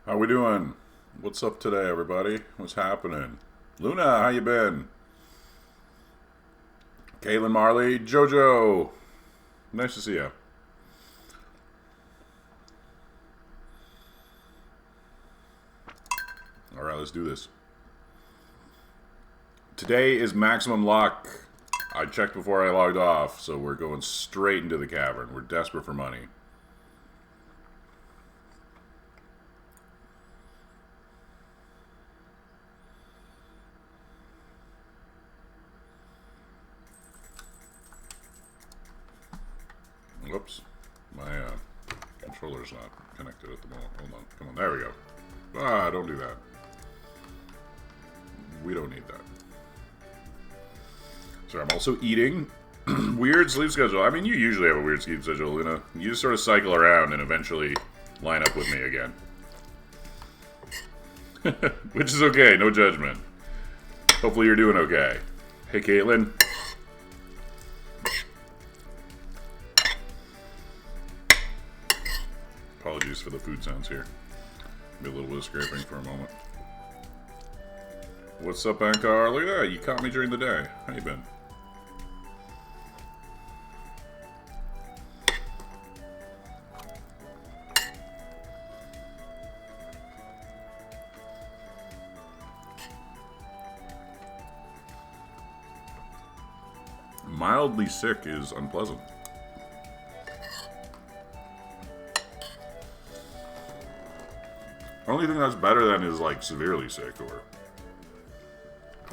How we doing? What's up today, everybody? What's happening? Luna, how you been? Caitlin, Marley, Jojo. Nice to see you. All right, let's do this. Today is maximum luck. I checked before I logged off, so we're going straight into the cavern. We're desperate for money. Whoops. My controller's not connected at the moment. Hold on. Come on. There we go. Ah, don't do that. We don't need that. So I'm also eating. Weird sleep schedule. I mean, you usually have a weird sleep schedule, Luna. You just sort of cycle around and eventually line up with me again. Which is okay. No judgment. Hopefully you're doing okay. Hey, Caitlin. Apologies for the food sounds here. Be a little bit of scraping for a moment. What's up, Ankar? Look at that. You caught me during the day. How you been? Mildly sick is unpleasant. Only thing that's better than is like severely sick or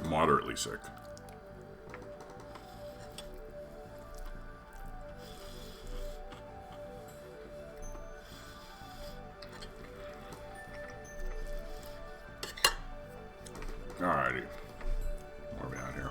moderately sick. Alrighty. Where are we at here?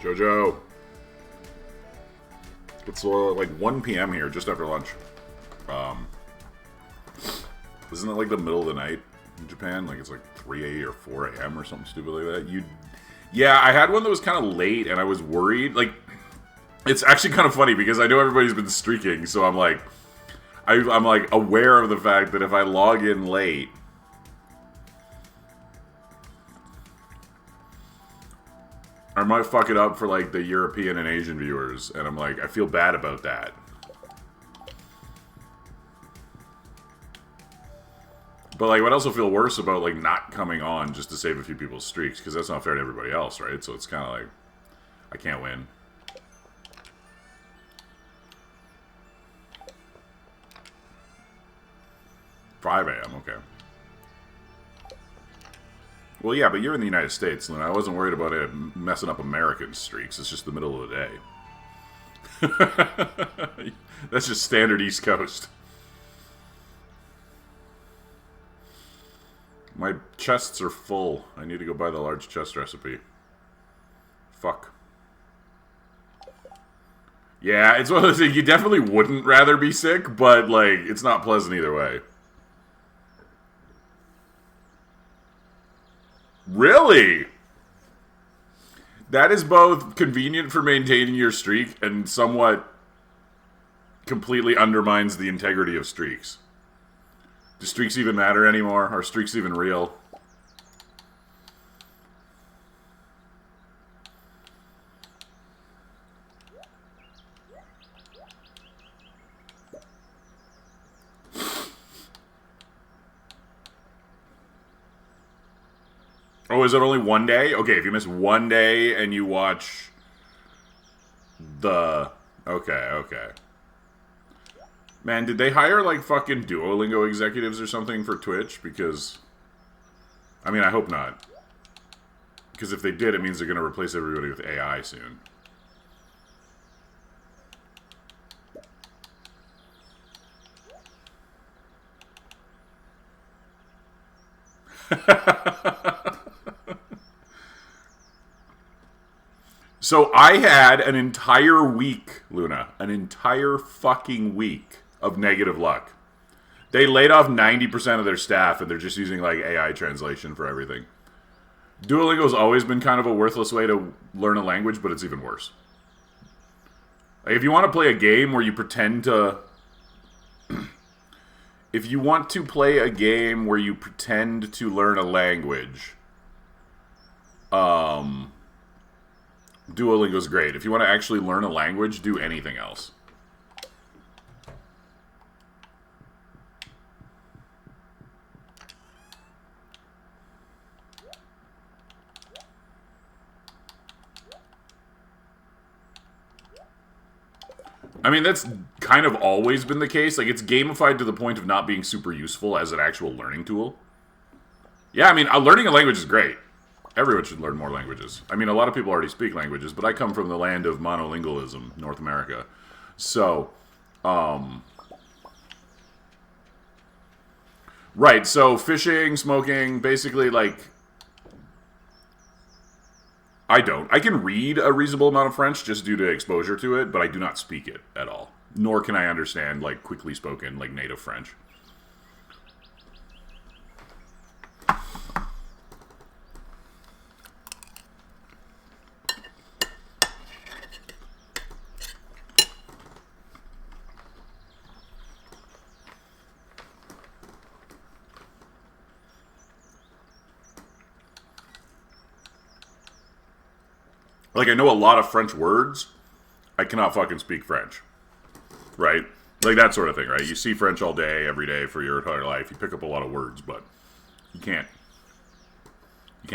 Jojo. It's like 1 p.m. here, just after lunch. Isn't it like the middle of the night in Japan? Like it's like 3 or 4 a.m. or something stupid like that. Yeah, I had one that was kind of late, and I was worried. Like, it's actually kind of funny because I know everybody's been streaking, so I'm like, I'm like aware of the fact that if I log in late, I might fuck it up for like the European and Asian viewers, and I'm like, I feel bad about that. But like, would also feel worse about like not coming on just to save a few people's streaks, because that's not fair to everybody else, right? So it's kind of like, I can't win. "5 a.m., okay. Well, yeah, but you're in the United States, and I wasn't worried about it messing up American streaks. It's just the middle of the day. That's just standard East Coast. My chests are full. I need to go buy the large chest recipe. Fuck. Yeah, it's one of those things, you definitely wouldn't rather be sick, but, like, it's not pleasant either way. Really? That is both convenient for maintaining your streak and somewhat completely undermines the integrity of streaks. Do streaks even matter anymore? Are streaks even real? Oh, is it only 1 day? Okay, if you miss 1 day and you watch the... Okay. Man, did they hire, like, fucking Duolingo executives or something for Twitch? Because... I mean, I hope not. Because if they did, it means they're going to replace everybody with AI soon. So I had an entire week, Luna, an entire fucking week of negative luck. They laid off 90% of their staff and they're just using like AI translation for everything. Duolingo's always been kind of a worthless way to learn a language, but it's even worse. Like if you want to play a game where you pretend to... if you want to play a game where you pretend to learn a language, Duolingo's great. If you want to actually learn a language, do anything else. I mean, that's kind of always been the case. Like, it's gamified to the point of not being super useful as an actual learning tool. Yeah, I mean, learning a language is great. Everyone should learn more languages. I mean, a lot of people already speak languages, but I come from the land of monolingualism, North America. So, right, so fishing, smoking, basically, like, I don't. I can read a reasonable amount of French just due to exposure to it, but I do not speak it at all. Nor can I understand, like, quickly spoken, like, native French. Like, I know a lot of French words. I cannot fucking speak French. Right? Like, that sort of thing, right? You see French all day, every day for your entire life. You pick up a lot of words, but you can't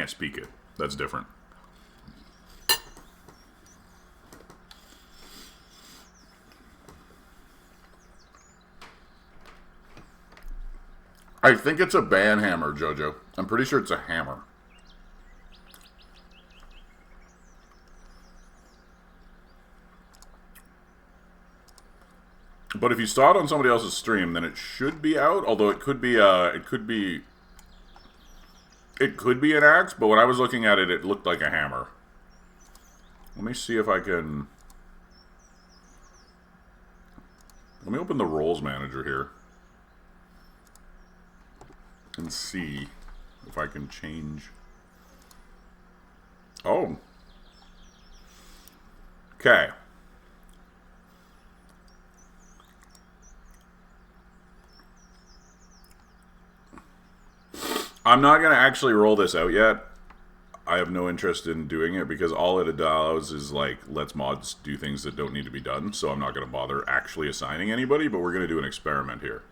speak it. That's different. I think it's a ban hammer, Jojo. I'm pretty sure it's a hammer. But if you saw it on somebody else's stream, then it should be out. Although it could be an axe. But when I was looking at it, it looked like a hammer. Let me see if I can. Let me open the roles manager here and see if I can change. Oh. Okay. I'm not going to actually roll this out yet. I have no interest in doing it because all it allows is, like, lets mods do things that don't need to be done. So I'm not going to bother actually assigning anybody, but we're going to do an experiment here.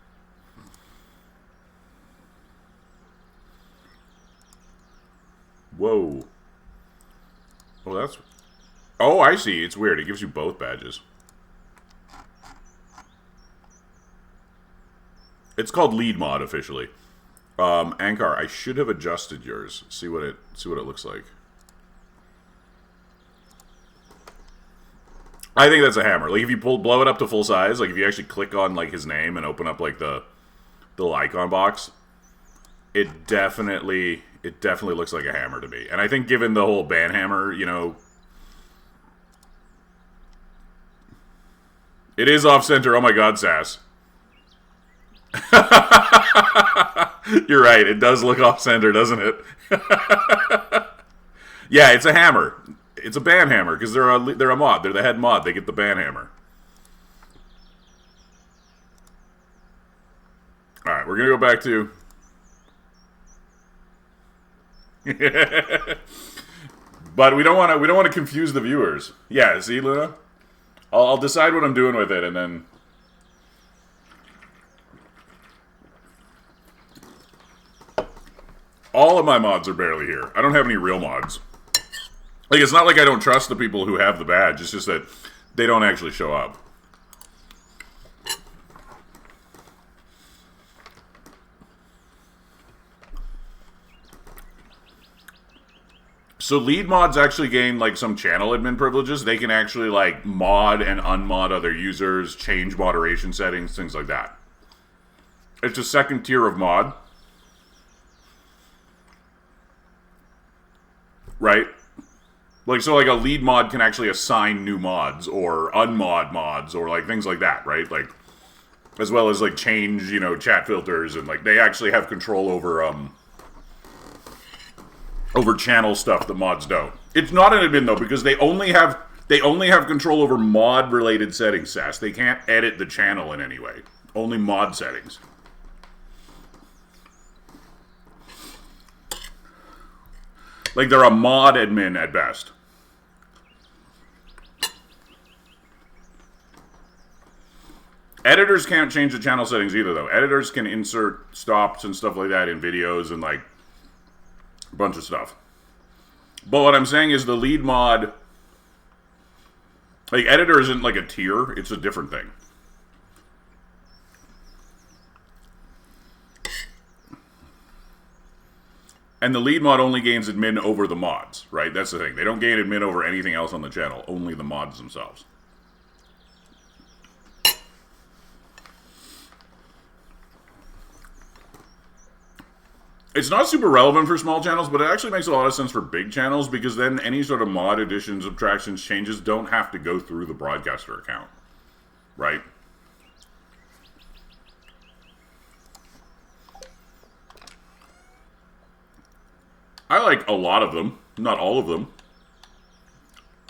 Whoa. Oh, that's... Oh, I see. It's weird. It gives you both badges. It's called lead mod officially. Ankar, I should have adjusted yours. See what it looks like. I think that's a hammer. Like if you blow it up to full size, like if you actually click on like his name and open up like the little icon box, it definitely looks like a hammer to me. And I think given the whole ban hammer, you know, it is off center. Oh my god, Sass. You're right. It does look off center, doesn't it? Yeah, it's a hammer. It's a ban hammer because they're a mod. They're the head mod. They get the ban hammer. All right, we're gonna go back to. But we don't want to confuse the viewers. Yeah, see, Luna. I'll decide what I'm doing with it, and then. All of my mods are barely here. I don't have any real mods. Like, it's not like I don't trust the people who have the badge. It's just that they don't actually show up. So lead mods actually gain like some channel admin privileges. They can actually like mod and unmod other users, change moderation settings, things like that. It's a second tier of mod. Right? Like, so like a lead mod can actually assign new mods or unmod mods or like things like that, right? Like, as well as like change, you know, chat filters, and like they actually have control over channel stuff that mods don't. It's not an admin though, because they only have control over mod related settings, Sass. They can't edit the channel in any way. Only mod settings. Like they're a mod admin at best. Editors can't change the channel settings either though. Editors can insert stops and stuff like that in videos and like a bunch of stuff. But what I'm saying is the lead mod, like editor isn't like a tier, it's a different thing. And the lead mod only gains admin over the mods, right? That's the thing. They don't gain admin over anything else on the channel, only the mods themselves. It's not super relevant for small channels, but it actually makes a lot of sense for big channels, because then any sort of mod additions, subtractions, changes don't have to go through the broadcaster account, right? I like a lot of them, not all of them,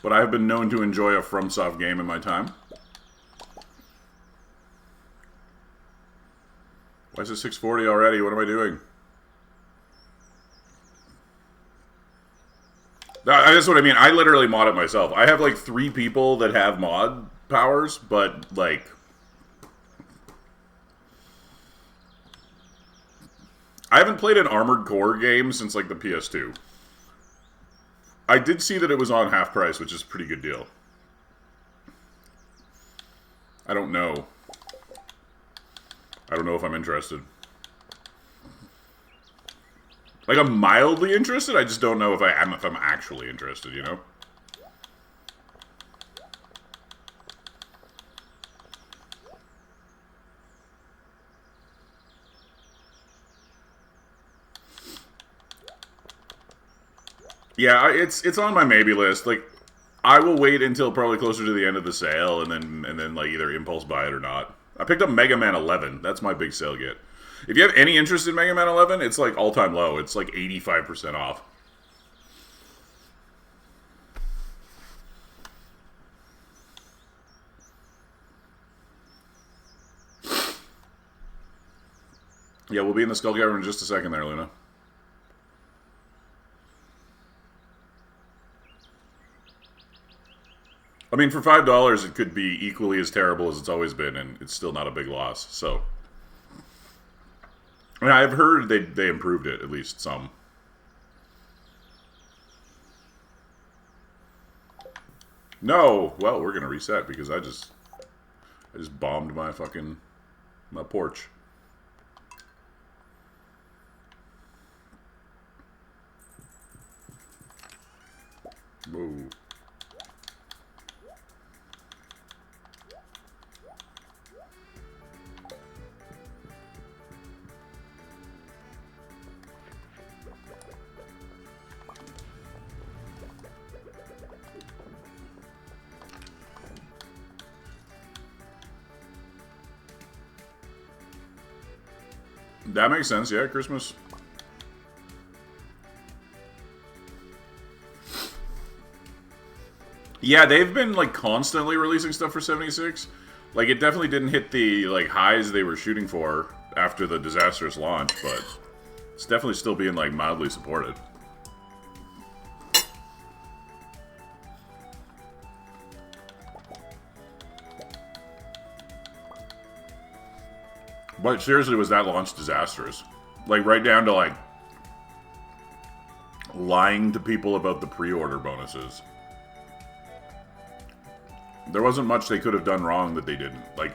but I have been known to enjoy a FromSoft game in my time. Why is it 6:40 already? What am I doing? That's what I mean. I literally mod it myself. I have like 3 people that have mod powers, but like I haven't played an Armored Core game since like the PS2. I did see that it was on half price, which is a pretty good deal. I don't know. I don't know if I'm interested. Like, I'm mildly interested, I just don't know if I'm actually interested, you know? Yeah, it's on my maybe list. Like, I will wait until probably closer to the end of the sale, and then like either impulse buy it or not. I picked up Mega Man 11. That's my big sale get. If you have any interest in Mega Man 11, it's like all-time low. It's like 85% off. Yeah, we'll be in the Skull Cavern in just a second there, Luna. I mean, for $5, it could be equally as terrible as it's always been, and it's still not a big loss, so... I mean, I've heard they improved it, at least some. No! Well, we're gonna reset, because I just bombed my porch. Whoa. That makes sense, yeah, Christmas. Yeah, they've been, like, constantly releasing stuff for 76. Like, it definitely didn't hit the, like, highs they were shooting for after the disastrous launch, but it's definitely still being, like, mildly supported. But seriously, was that launch disastrous? Like, right down to, like, lying to people about the pre-order bonuses. There wasn't much they could have done wrong that they didn't. Like...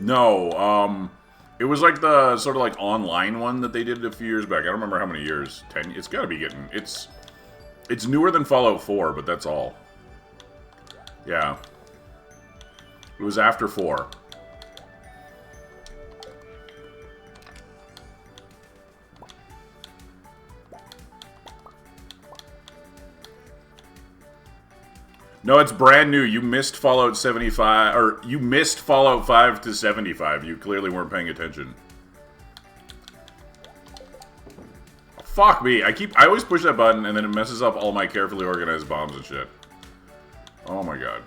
No, it was like the sort of like online one that they did a few years back. I don't remember how many years. 10. It's got to be getting. It's newer than Fallout 4, but that's all. Yeah. It was after 4. No, it's brand new. You missed Fallout 75, or you missed Fallout 5 to 75. You clearly weren't paying attention. Fuck me. I always push that button and then it messes up all my carefully organized bombs and shit. Oh my god.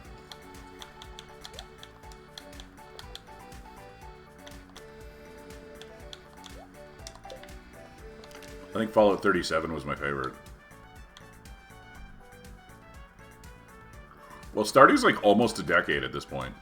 I think Fallout 37 was my favorite. Well, Stardew's like almost a decade at this point.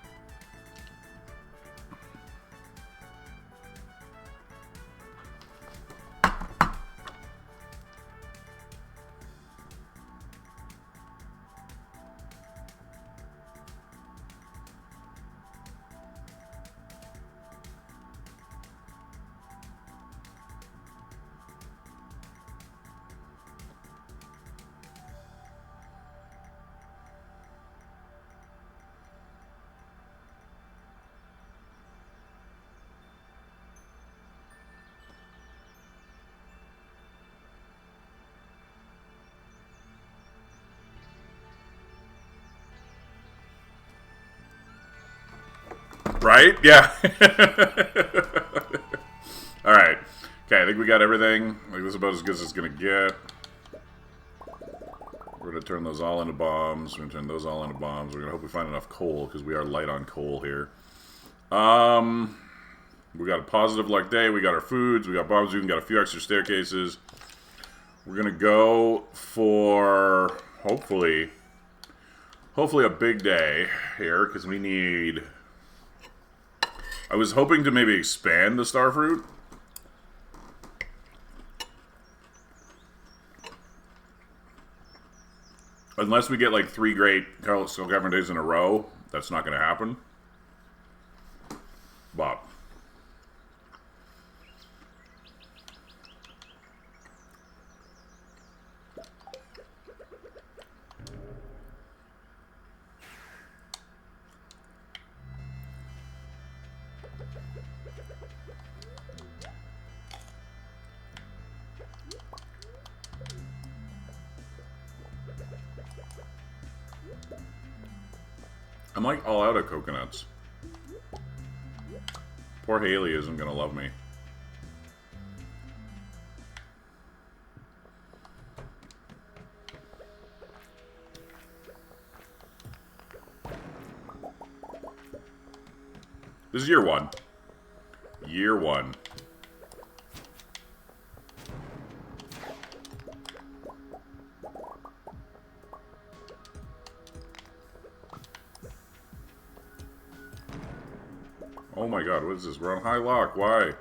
Right? Yeah. Alright. Okay, I think we got everything. Like, this is about as good as it's gonna get. We're gonna turn those all into bombs. We're gonna turn those all into bombs. We're gonna hope we find enough coal, because we are light on coal here. We got a positive luck day. We got our foods. We got bombs. We even got a few extra staircases. We're gonna go for, hopefully a big day here, because we need... I was hoping to maybe expand the starfruit. Unless we get like 3 great Skull Cavern days in a row, that's not going to happen. But I'm like all out of coconuts. Poor Haley isn't gonna love me. This is year 1. Year 1. Oh my god, what is this? We're on high lock, why?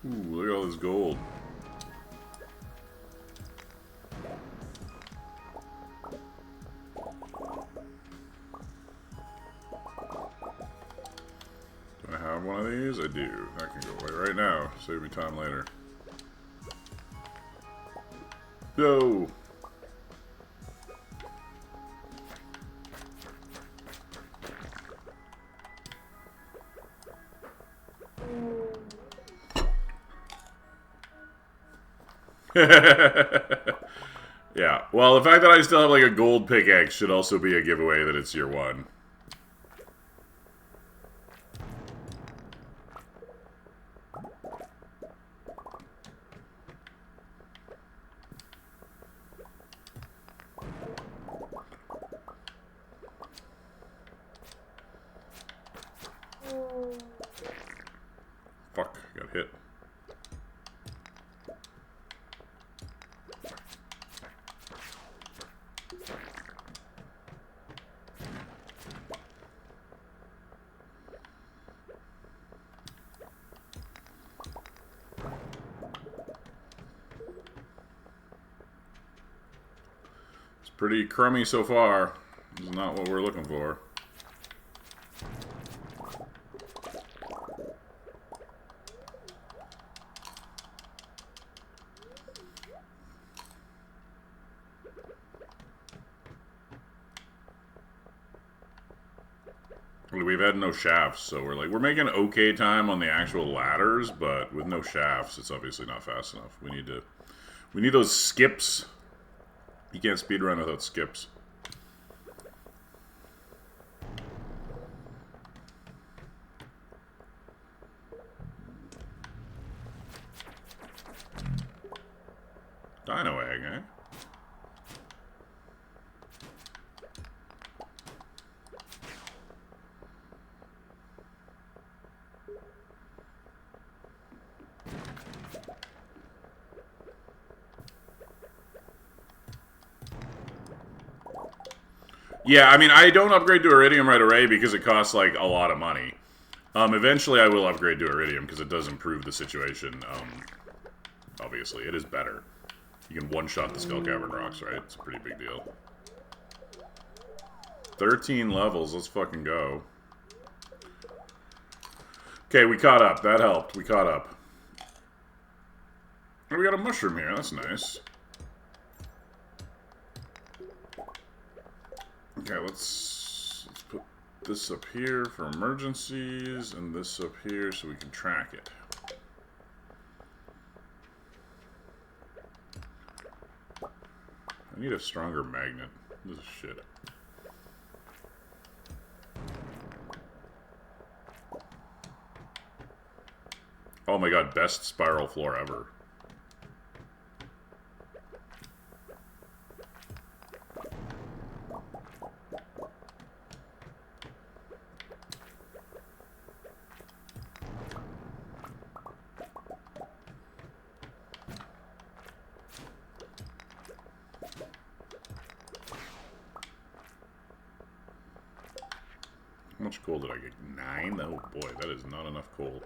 Ooh, look at all this gold. Do I have one of these? I do. I can go away right now. Save me time later. Go! Yeah, well, the fact that I still have like a gold pickaxe should also be a giveaway that it's year 1. Pretty crummy so far. This is not what we're looking for. We've had no shafts, so we're making okay time on the actual ladders, but with no shafts, it's obviously not fast enough. We need those skips. You can't speedrun without skips. Dino egg, eh? Yeah, I mean, I don't upgrade to Iridium right away because it costs, like, a lot of money. Eventually I will upgrade to Iridium because it does improve the situation. Obviously, it is better. You can one-shot the Skull Cavern rocks, right? It's a pretty big deal. 13 levels, let's fucking go. Okay, we caught up. That helped. We caught up. Oh, we got a mushroom here. That's nice. Okay, let's put this up here for emergencies, and this up here so we can track it. I need a stronger magnet. This is shit. Oh my god, best spiral floor ever. How much coal did I get? 9? Oh boy, that is not enough coal.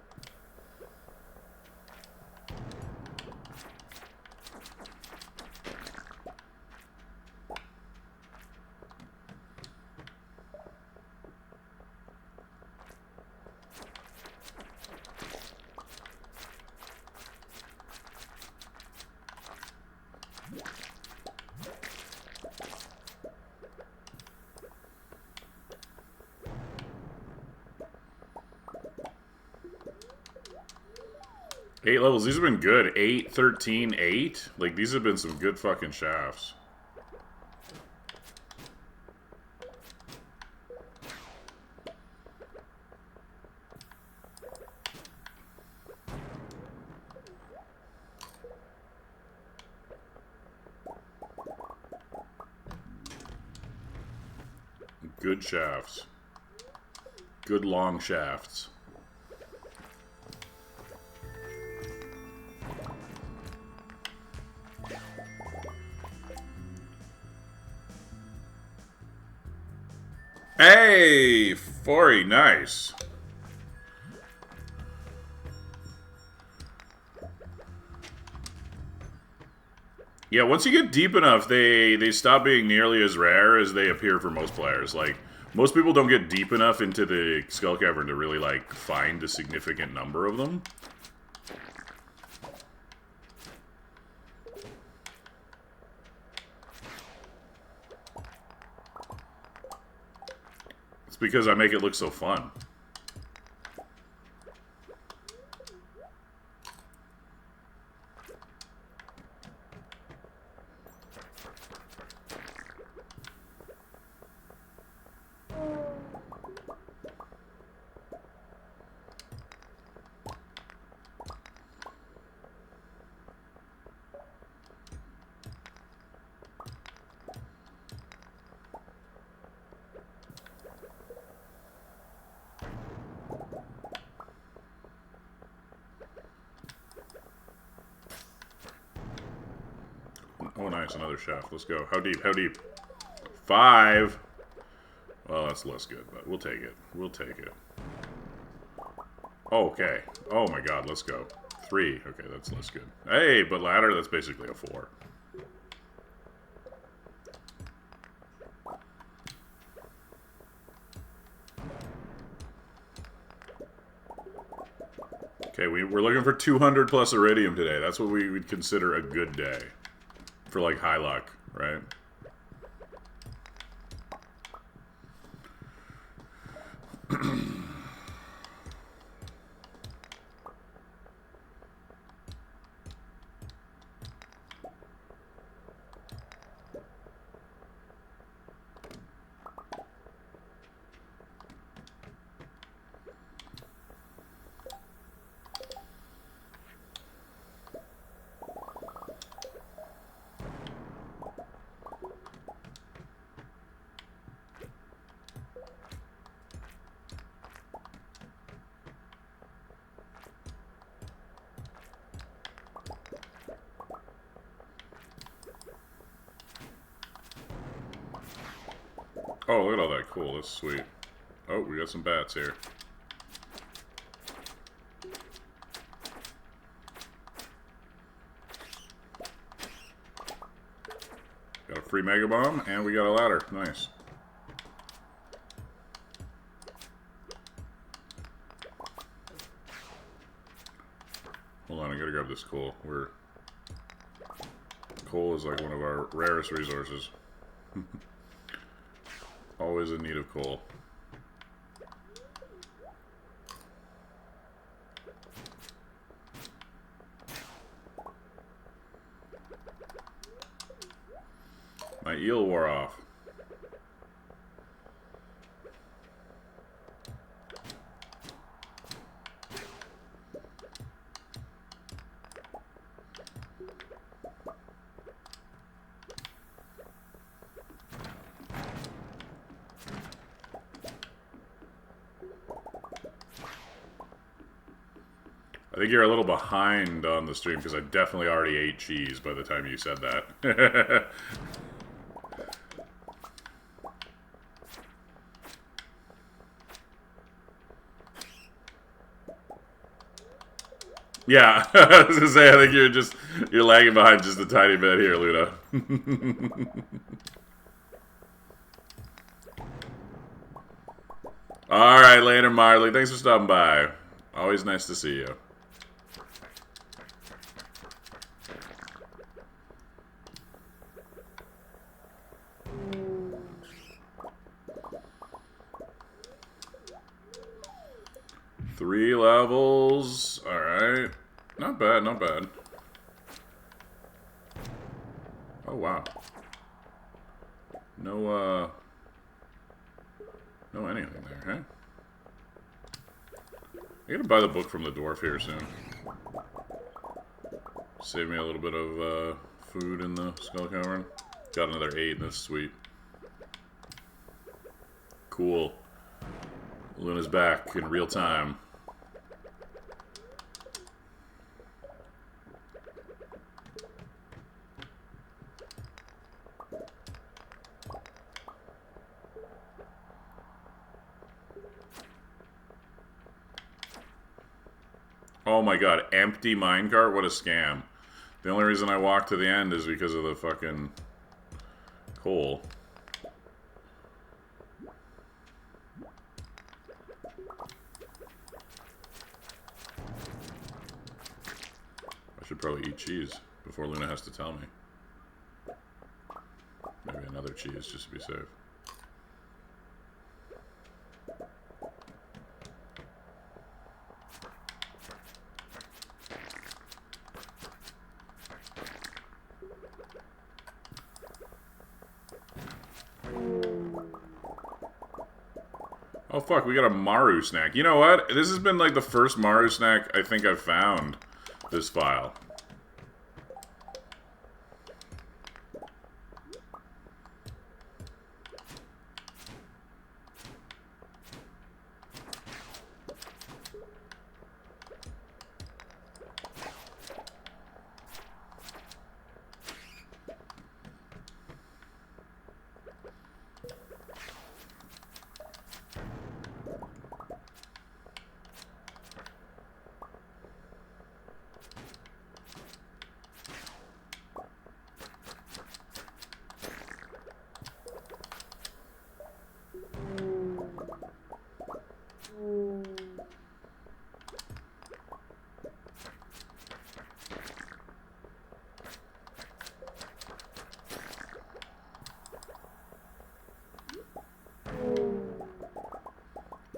Eight levels. These have been good. 8, 13, 8. Like, these have been some good fucking shafts. Good shafts. Good long shafts. Hey, 40, nice. Yeah, once you get deep enough, they stop being nearly as rare as they appear for most players. Like, most people don't get deep enough into the Skull Cavern to really, like, find a significant number of them. It's because I make it look so fun. Oh, nice. Another shaft. Let's go. How deep? How deep? 5. Well, that's less good, but we'll take it. We'll take it. Okay. Oh, my God. Let's go. 3. Okay, that's less good. Hey, but ladder, that's basically a 4. Okay, we're looking for 200 plus iridium today. That's what we would consider a good day. For, like, high luck, right? Oh, look at all that. Cool. That's sweet. Oh, we got some bats here. Got a free mega bomb, and we got a ladder. Nice. Hold on, I gotta grab this coal. Coal is like one of our rarest resources. Always in need of coal. My eel wore off. I think you're a little behind on the stream because I definitely already ate cheese by the time you said that. Yeah, I was gonna say, I think you're lagging behind just a tiny bit here, Luna. Alright, later, Marley. Thanks for stopping by. Always nice to see you. Three levels. Alright. Not bad, not bad. Oh, wow. No anything there, huh? I gotta buy the book from the dwarf here soon. Save me a little bit of food in the skull cavern. Got another 8, that's sweet. Cool. Luna's back in real time. Oh my god, empty minecart? What a scam. The only reason I walked to the end is because of the fucking coal. I should probably eat cheese before Luna has to tell me. Maybe another cheese just to be safe. Oh fuck, we got a Maru snack. You know what? This has been like the first Maru snack I think I've found this file.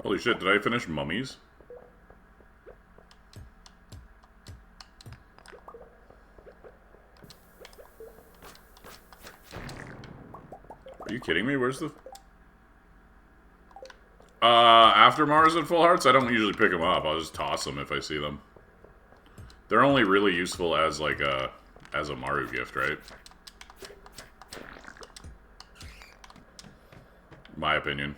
Holy shit, did I finish mummies? Are you kidding me? Where's the... after Mars and Full Hearts, I don't usually pick them up. I'll just toss them if I see them. They're only really useful as, like, as a Maru gift, right? My opinion.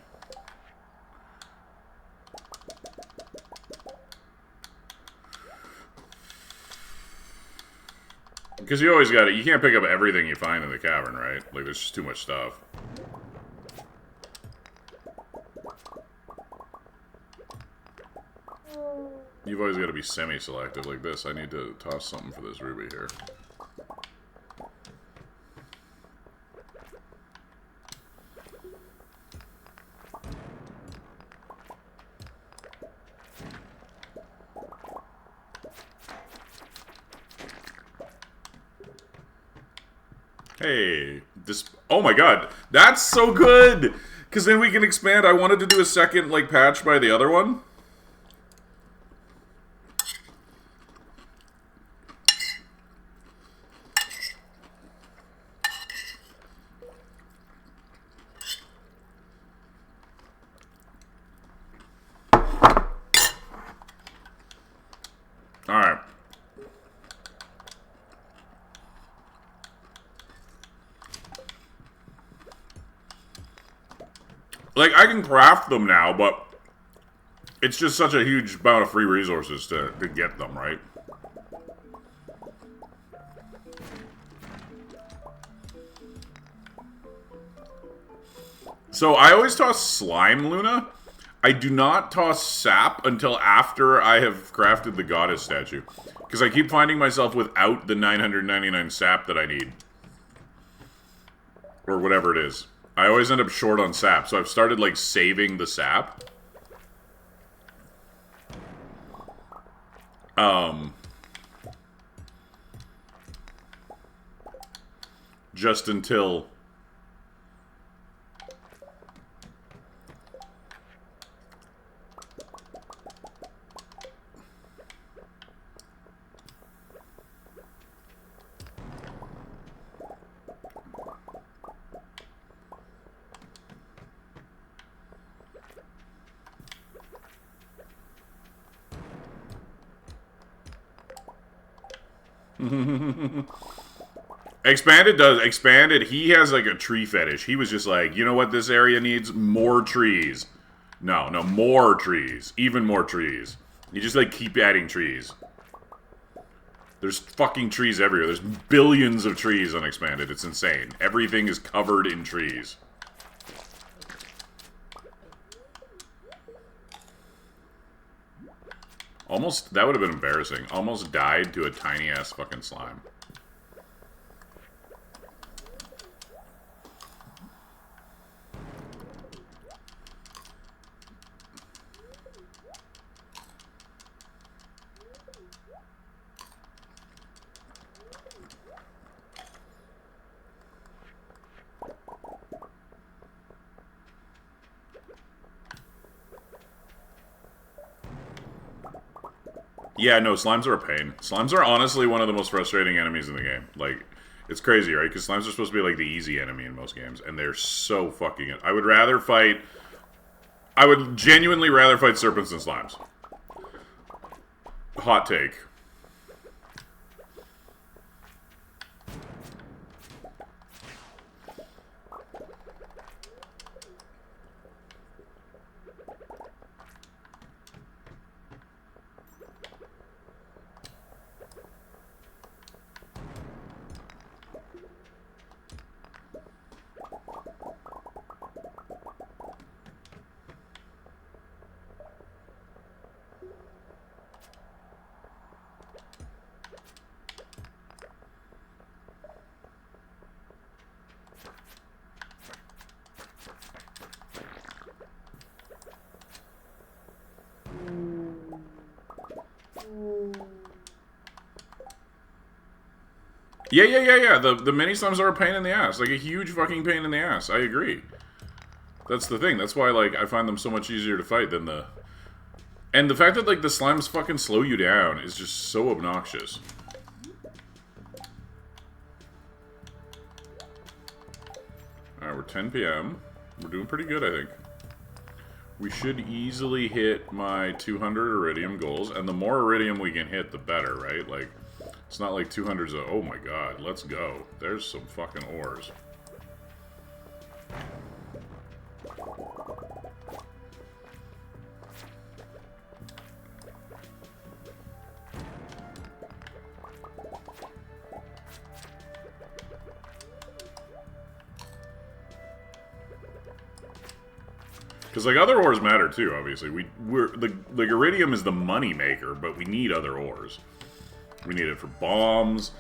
Because you always got it. You can't pick up everything you find in the cavern, right? Like, there's just too much stuff. You've always got to be semi-selective like this. I need to toss something for this ruby here. Hey, this... Oh my god, that's so good! Because then we can expand. I wanted to do a second, like, patch by the other one. Alright. Like, I can craft them now, but it's just such a huge amount of free resources to get them, right? So, I always toss slime, Luna. I do not toss sap until after I have crafted the goddess statue. Because I keep finding myself without the 999 sap that I need. Or whatever it is. I always end up short on sap, so I've started, like, saving the sap. Just until... Expanded, he has like a tree fetish. He was just like, you know what this area needs? More trees. No, more trees. Even more trees. You just like keep adding trees. There's fucking trees everywhere. There's billions of trees on Expanded. It's insane. Everything is covered in trees. Almost, that would have been embarrassing. Almost died to a tiny ass fucking slime. Yeah, no, slimes are a pain. Slimes are honestly one of the most frustrating enemies in the game. Like, it's crazy, right? Because slimes are supposed to be, like, the easy enemy in most games. And they're so fucking... I would rather fight... I would genuinely rather fight serpents than slimes. Hot take. Yeah. The mini slimes are a pain in the ass. Like, a huge fucking pain in the ass. I agree. That's the thing. That's why, like, I find them so much easier to fight than the... And the fact that, like, the slimes fucking slow you down is just so obnoxious. Alright, we're 10 p.m. We're doing pretty good, I think. We should easily hit my 200 iridium goals, and the more iridium we can hit, the better, right? Like, it's not like 200's a... Oh my god, let's go. There's some fucking ores. Because, like, other ores matter, too, obviously. We're the iridium is the money maker, but we need other ores. We need it for bombs.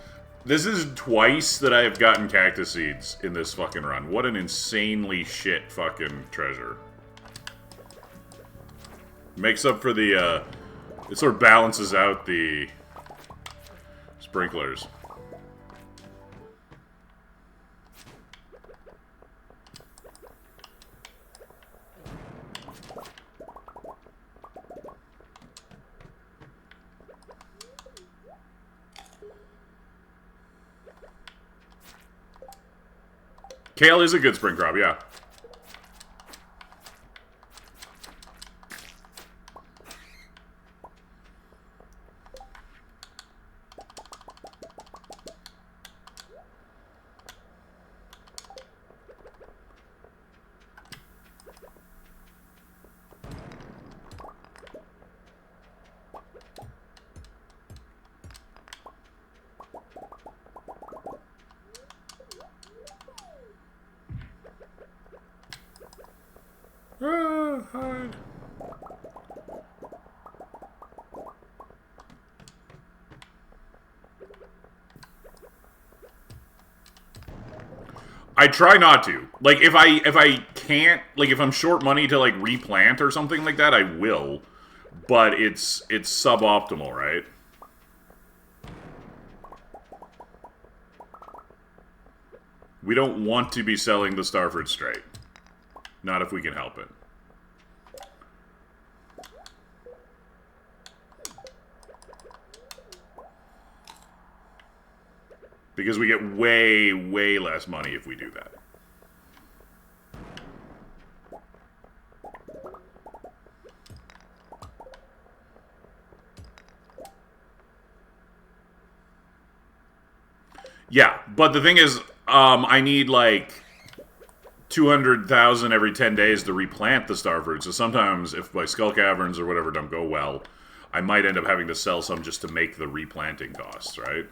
This is twice that I have gotten cactus seeds in this fucking run. What an insanely shit fucking treasure. Makes up for the, it sort of balances out the sprinklers. Kale is a good spring crop, yeah. Hide. I try not to. Like, if I can't, like, if I'm short money to, like, replant or something like that, I will. But it's suboptimal, right? We don't want to be selling the Starford straight. Not if we can help it. Because we get way, way less money if we do that. Yeah, but the thing is, I need, like, 200,000 every 10 days to replant the Starfruit, so sometimes, if my Skull Caverns or whatever don't go well, I might end up having to sell some just to make the replanting costs, right?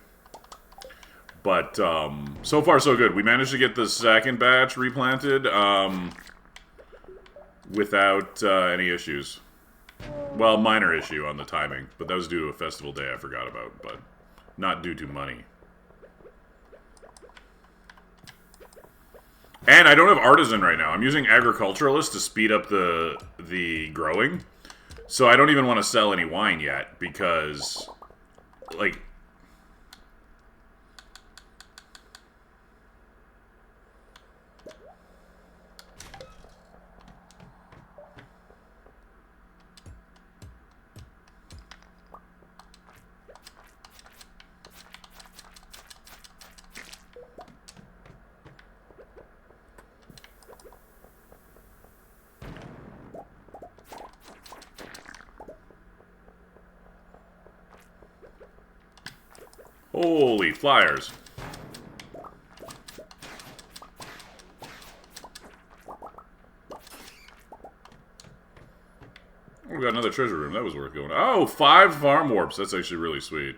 But, so far so good. We managed to get the second batch replanted, without, any issues. Well, minor issue on the timing, but that was due to a festival day I forgot about, but not due to money. And I don't have artisan right now. I'm using agriculturalist to speed up the growing. So I don't even want to sell any wine yet because, like... Holy flyers. Oh, we got another treasure room. That was worth going. Oh, 5 farm warps. That's actually really sweet.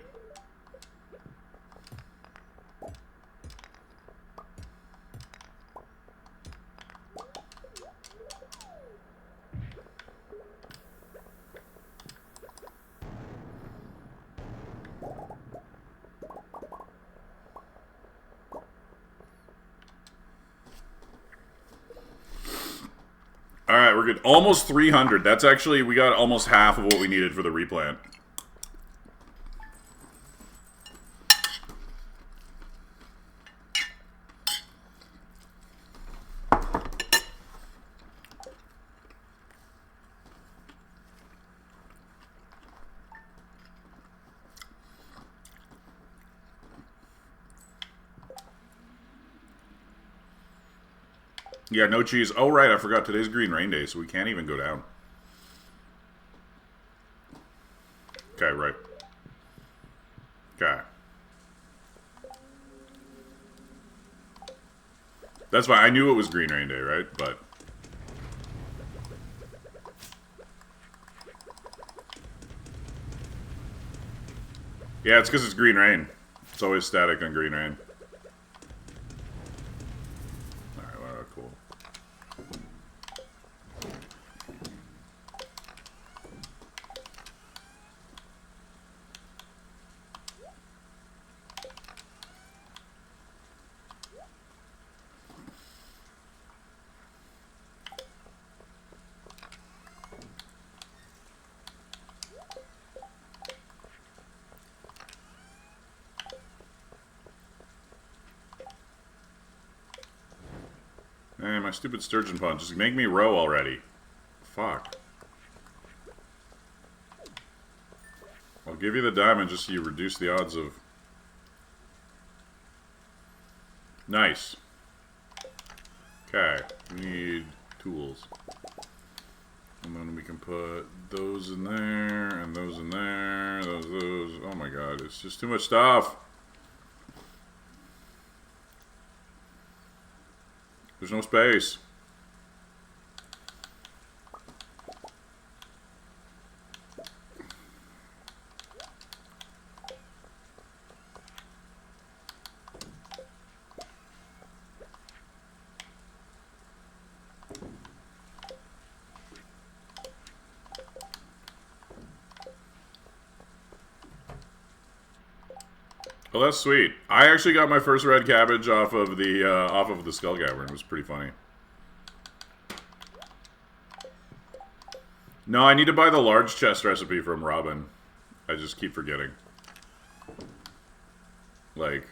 Alright, we're good. Almost 300. That's actually, we got almost half of what we needed for the replant. Yeah, no cheese. Oh, right, I forgot. Today's Green Rain Day, so we can't even go down. Okay, right. Okay. That's fine. I knew it was Green Rain Day, right? But... yeah, it's because it's Green Rain. It's always static on Green Rain. Alright, well, cool. Man, my stupid sturgeon punch. Just make me row already. Fuck. I'll give you the diamond just so you reduce the odds of... nice. Okay. We need tools. And then we can put those in there, and those in there, those. Oh my god, it's just too much stuff. There's no space. Oh, that's sweet. I actually got my first red cabbage off of the skull cavern. It was pretty funny. No, I need to buy the large chest recipe from Robin. I just keep forgetting. Like...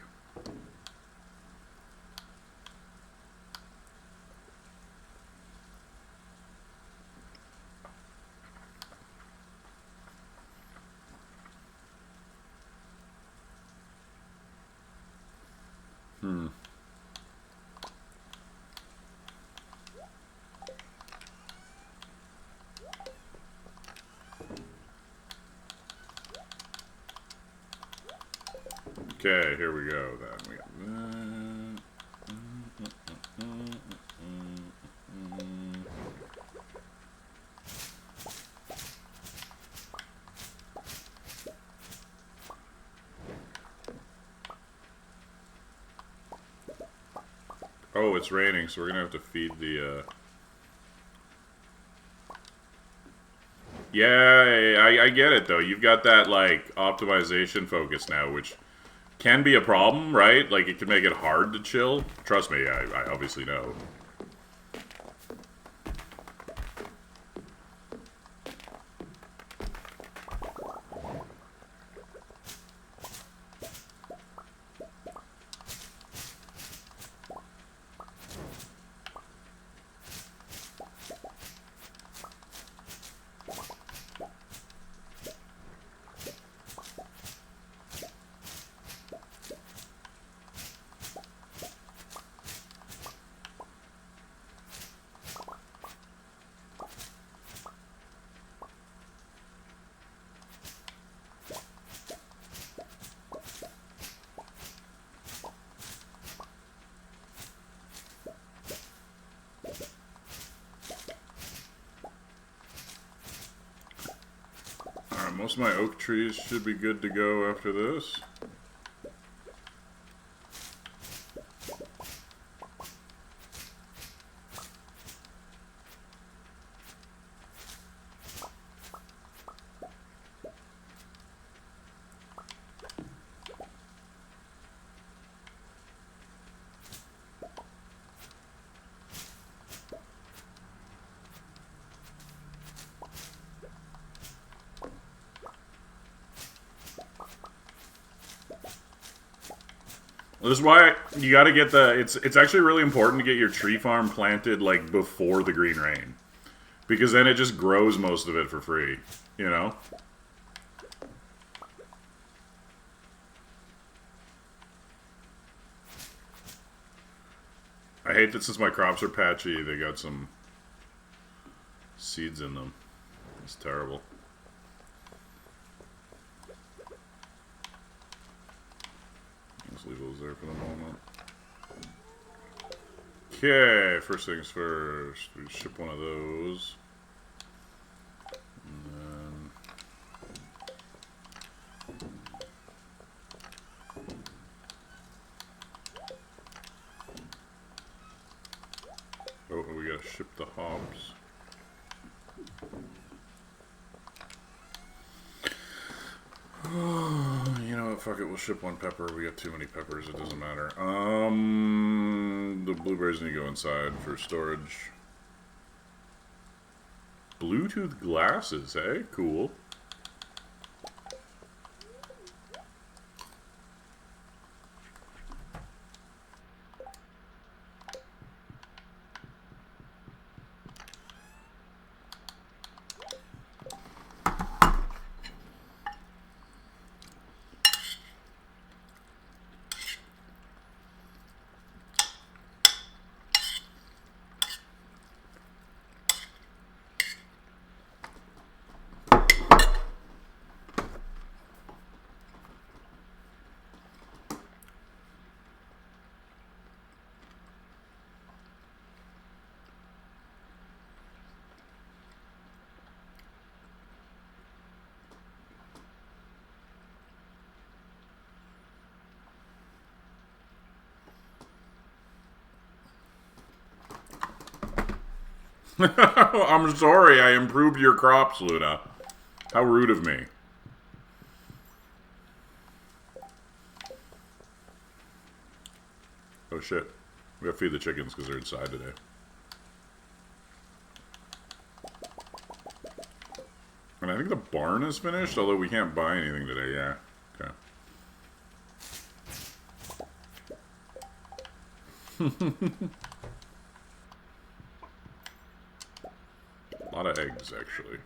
Okay, here we go then. We got oh, it's raining, so we're gonna have to feed the, Yeah, I get it, though. You've got that, like, optimization focus now, which can be a problem, right? Like, it can make it hard to chill. Trust me, I obviously know. Most of my oak trees should be good to go after this. This is why you got to get the... It's actually really important to get your tree farm planted, like, before the green rain. Because then it just grows most of it for free, you know? I hate that since my crops are patchy, they got some seeds in them. It's terrible. Let's leave those there for the moment. Okay, first things first. We ship one of those. And then... oh, we gotta ship the hops. You know what, fuck it, we'll ship one pepper. We got too many peppers, it doesn't matter. The blueberries need to go inside for storage. Bluetooth glasses, hey? Cool. I'm sorry, I improved your crops, Luna. How rude of me. Oh shit. We gotta feed the chickens because they're inside today. And I think the barn is finished, although we can't buy anything today, yeah. Okay. A lot of eggs, actually.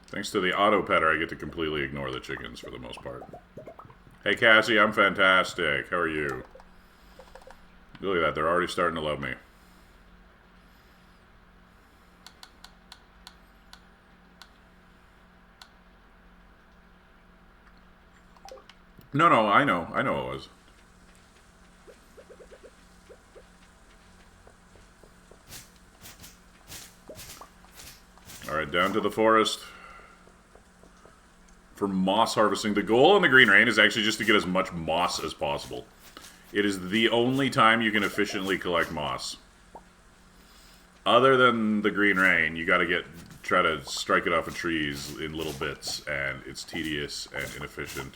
Thanks to the auto petter, I get to completely ignore the chickens for the most part. Hey, Cassie, I'm fantastic. How are you? Look at that. They're already starting to love me. No, I know it was. Alright, down to the forest. For moss harvesting, the goal in the Green Rain is actually just to get as much moss as possible. It is the only time you can efficiently collect moss. Other than the Green Rain, you gotta try to strike it off of trees in little bits, and it's tedious and inefficient.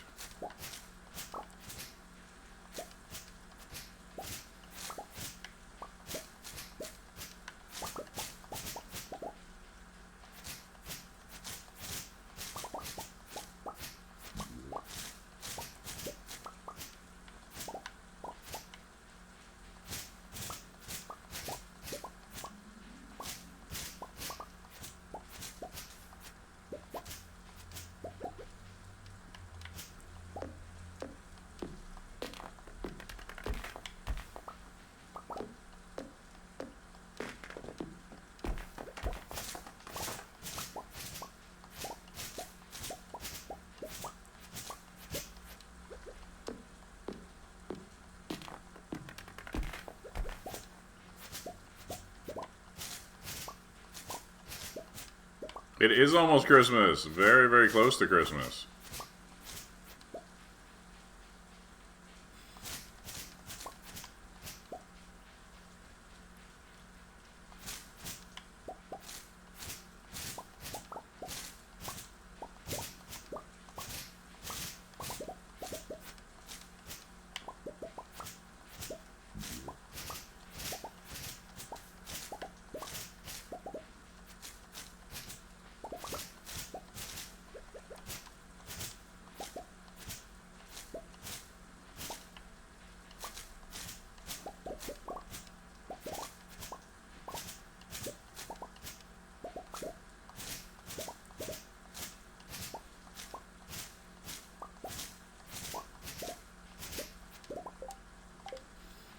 It is almost Christmas. Very, very close to Christmas.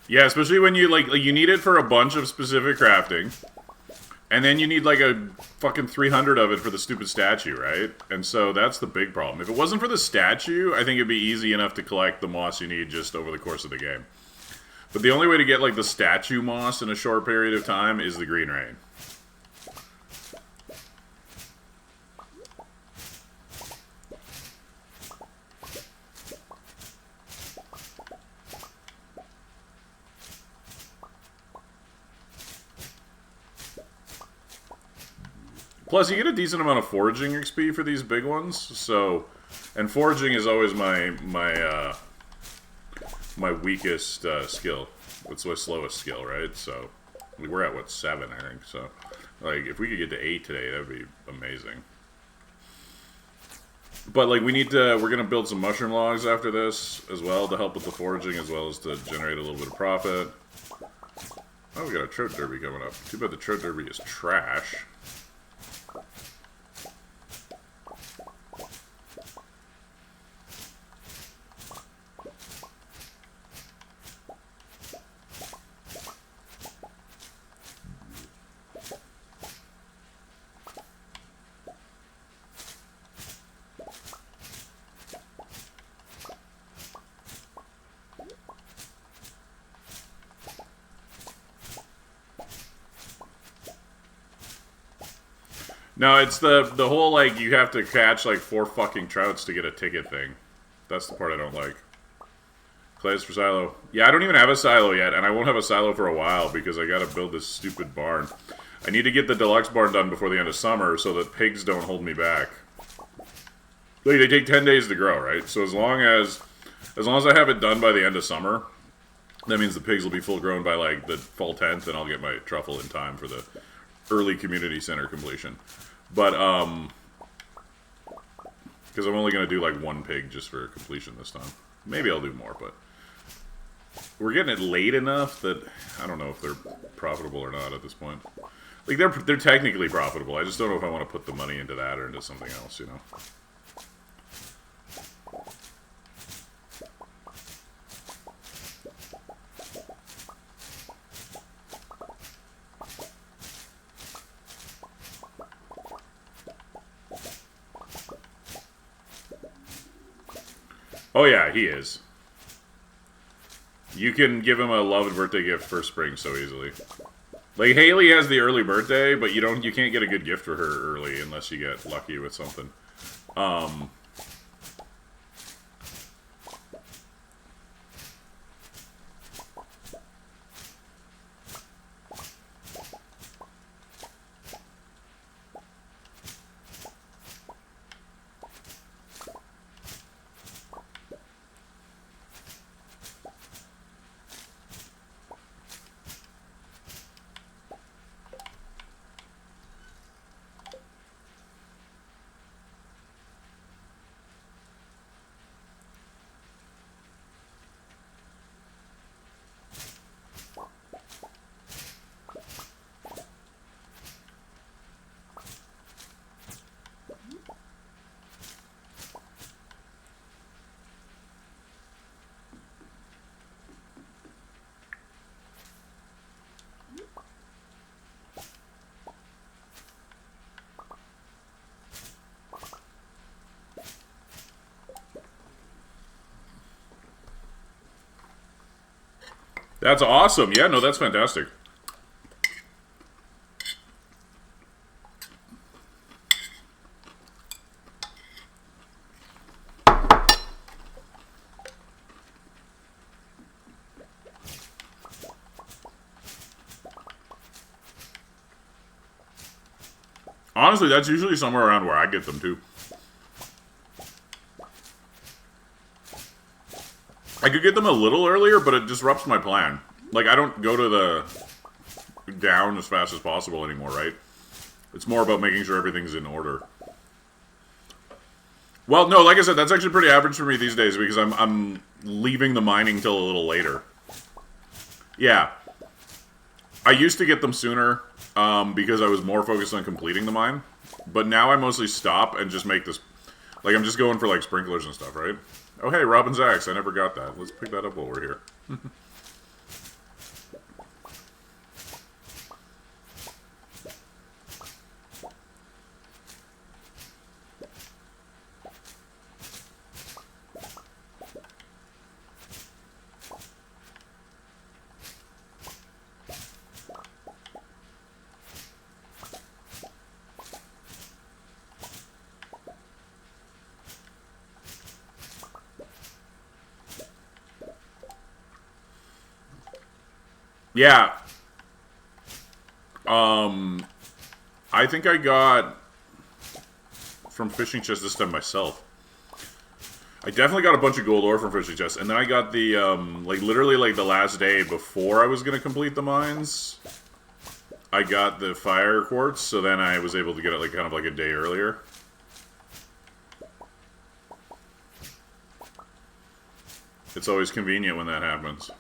Yeah, especially when you like you need it for a bunch of specific crafting, and then you need like a fucking 300 of it for the stupid statue, right? And so that's the big problem. If it wasn't for the statue, I think it'd be easy enough to collect the moss you need just over the course of the game. But the only way to get like the statue moss in a short period of time is the green rain. Plus, you get a decent amount of foraging XP for these big ones. So, and foraging is always my weakest skill. It's my slowest skill, right? So, we're at what, 7, I think. So, like, if we could get to 8 today, that'd be amazing. But like, we're gonna build some mushroom logs after this as well to help with the foraging, as well as to generate a little bit of profit. Oh, we got a trout derby coming up. Too bad the trout derby is trash. No, it's the whole, like, you have to catch, like, 4 fucking trouts to get a ticket thing. That's the part I don't like. Clays for silo. Yeah, I don't even have a silo yet, and I won't have a silo for a while because I gotta build this stupid barn. I need to get the deluxe barn done before the end of summer so that pigs don't hold me back. Like, they take 10 days to grow, right? So as long as I have it done by the end of summer, that means the pigs will be full grown by, like, the fall 10th, and I'll get my truffle in time for the early community center completion. But, because I'm only going to do, like, 1 pig just for completion this time. Maybe I'll do more, but we're getting it late enough that I don't know if they're profitable or not at this point. Like, they're technically profitable. I just don't know if I want to put the money into that or into something else, you know? Oh yeah, he is. You can give him a loved birthday gift for spring so easily. Like, Haley has the early birthday, but you can't get a good gift for her early unless you get lucky with something. That's awesome. Yeah, no, that's fantastic. Honestly, that's usually somewhere around where I get them, too. I could get them a little earlier, but it disrupts my plan. Like, I don't go to the down as fast as possible anymore, right? It's more about making sure everything's in order. Well, no, like I said, that's actually pretty average for me these days because I'm leaving the mining till a little later. Yeah. I used to get them sooner because I was more focused on completing the mine. But now I mostly stop and just make this... Like, I'm just going for, like, sprinklers and stuff, right? Oh, hey, Robin's axe. I never got that. Let's pick that up while we're here. Yeah. I think I got from fishing chest this time myself. I definitely got a bunch of gold ore from fishing chest, and then I got the like literally like the last day before I was gonna complete the mines. I got the fire quartz, so then I was able to get it like kind of like a day earlier. It's always convenient when that happens.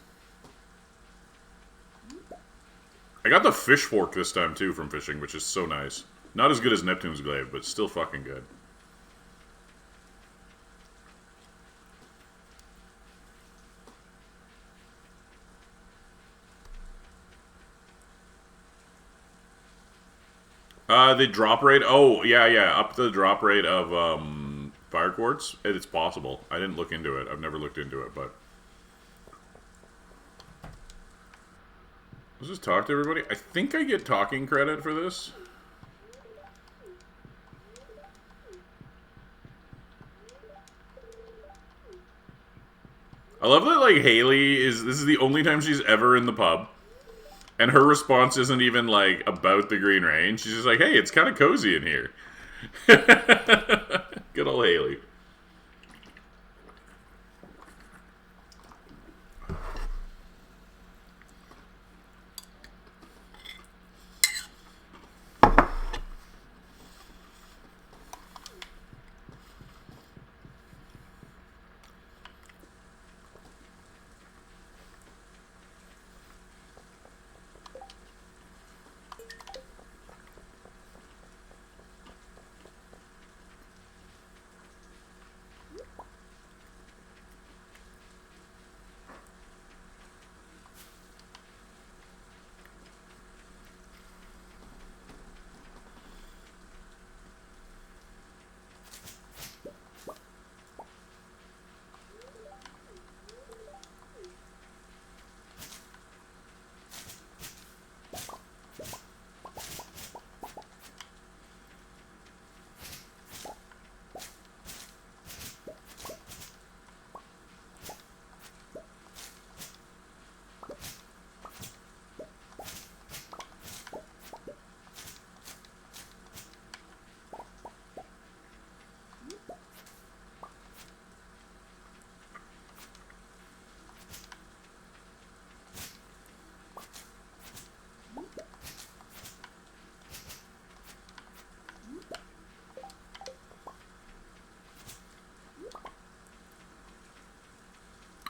I got the fish fork this time too from fishing, which is so nice. Not as good as Neptune's glaive, but still fucking good. The drop rate. Oh, yeah. Up the drop rate of fire quartz. It's possible. I didn't look into it. I've never looked into it, but let's just talk to everybody. I think I get talking credit for this. I love that, like, Haley is... This is the only time she's ever in the pub. And her response isn't even, like, about the Green Range. She's just like, hey, it's kind of cozy in here. Good old Haley.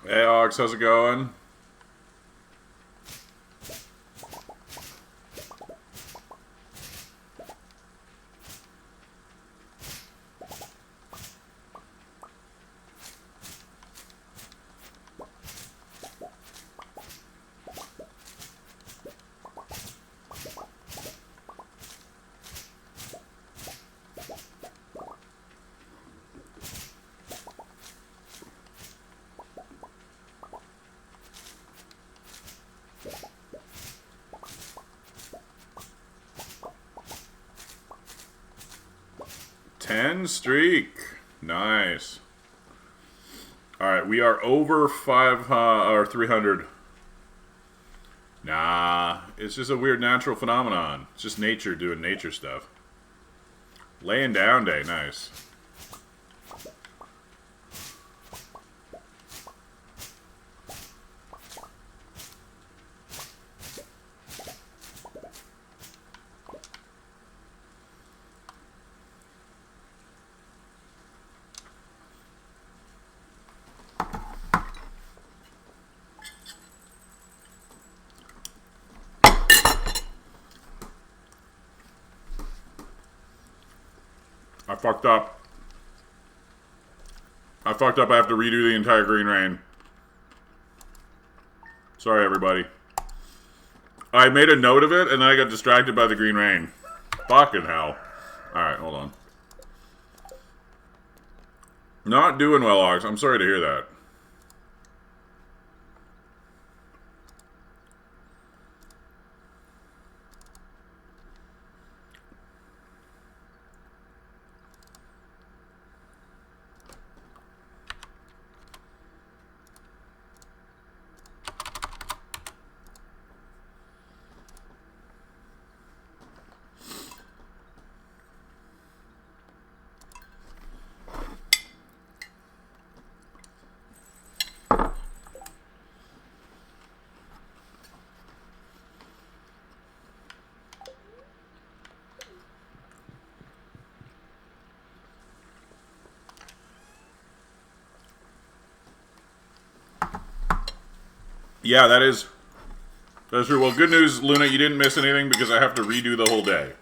Hey, Ox, how's it going? Streak. Nice. Alright, we are over 300. Nah, it's just a weird natural phenomenon. It's just nature doing nature stuff. Laying down day, nice. I fucked up. I have to redo the entire Green Rain. Sorry, everybody. I made a note of it, and then I got distracted by the Green Rain. Fucking hell. Alright, hold on. Not doing well, Ox. I'm sorry to hear that. Yeah, that's true. Well, good news, Luna, you didn't miss anything because I have to redo the whole day.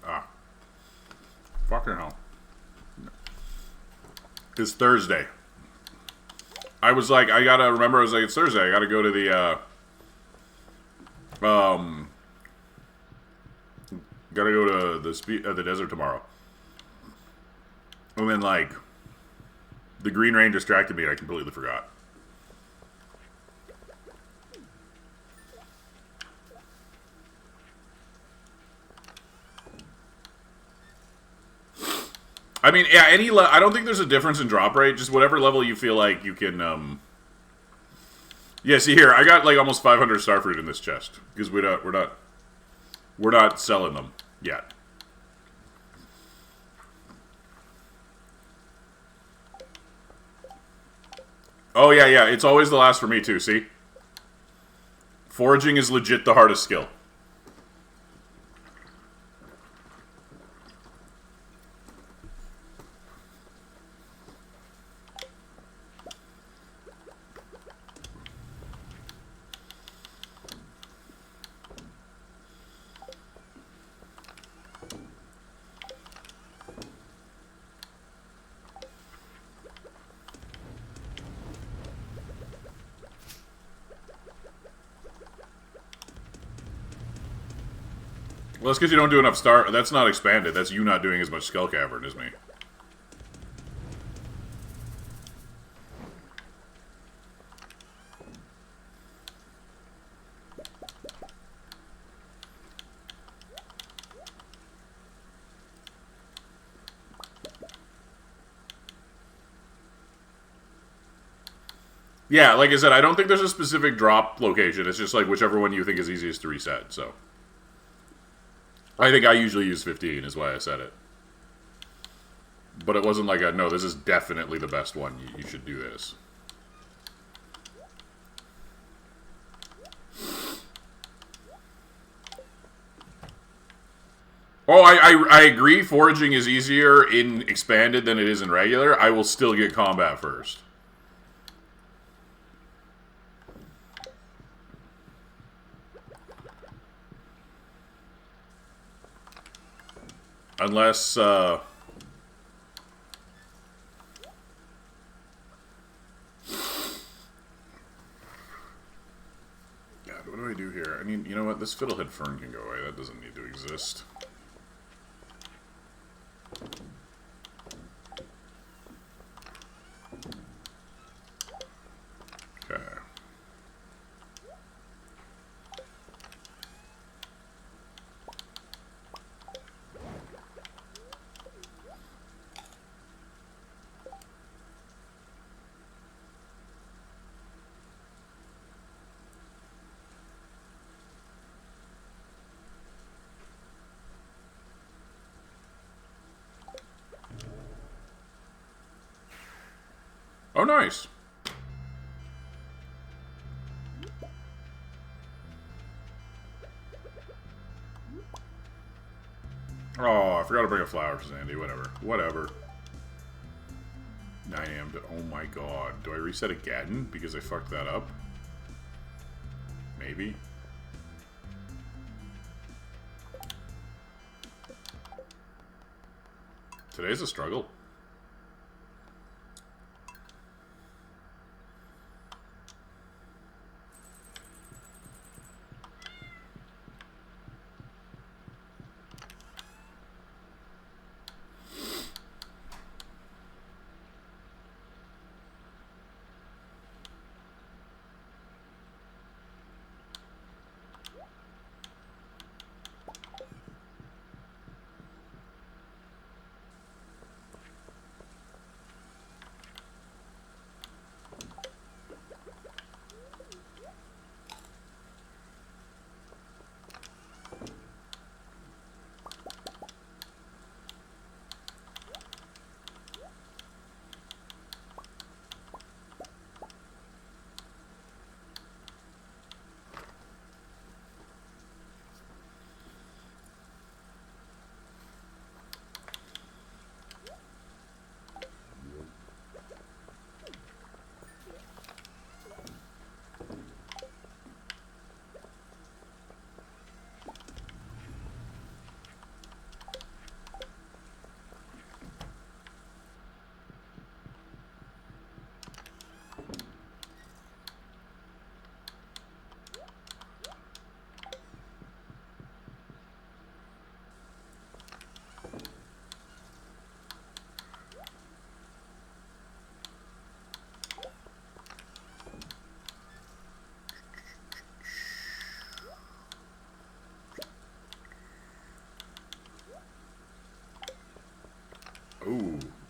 Ah, fucking hell. It's Thursday. I was like, I gotta remember. I was like, it's Thursday. I gotta go to the gotta go to the desert tomorrow. And then like, the green rain distracted me, and I completely forgot. I mean, yeah, I don't think there's a difference in drop rate. Just whatever level you feel like you can. Yeah, see here, I got like almost 500 starfruit in this chest because we're not selling them yet. Oh yeah, yeah, it's always the last for me too. See, foraging is legit the hardest skill. Well, that's because you don't do enough star. That's not expanded. That's you not doing as much skull cavern as me. Yeah, like I said, I don't think there's a specific drop location. It's just like whichever one you think is easiest to reset. So, I think I usually use 15 is why I said it. But it wasn't like no, this is definitely the best one. You should do this. Oh, I agree. Foraging is easier in expanded than it is in regular. I will still get combat first. Unless, God, what do I do here? I mean, you know what? This fiddlehead fern can go away. That doesn't need to exist. Okay. Oh, nice. Oh, I forgot to bring a flower for Sandy. Whatever. Whatever. 9 a.m. to... Oh my god. Do I reset again? Because I fucked that up? Maybe. Today's a struggle.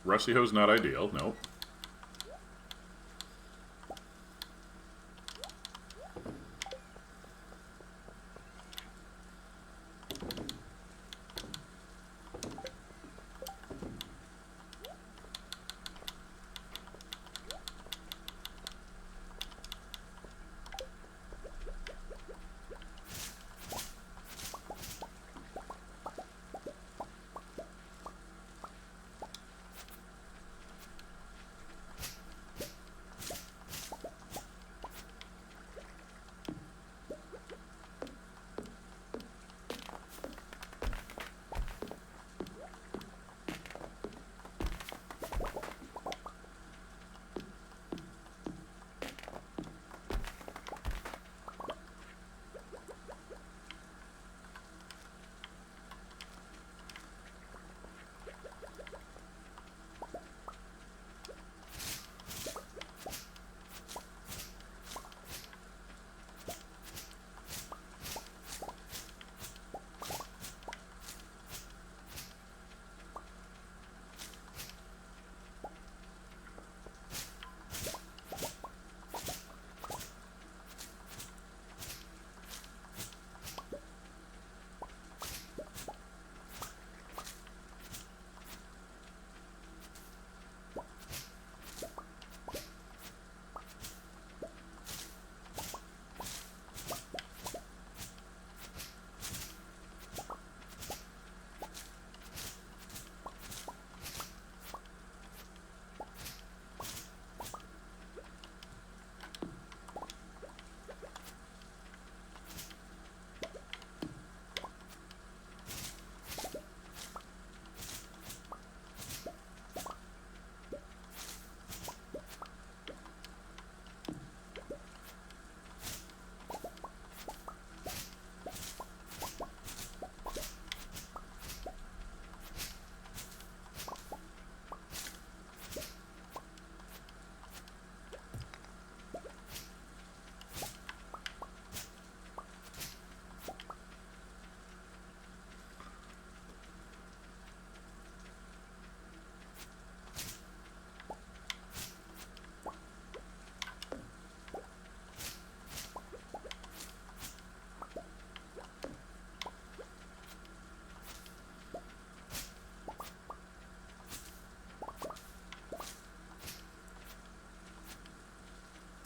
Rusty hose not ideal. Nope.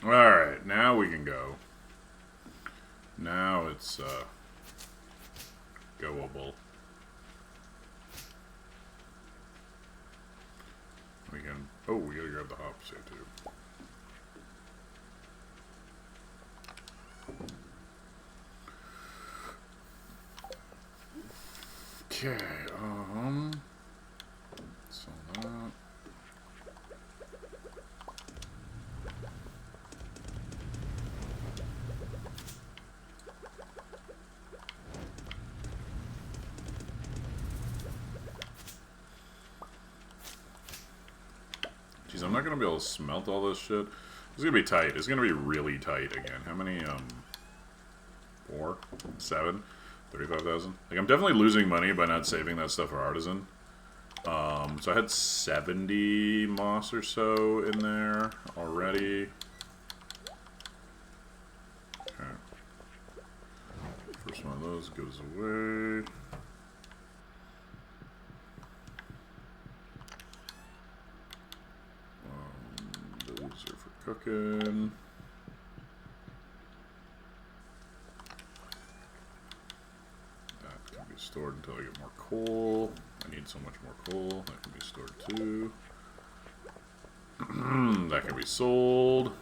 Alright, now we can go. Now it's, goable. We can... Oh, we gotta grab the hops here, too. Okay, so that... Jeez, I'm not gonna be able to smelt all this shit. It's gonna be tight. It's gonna be really tight again. How many, 4? 7? 35,000? Like, I'm definitely losing money by not saving that stuff for artisan. So I had 70 moss or so in there already. Okay. First one of those goes away. Those are for cooking. That can be stored until I get more coal. I need so much more coal. That can be stored too. That can be sold.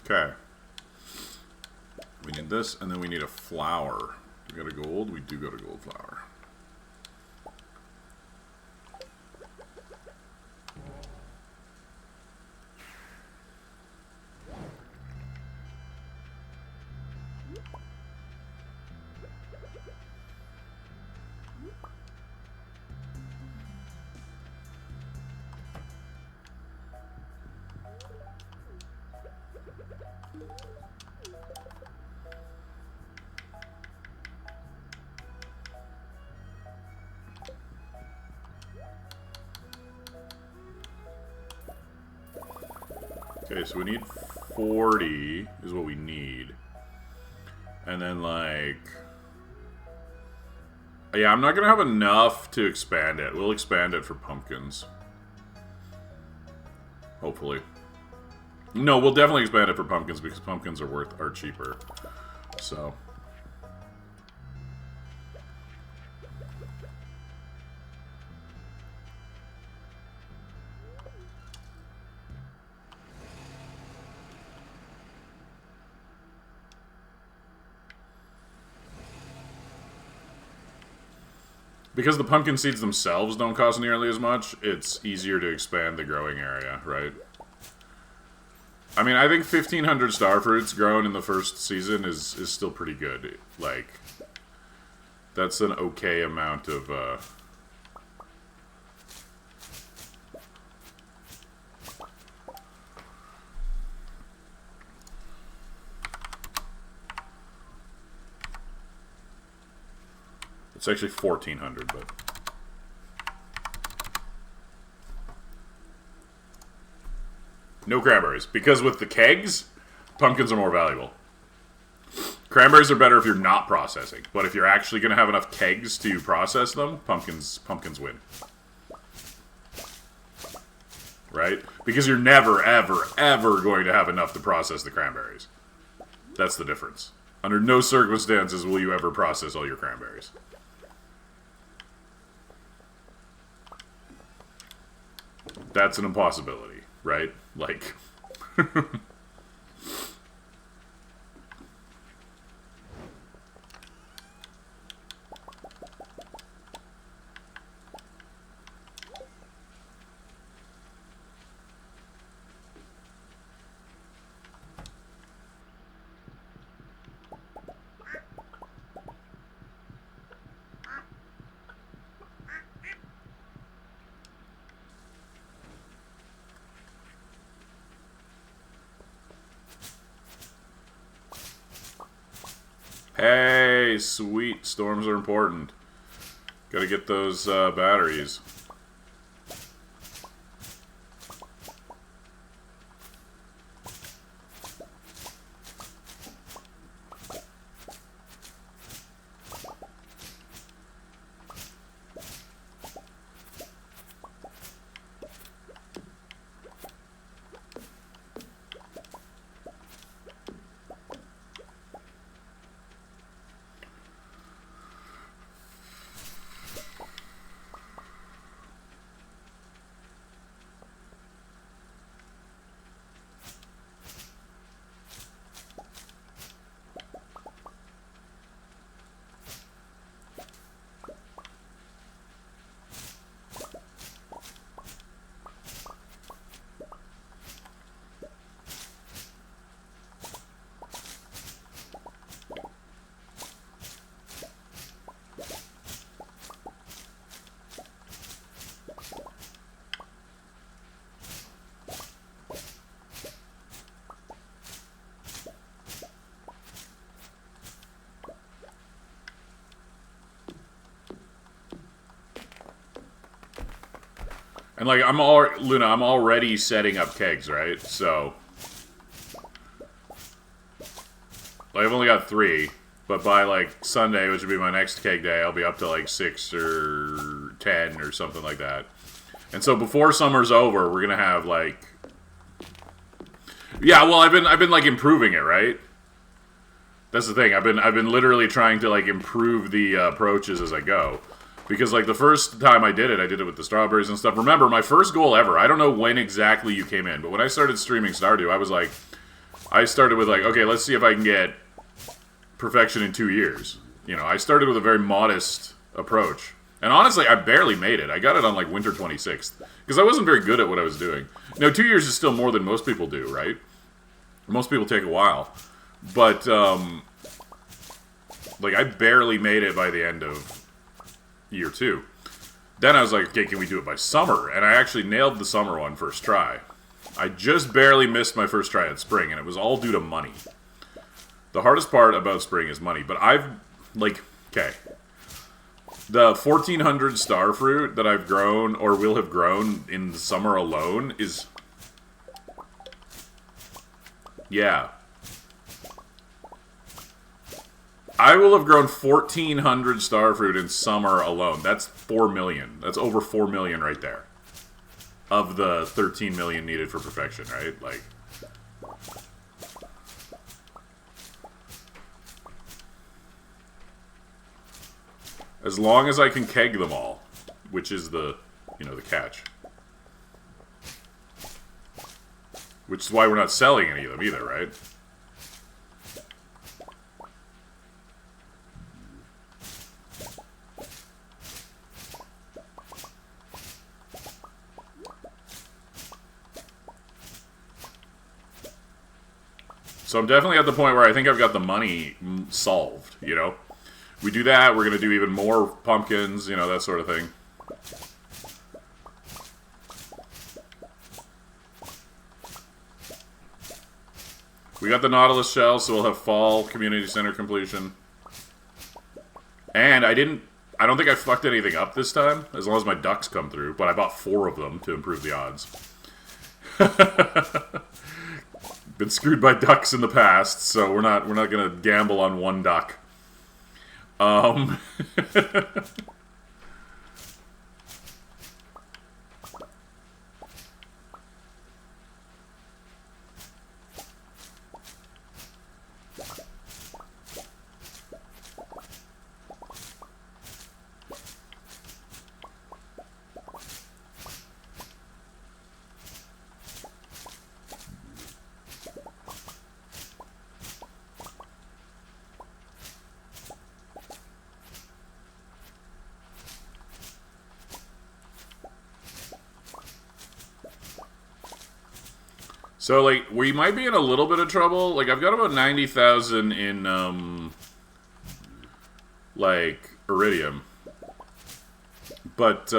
Okay. We need this, and then we need a flour. We got a gold? We do got a gold flour. Okay, so we need 40 is what we need. And then, like... Yeah, I'm not going to have enough to expand it. We'll expand it for pumpkins. Hopefully. No, we'll definitely expand it for pumpkins because pumpkins are cheaper. So... Because the pumpkin seeds themselves don't cost nearly as much, it's easier to expand the growing area, right? I mean, I think 1,500 starfruits grown in the first season is still pretty good. Like, that's an okay amount of, It's actually 1,400, but... No cranberries. Because with the kegs, pumpkins are more valuable. Cranberries are better if you're not processing. But if you're actually going to have enough kegs to process them, pumpkins win. Right? Because you're never, ever, ever going to have enough to process the cranberries. That's the difference. Under no circumstances will you ever process all your cranberries. That's an impossibility, right? Like... Hey, sweet. Storms are important. Gotta get those batteries. And like I'm already setting up kegs, right? So like, I've only got 3, but by like Sunday, which would be my next keg day, I'll be up to like 6 or 10 or something like that. And so before summer's over, we're gonna have like, yeah. Well, I've been like improving it, right? That's the thing. I've been literally trying to like improve the approaches as I go. Because, like, the first time I did it with the strawberries and stuff. Remember, my first goal ever, I don't know when exactly you came in, but when I started streaming Stardew, I was like, I started with, like, okay, let's see if I can get perfection in 2 years. You know, I started with a very modest approach. And honestly, I barely made it. I got it on, like, winter 26th. Because I wasn't very good at what I was doing. Now, 2 years is still more than most people do, right? Most people take a while. But, like, I barely made it by the end of year 2. Then I was like, okay, can we do it by summer? And I actually nailed the summer one first try. I just barely missed my first try at spring, and it was all due to money. The hardest part about spring is money, but I've, like, okay. The 1,400 starfruit that I've grown, or will have grown in the summer alone, is Yeah. I will have grown 1,400 starfruit in summer alone. That's 4 million. That's over 4 million right there. Of the 13 million needed for perfection, right? Like... As long as I can keg them all, which is the, you know, the catch. Which is why we're not selling any of them either, right? So I'm definitely at the point where I think I've got the money solved, you know? We do that, we're going to do even more pumpkins, you know, that sort of thing. We got the Nautilus shell, so we'll have fall community center completion. And I don't think I fucked anything up this time, as long as my ducks come through, but I bought 4 of them to improve the odds. Been screwed by ducks in the past, so we're not going to gamble on 1 duck. So, like, we might be in a little bit of trouble. Like, I've got about 90,000 in, like, iridium. But,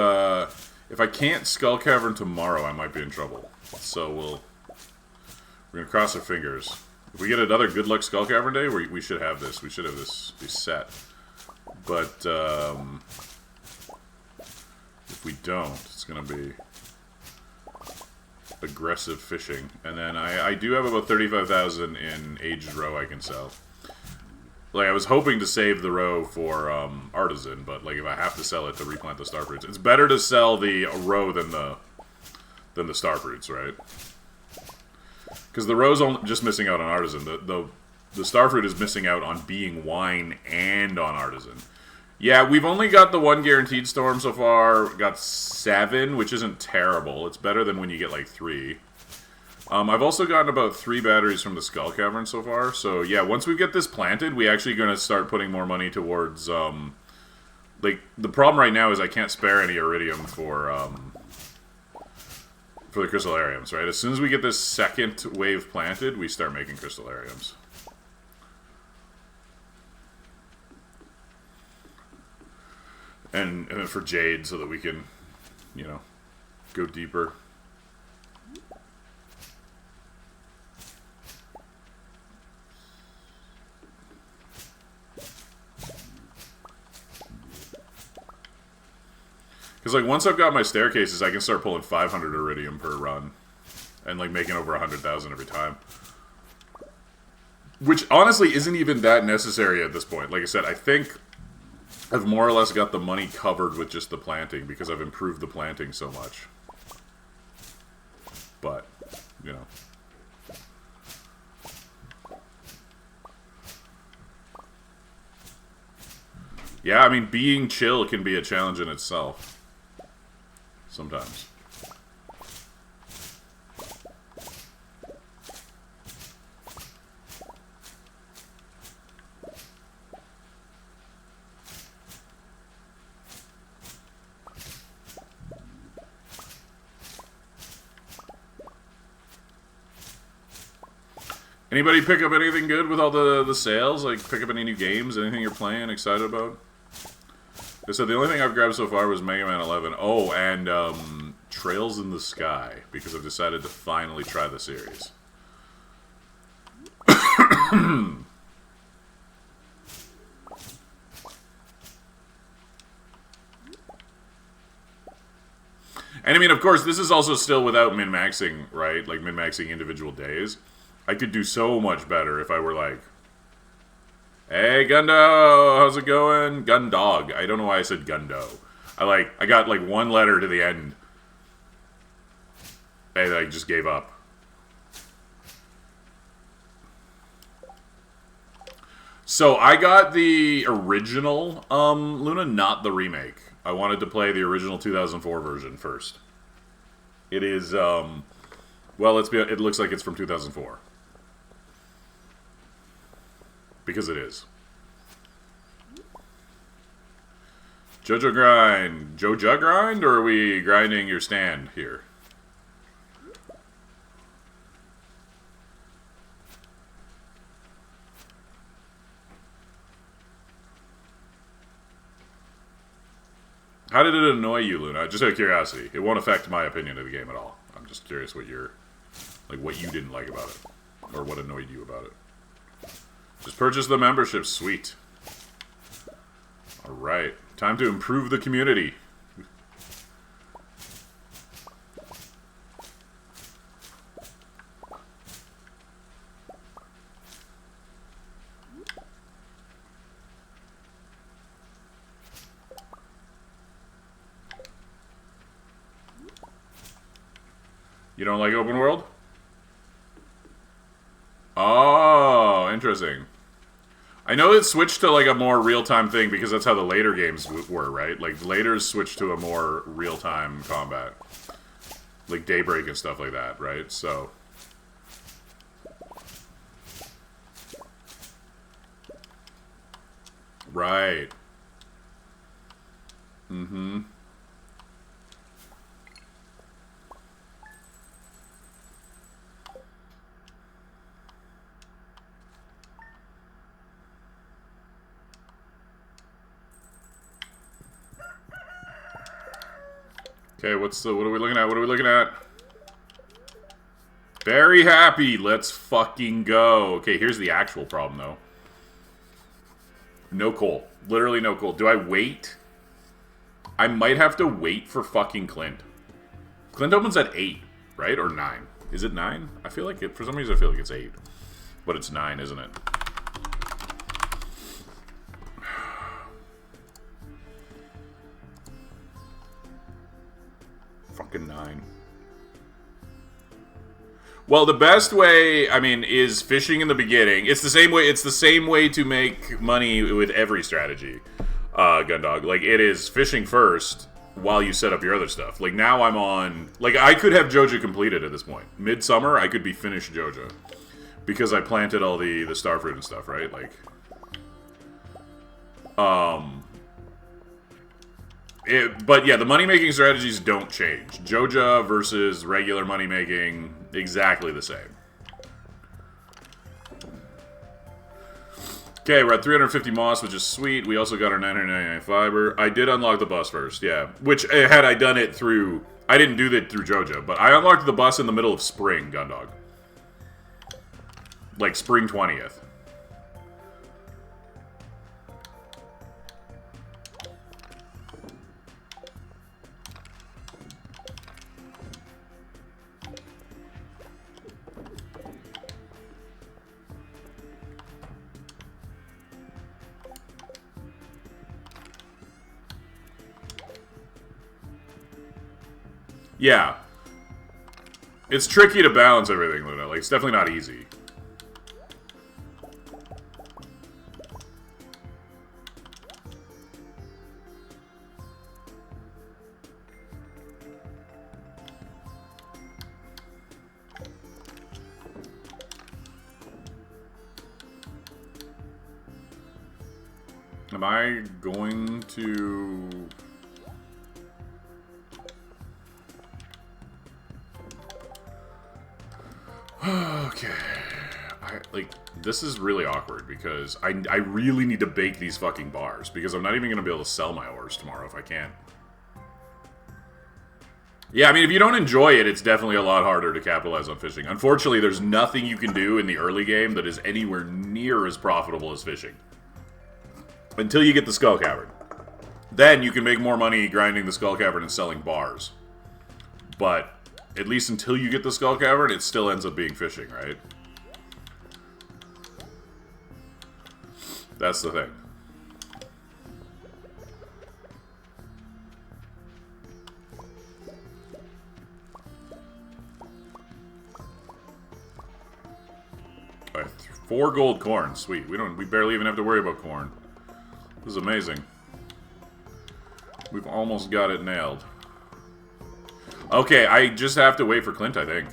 if I can't skull cavern tomorrow, I might be in trouble. So, we're gonna cross our fingers. If we get another good luck skull cavern day, we should have this. We should have this be set. But, if we don't, it's gonna be aggressive fishing. And then I do have about 35,000 in aged roe I can sell. Like, I was hoping to save the roe for artisan, but like if I have to sell it to replant the starfruits, it's better to sell the roe than the starfruits, right? Because the roe's just missing out on artisan. The starfruit is missing out on being wine and on artisan. Yeah, we've only got the 1 guaranteed storm so far. Got 7, which isn't terrible. It's better than when you get like 3. I've also gotten about 3 batteries from the skull cavern so far. So yeah, once we get this planted, we actually going to start putting more money towards. Like, the problem right now is I can't spare any iridium for the crystallariums. Right, as soon as we get this second wave planted, we start making crystallariums. And for jade, so that we can, you know, go deeper. Because, like, once I've got my staircases, I can start pulling 500 iridium per run. And, like, making over 100,000 every time. Which, honestly, isn't even that necessary at this point. Like I said, I think I've more or less got the money covered with just the planting, because I've improved the planting so much. But, you know. Yeah, I mean, being chill can be a challenge in itself. Sometimes. Anybody pick up anything good with all the sales? Like, pick up any new games? Anything you're playing, excited about? I said the only thing I've grabbed so far was Mega Man 11. Oh, and Trails in the Sky, because I've decided to finally try the series. And I mean, of course, this is also still without min-maxing, right? Like, min-maxing individual days. I could do so much better if I were like, hey, Gundo, how's it going? Gundog. I don't know why I said Gundo. I got like one letter to the end. And I just gave up. So I got the original Luna, not the remake. I wanted to play the original 2004 version first. It is, well, it looks like it's from 2004. Because it is. Joja grind. Joja grind, or are we grinding your stand here? How did it annoy you, Luna? Just out of curiosity. It won't affect my opinion of the game at all. I'm just curious what what you didn't like about it. Or what annoyed you about it. Just purchase the membership. Sweet. Alright. Time to improve the community. You don't like open world? Oh, interesting. I know it switched to like a more real-time thing because that's how the later games were, right? Like later switched to a more real-time combat. Like Daybreak and stuff like that, right? So right. Mm-hmm. Okay, what are we looking at? What are we looking at? Very happy. Let's fucking go. Okay, here's the actual problem, though. No coal. Literally no coal. Do I wait? I might have to wait for fucking Clint. Clint opens at 8, right? Or 9. Is it 9? I feel like for some reason I feel like it's 8. But it's 9, isn't it? Fucking 9. Well, the best way, I mean, is fishing in the beginning. It's the same way. It's the same way to make money with every strategy, Gundog. Like, it is fishing first while you set up your other stuff. Like, now I'm on... Like, I could have Joja completed at this point. Midsummer, I could be finished Joja. Because I planted all the starfruit and stuff, right? Like... but yeah, the money-making strategies don't change. Joja versus regular money-making, exactly the same. Okay, we're at 350 moss, which is sweet. We also got our 999 fiber. I did unlock the bus first, yeah. Which, had I done it through... I didn't do that through Joja, but I unlocked the bus in the middle of spring, Gundog. Like, spring 20th. Yeah. It's tricky to balance everything, Luna. Like, it's definitely not easy. Am I going to... Okay. This is really awkward because I really need to bake these fucking bars because I'm not even going to be able to sell my ores tomorrow if I can't. Yeah, I mean, if you don't enjoy it, it's definitely a lot harder to capitalize on fishing. Unfortunately, there's nothing you can do in the early game that is anywhere near as profitable as fishing. Until you get the Skull Cavern. Then you can make more money grinding the Skull Cavern and selling bars. But... at least until you get the Skull Cavern, it still ends up being fishing, right? That's the thing. Alright, 4 gold corn. Sweet. We barely even have to worry about corn. This is amazing. We've almost got it nailed. Okay, I just have to wait for Clint, I think.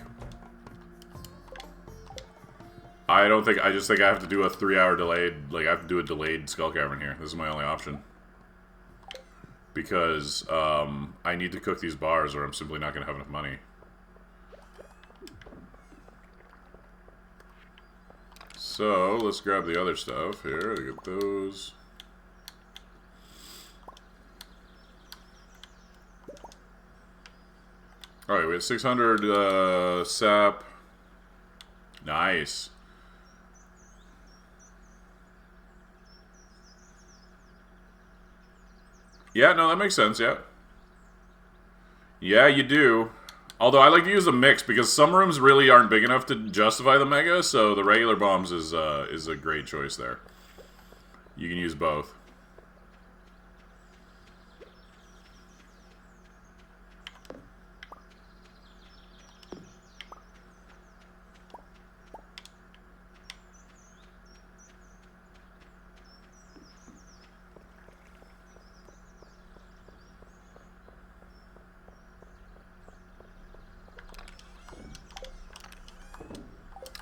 I don't think... I just think I have to do a 3-hour delayed... Like, I have to do a delayed skull cavern here. This is my only option. Because, I need to cook these bars or I'm simply not going to have enough money. So, let's grab the other stuff here. Get those. Alright, we have 600 sap. Nice. Yeah, no, that makes sense, yeah. Yeah, you do. Although I like to use a mix because some rooms really aren't big enough to justify the mega, so the regular bombs is a great choice there. You can use both.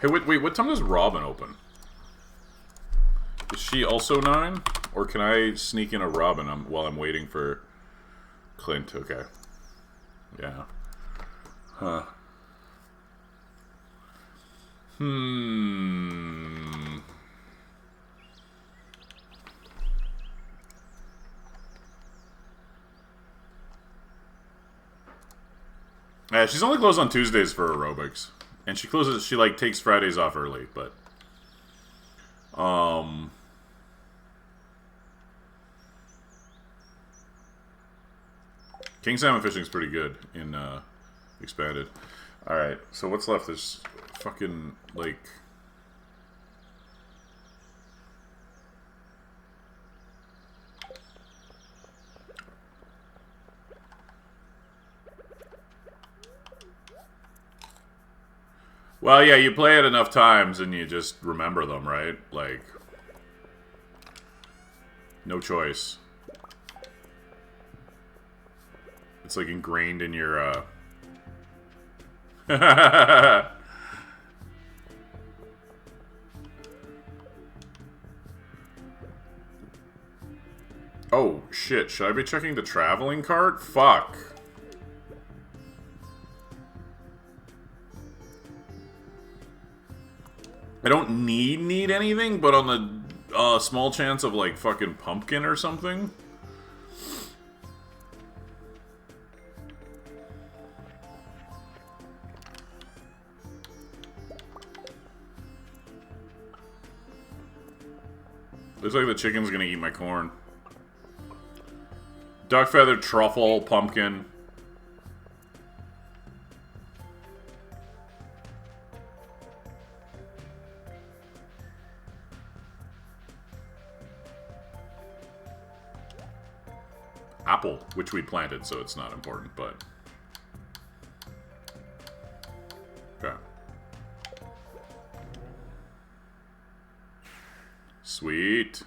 Hey, wait, what time does Robin open? Is she also 9? Or can I sneak in a Robin while I'm waiting for Clint? Okay. Yeah. Huh. Yeah, she's only closed on Tuesdays for aerobics. And she closes, she like takes Fridays off early, but King salmon fishing is pretty good in expanded. Alright, so what's left? There's fucking like well, yeah, you play it enough times and you just remember them, right? Like, no choice. It's like ingrained in your, Oh, shit. Should I be checking the traveling cart? Fuck. I don't need anything, but on the small chance of, like, fucking pumpkin or something. Looks like the chicken's gonna eat my corn. Duck feather, truffle, pumpkin. Apple, which we planted, so it's not important, but... Okay. Sweet.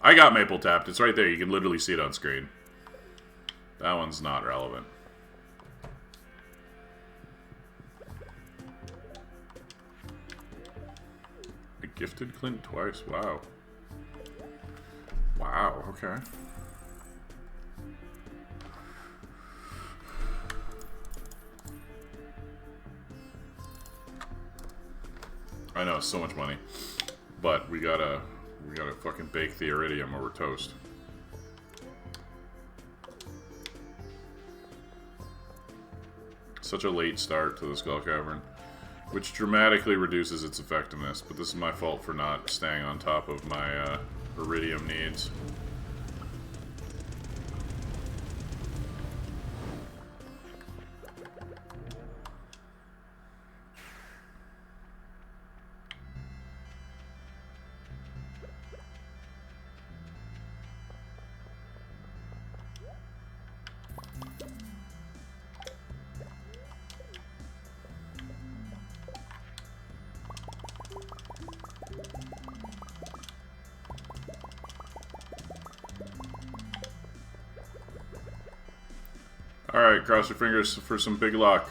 I got maple tapped. It's right there. You can literally see it on screen. That one's not relevant. I gifted Clint twice. Wow. Wow, okay. I know, so much money. But we gotta fucking bake the iridium or we're toast. Such a late start to the Skull Cavern. which dramatically reduces its effectiveness, but this is my fault for not staying on top of my iridium needs. Alright, cross your fingers for some big luck.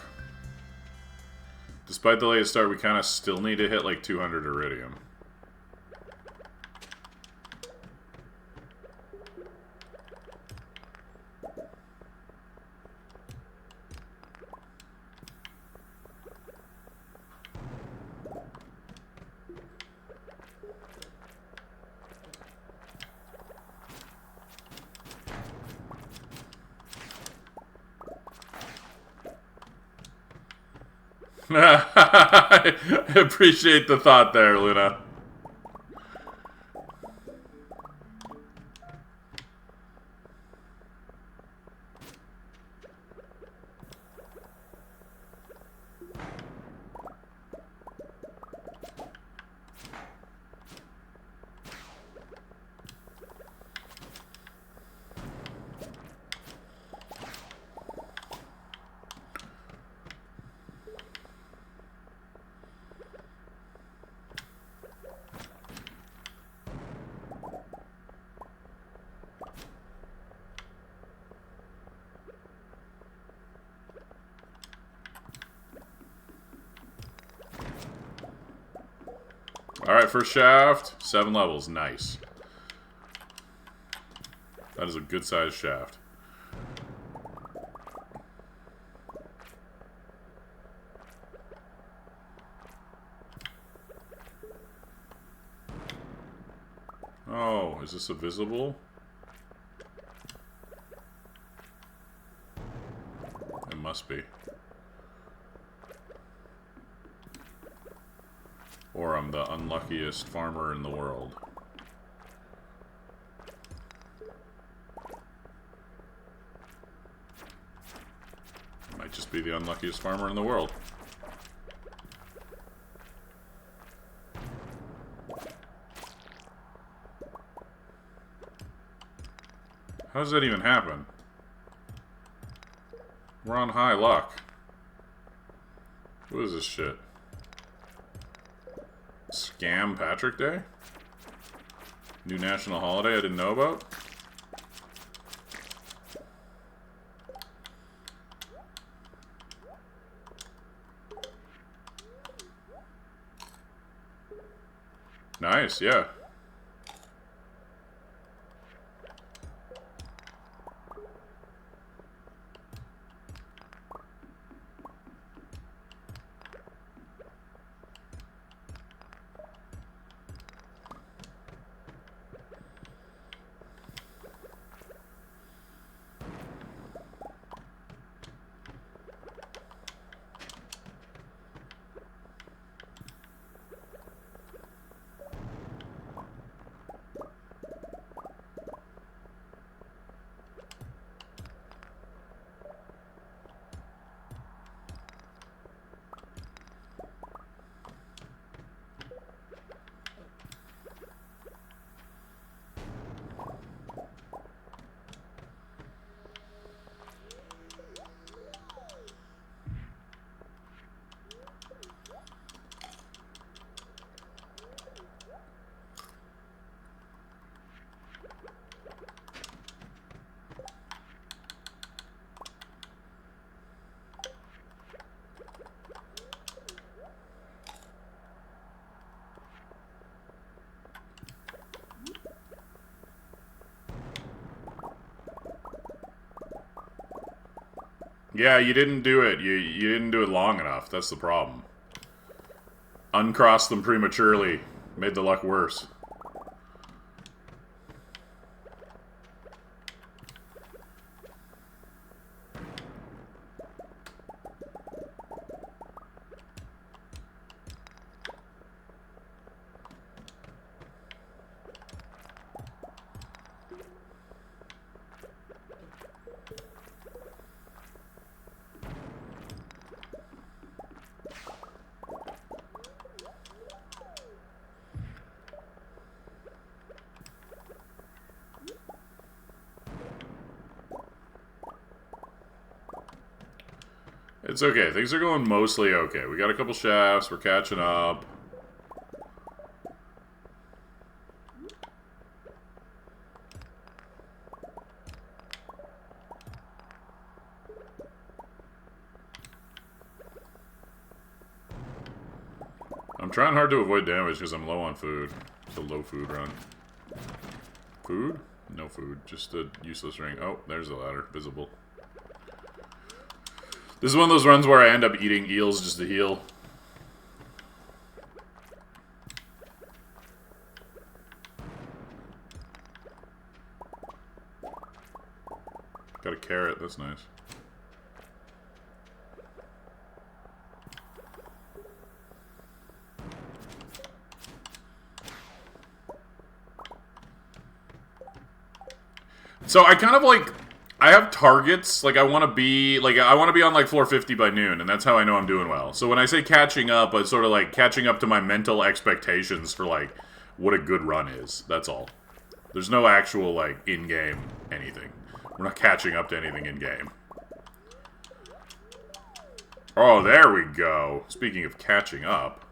Despite the late start, we kind of still need to hit like 200 iridium. I appreciate the thought there, Luna. Alright, first shaft, 7 levels, nice. That is a good sized shaft. Oh, is this a visible? It must be. Or I'm the unluckiest farmer in the world. Might just be the unluckiest farmer in the world. How does that even happen? We're on high luck. What is this shit? Scam Patrick Day? New national holiday I didn't know about? Nice, yeah. Yeah, you didn't do it. You didn't do it long enough. That's the problem. Uncrossed them prematurely. Made the luck worse. It's okay. Things are going mostly okay. We got a couple shafts. We're catching up. I'm trying hard to avoid damage because I'm low on food. It's a low food run. Food? No food. Just a useless ring. Oh, there's the ladder. Visible. This is one of those runs where I end up eating eels just to heal. Got a carrot. That's nice. So I kind of like, I have targets, like I want to be on like floor 50 by noon, and that's how I know I'm doing well. So when I say catching up, it's sort of like catching up to my mental expectations for like what a good run is. That's all. There's no actual like in-game anything. We're not catching up to anything in-game. Oh, there we go. Speaking of catching up.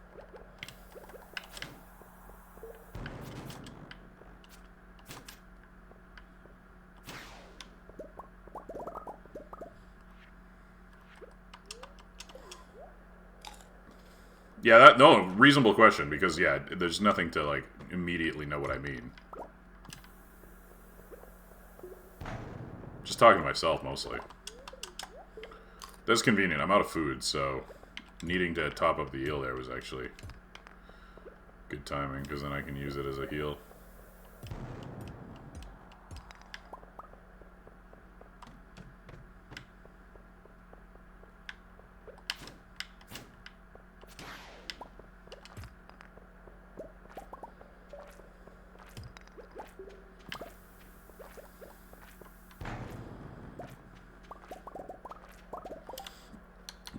Yeah, no, reasonable question, because, yeah, there's nothing to, like, immediately know what I mean. Just talking to myself, mostly. That's convenient. I'm out of food, so needing to top up the eel there was actually good timing, because then I can use it as a heal.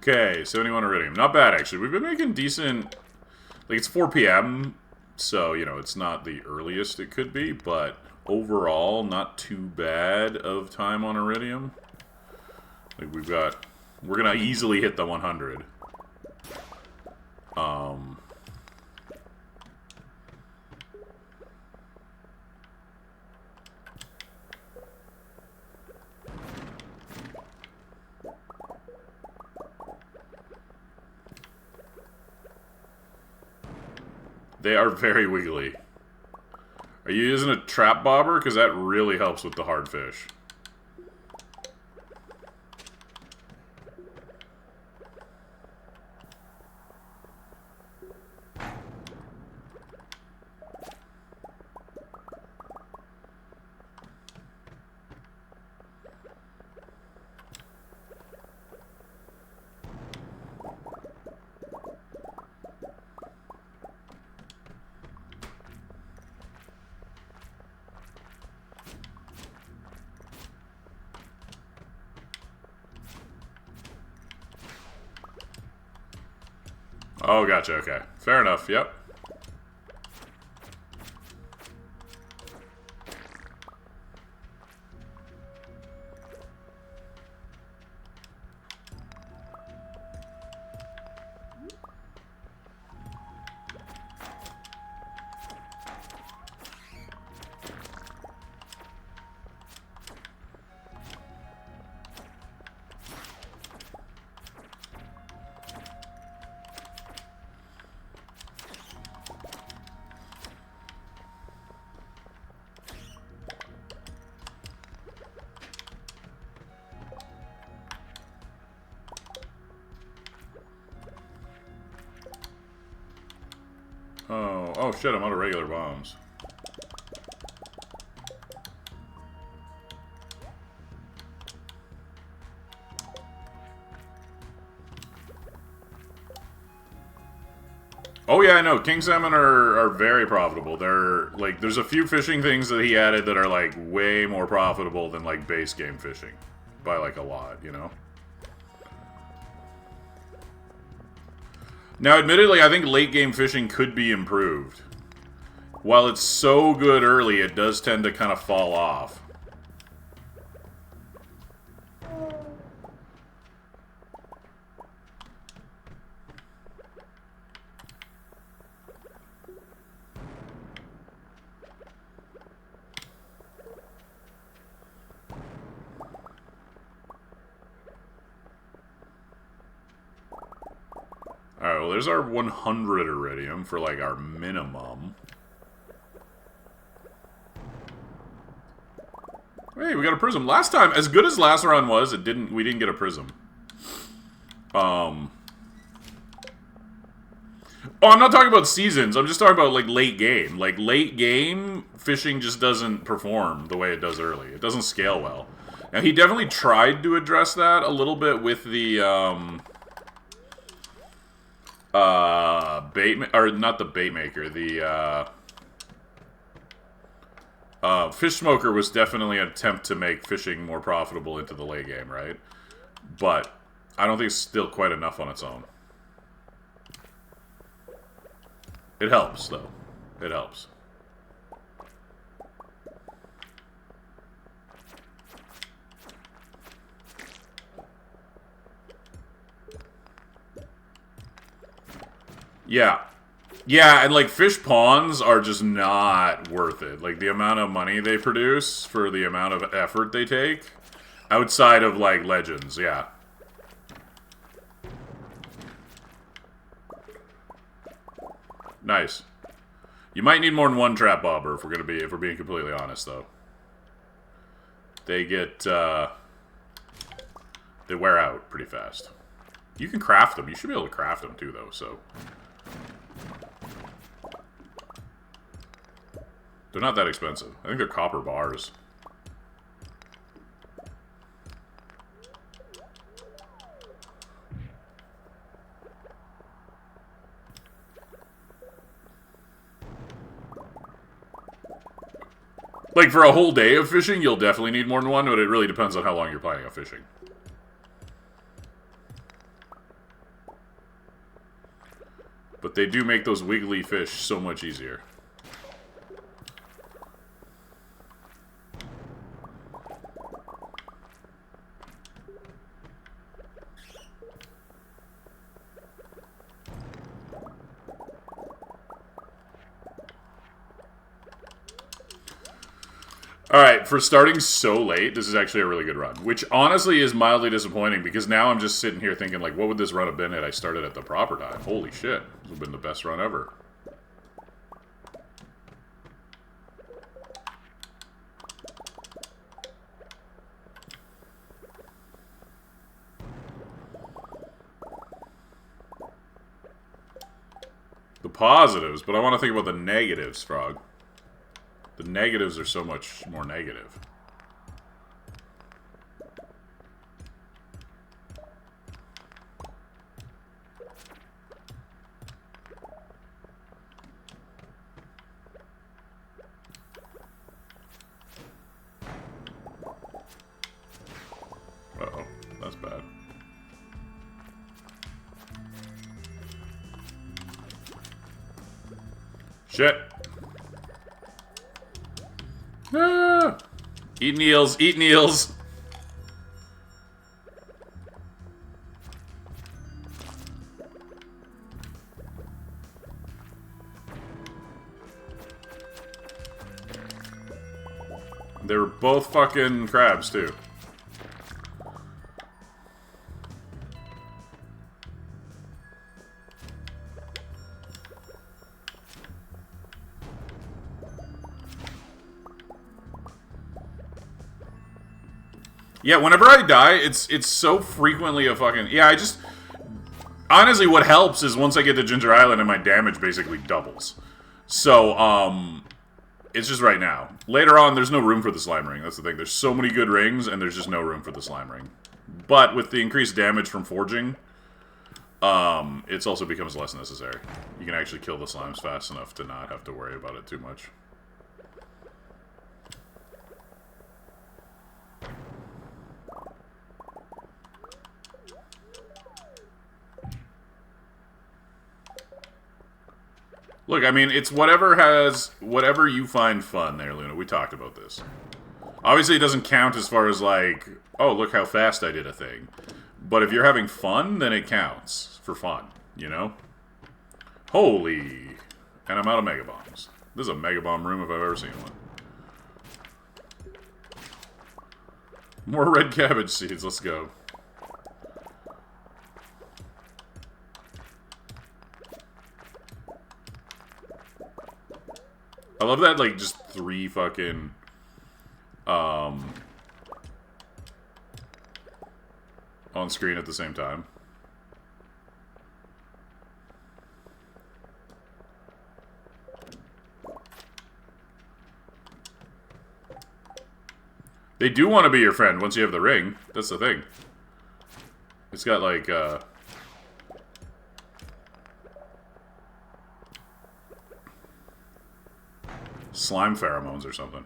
Okay, 71 iridium. Not bad, actually. We've been making decent... Like, it's 4 p.m., so, you know, it's not the earliest it could be, but overall, not too bad of time on iridium. Like, we've got... We're gonna easily hit the 100. They are very wiggly. Are you using a trap bobber? Because that really helps with the hard fish. Oh, gotcha, okay. Fair enough, yep. Oh shit, I'm out of regular bombs. Oh yeah, I know. King salmon are very profitable. They're, like, there's a few fishing things that he added that are, like, way more profitable than, like, base game fishing. By, like, a lot, you know? Now, admittedly, I think late game fishing could be improved. While it's so good early, it does tend to kind of fall off. Alright, well, there's our 100 iridium for, like, our minimum. Hey, we got a prism. Last time, as good as last round was, we didn't get a prism. Oh, I'm not talking about seasons. I'm just talking about, like, late game. Like, late game, fishing just doesn't perform the way it does early. It doesn't scale well. Now, he definitely tried to address that a little bit with the, or not the bait maker, the, fish smoker was definitely an attempt to make fishing more profitable into the late game, right? But I don't think it's still quite enough on its own. It helps, though. It helps. Yeah. Yeah, and, like, fish ponds are just not worth it. Like, the amount of money they produce for the amount of effort they take, outside of, like, legends, yeah. Nice. You might need more than one trap bobber if we're being completely honest, though. They get, they wear out pretty fast. You can craft them. You should be able to craft them, too, though, so... They're not that expensive. I think they're copper bars. Like, for a whole day of fishing, you'll definitely need more than one, but it really depends on how long you're planning on fishing. But they do make those wiggly fish so much easier. Alright, for starting so late, this is actually a really good run. Which honestly is mildly disappointing, because now I'm just sitting here thinking, like, what would this run have been had I started at the proper time? Holy shit, this would have been the best run ever. The positives, but I want to think about the negatives, Frog. The negatives are so much more negative. Uh-oh, that's bad. Shit. Ah! Eat eels, eat eels. They were both fucking crabs, too. Yeah, whenever I die, it's so frequently a fucking... Yeah, I just... Honestly, what helps is once I get to Ginger Island and my damage basically doubles. So, it's just right now. Later on, there's no room for the slime ring. That's the thing. There's so many good rings, and there's just no room for the slime ring. But with the increased damage from forging, it also becomes less necessary. You can actually kill the slimes fast enough to not have to worry about it too much. Look, I mean, it's whatever you find fun there, Luna. We talked about this. Obviously, it doesn't count as far as, like, oh, look how fast I did a thing. But if you're having fun, then it counts for fun, you know? Holy. And I'm out of Mega Bombs. This is a Mega Bomb room if I've ever seen one. More red cabbage seeds, let's go. love that, like, just 3 fucking... on screen at the same time. They do want to be your friend once you have the ring. That's the thing. It's got, like, slime pheromones or something.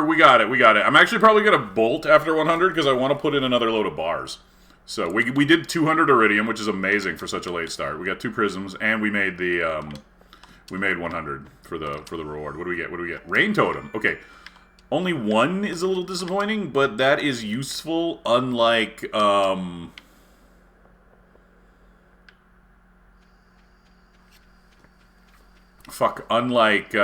We got it. We got it. I'm actually probably going to bolt after 100 because I want to put in another load of bars. So we did 200 iridium, which is amazing for such a late start. We got 2 prisms, and we made the we made 100 for the reward. What do we get? What do we get? Rain totem. Okay, only 1 is a little disappointing, but that is useful. Unlike unlike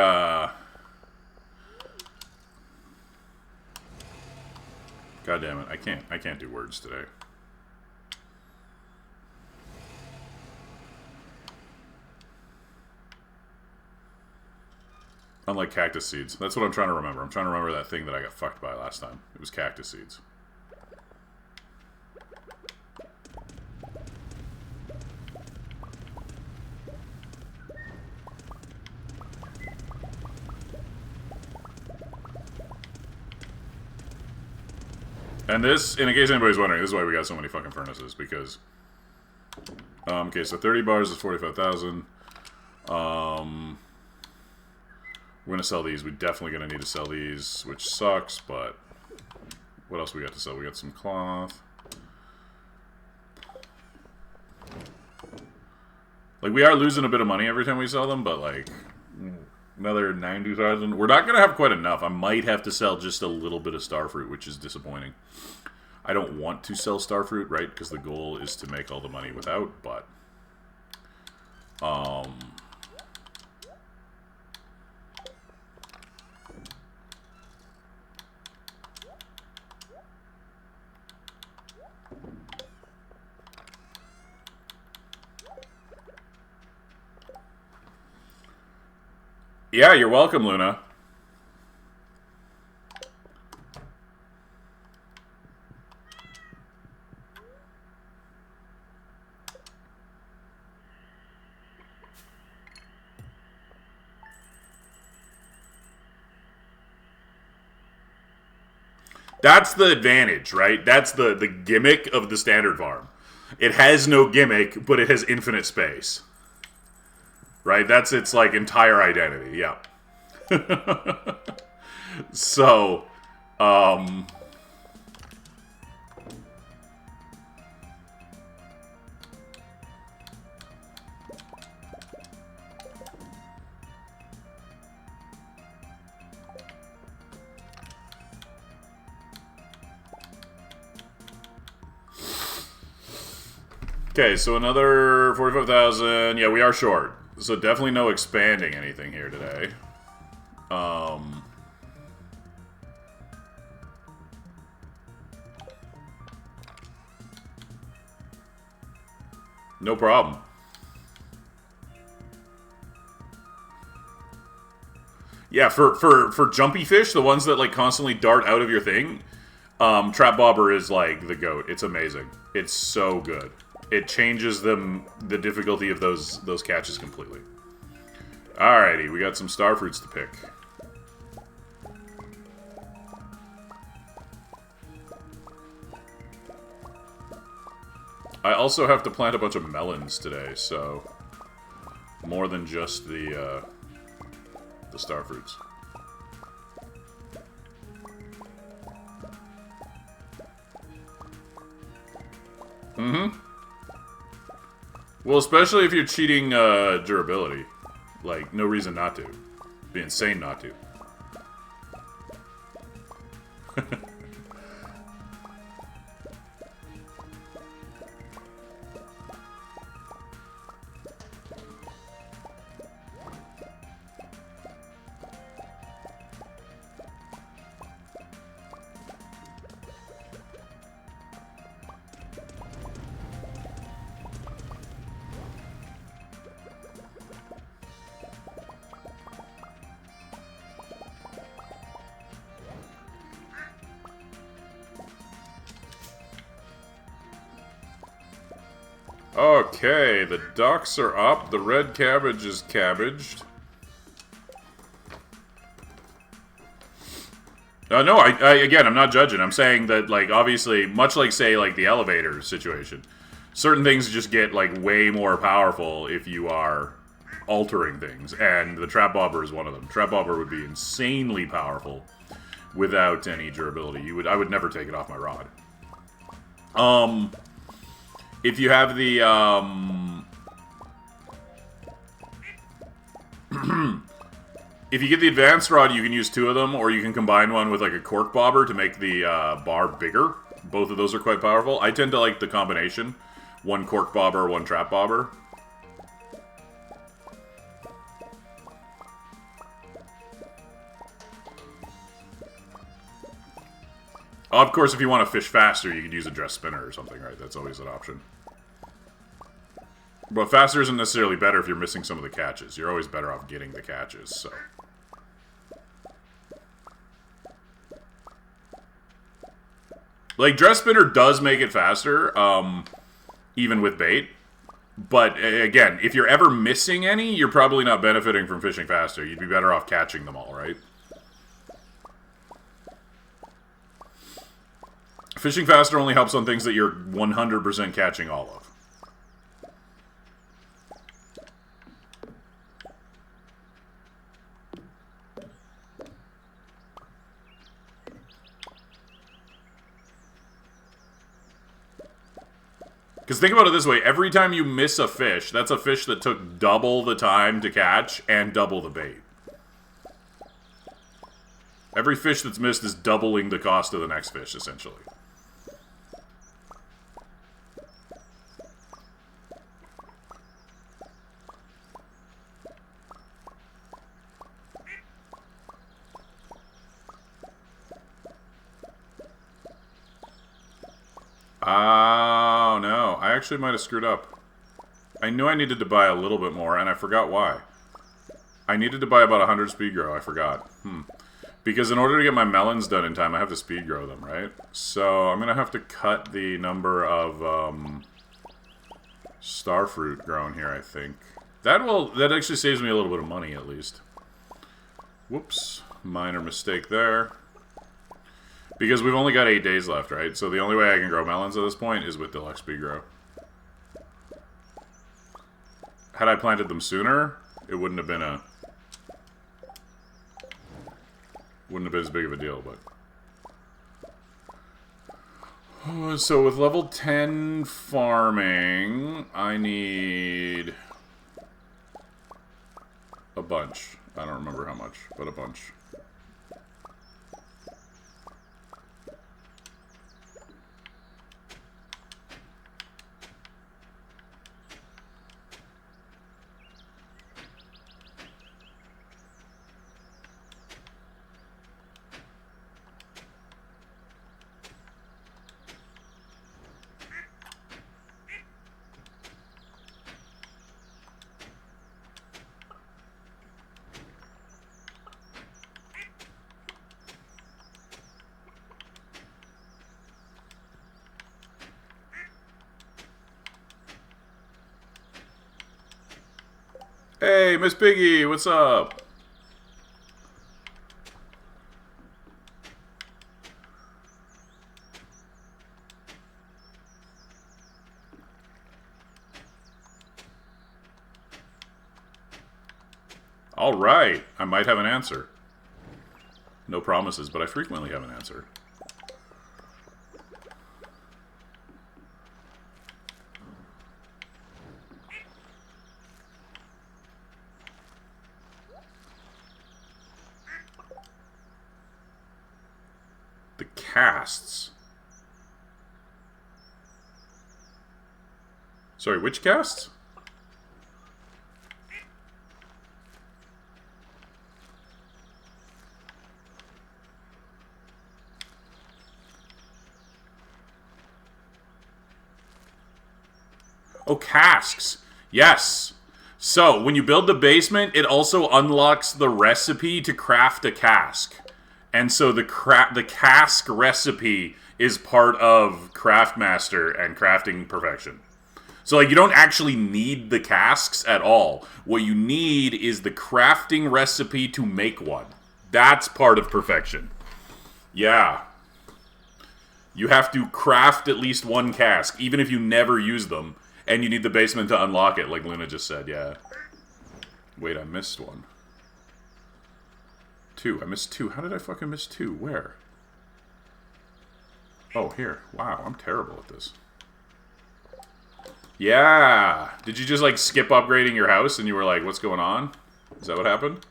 God damn it! I can't do words today. Unlike cactus seeds. That's what I'm trying to remember. I'm trying to remember that thing that I got fucked by last time. It was cactus seeds. And this, in case anybody's wondering, this is why we got so many fucking furnaces, because... okay, so 30 bars is 45,000. We're going to sell these. We're definitely going to need to sell these, which sucks, but... What else we got to sell? We got some cloth. Like, we are losing a bit of money every time we sell them, but, like... Another 90,000. We're not going to have quite enough. I might have to sell just a little bit of starfruit, which is disappointing. I don't want to sell starfruit, right? Because the goal is to make all the money without, but... Yeah, you're welcome, Luna. That's the advantage, right? That's the gimmick of the standard farm. It has no gimmick, but it has infinite space. Right? That's its, like, entire identity, yeah. So, okay, so another 45,000. Yeah, we are short. So definitely no expanding anything here today. No problem. Yeah, for jumpy fish, the ones that like constantly dart out of your thing, Trap Bobber is like the GOAT. It's amazing. It's so good. It changes the difficulty of those catches completely. Alrighty, we got some starfruits to pick. I also have to plant a bunch of melons today, so more than just the starfruits. Mm-hmm. Well, especially if you're cheating durability. Like, no reason not to. It'd be insane not to. Okay, the ducks are up. The red cabbage is cabbaged. No, again, I'm not judging. I'm saying that, like, obviously, much like, say, like, the elevator situation, certain things just get, like, way more powerful if you are altering things, and the trap bobber is one of them. Trap bobber would be insanely powerful without any durability. I would never take it off my rod. If you have the, if you get the advanced rod, you can use 2 of them, or you can combine one with, like, a cork bobber to make the, bar bigger. Both of those are quite powerful. I tend to like the combination. 1 cork bobber, 1 trap bobber. Of course, if you want to fish faster, you could use a dress spinner or something, right? That's always an option. But faster isn't necessarily better if you're missing some of the catches. You're always better off getting the catches, so... Like, dress spinner does make it faster, even with bait. But, again, if you're ever missing any, you're probably not benefiting from fishing faster. You'd be better off catching them all, right? Fishing faster only helps on things that you're 100% catching all of. Because think about it this way, every time you miss a fish, that's a fish that took double the time to catch and double the bait. Every fish that's missed is doubling the cost of the next fish, essentially. Oh, no. I actually might have screwed up. I knew I needed to buy a little bit more, and I forgot why. I needed to buy about 100 speed grow. I forgot. Because in order to get my melons done in time, I have to speed grow them, right? So I'm going to have to cut the number of starfruit grown here, I think. That actually saves me a little bit of money, at least. Whoops. Minor mistake there. Because we've only got 8 days left, right? So the only way I can grow melons at this point is with deluxe speed grow. Had I planted them sooner, it wouldn't have been as big of a deal, but... So with level 10 farming, I need a bunch. I don't remember how much, but a bunch. Hey, Miss Piggy, what's up? All right, I might have an answer. No promises, but I frequently have an answer. The casts. Sorry, which casts? Oh, casks. Yes. So, when you build the basement, it also unlocks the recipe to craft a cask. And so the cask recipe is part of Craftmaster and Crafting Perfection. So, like, you don't actually need the casks at all. What you need is the crafting recipe to make one. That's part of perfection. Yeah. You have to craft at least one cask, even if you never use them. And you need the basement to unlock it, like Luna just said, yeah. Wait, I missed one. 2. I missed 2. How did I fucking miss 2? Where? Oh, here. Wow, I'm terrible at this. Yeah! Did you just, like, skip upgrading your house and you were like, what's going on? Is that what happened?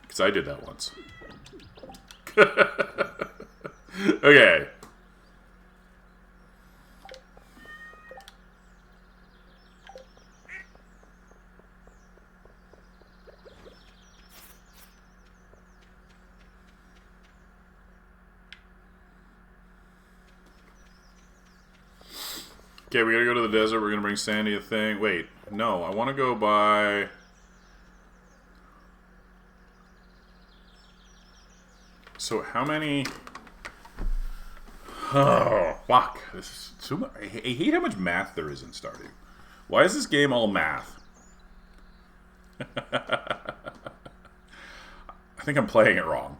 Because I did that once. Okay. Okay, we gotta go to the desert. We're gonna bring Sandy a thing. Wait, no, I want to go by... So how many... Oh, fuck. This is so much... I hate how much math there is in Stardew. Why is this game all math? I think I'm playing it wrong.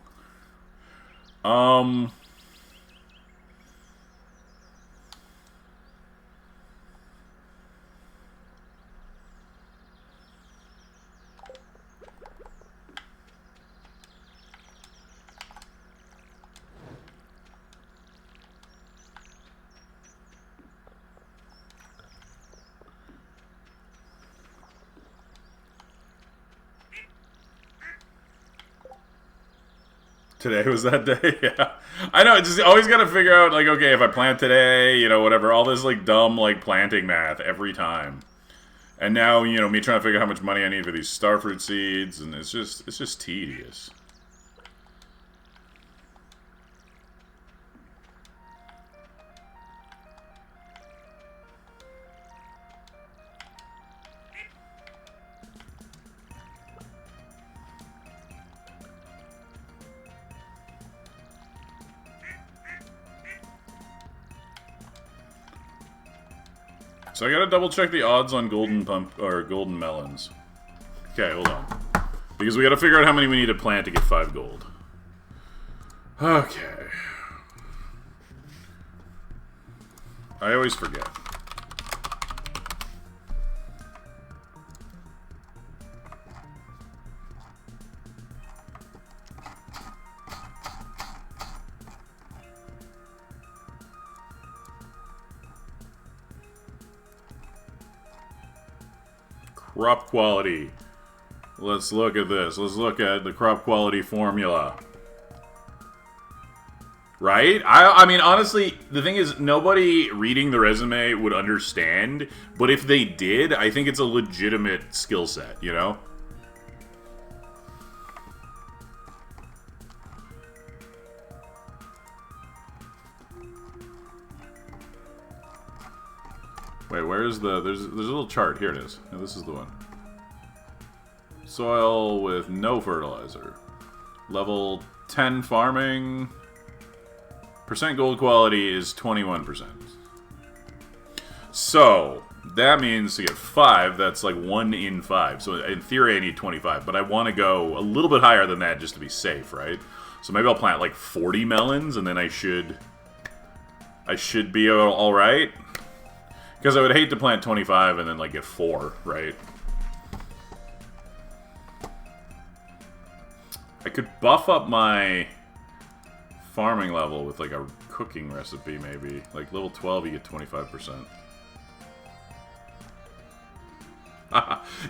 Today was that day, yeah. I know, it's just always gotta figure out, like, okay, if I plant today, you know, whatever, all this, like, dumb, like, planting math every time. And now, you know, me trying to figure out how much money I need for these starfruit seeds, and it's just tedious. So I gotta double check the odds on golden pump or golden melons. Okay, hold on. Because we gotta figure out how many we need to plant to get 5 gold. Okay. I always forget. Crop quality. Let's look at this. Let's look at the crop quality formula. Right? I mean, honestly, the thing is, nobody reading the resume would understand, but if they did, I think it's a legitimate skill set, you know? Wait, where's the... There's a little chart. Here it is. No, this is the one. Soil with no fertilizer. Level 10 farming. Percent gold quality is 21%. So, that means to get 5, that's like 1 in 5. So, in theory, I need 25. But I want to go a little bit higher than that just to be safe, right? So, maybe I'll plant like 40 melons, and then I should be alright. Because I would hate to plant 25 and then, like, get 4, right? I could buff up my farming level with, like, a cooking recipe, maybe. Like, level 12, you get 25%.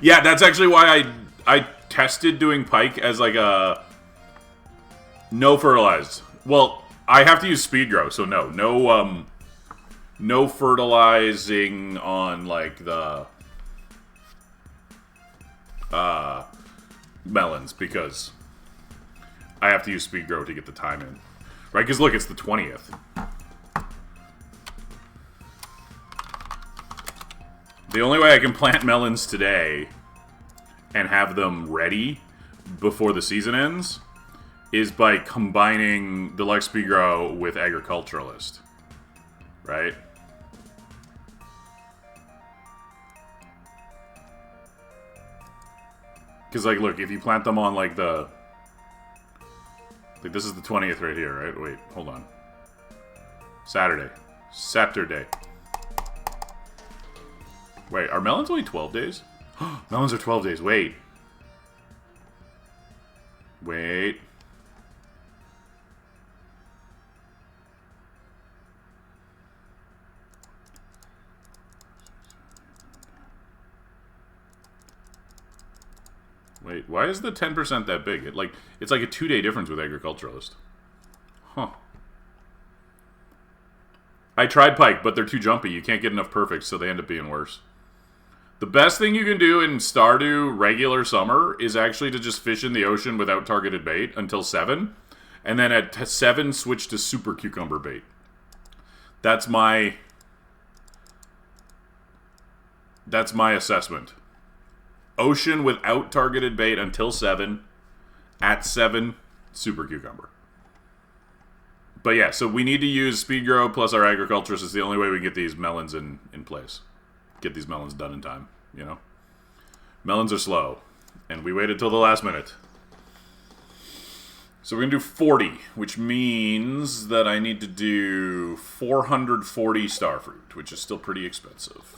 Yeah, that's actually why I tested doing pike as, like, a... No fertilized. Well, I have to use speed grow, so no, no fertilizing on, like, the melons, because I have to use speed grow to get the time in. Right, because look, it's the 20th. The only way I can plant melons today and have them ready before the season ends is by combining Deluxe Speed Grow with Agriculturalist. Right? Because, like, look, if you plant them on, like, the... Like, this is the 20th right here, right? Wait, hold on. Saturday. Wait, are melons only 12 days? Melons are 12 days. Wait. Wait. Wait, why is the 10% that big? It's like a 2-day difference with Agriculturalist. Huh. I tried Pike, but they're too jumpy. You can't get enough perfects, so they end up being worse. The best thing you can do in Stardew regular summer is actually to just fish in the ocean without targeted bait until 7. And then at 7, switch to super cucumber bait. That's my assessment. Ocean without targeted bait until 7. At 7, super cucumber. But yeah, so we need to use Speed Grow plus our agriculturist. It's the only way we can get these melons in place. Get these melons done in time, you know? Melons are slow. And we waited till the last minute. So we're going to do 40, which means that I need to do 440 starfruit, which is still pretty expensive.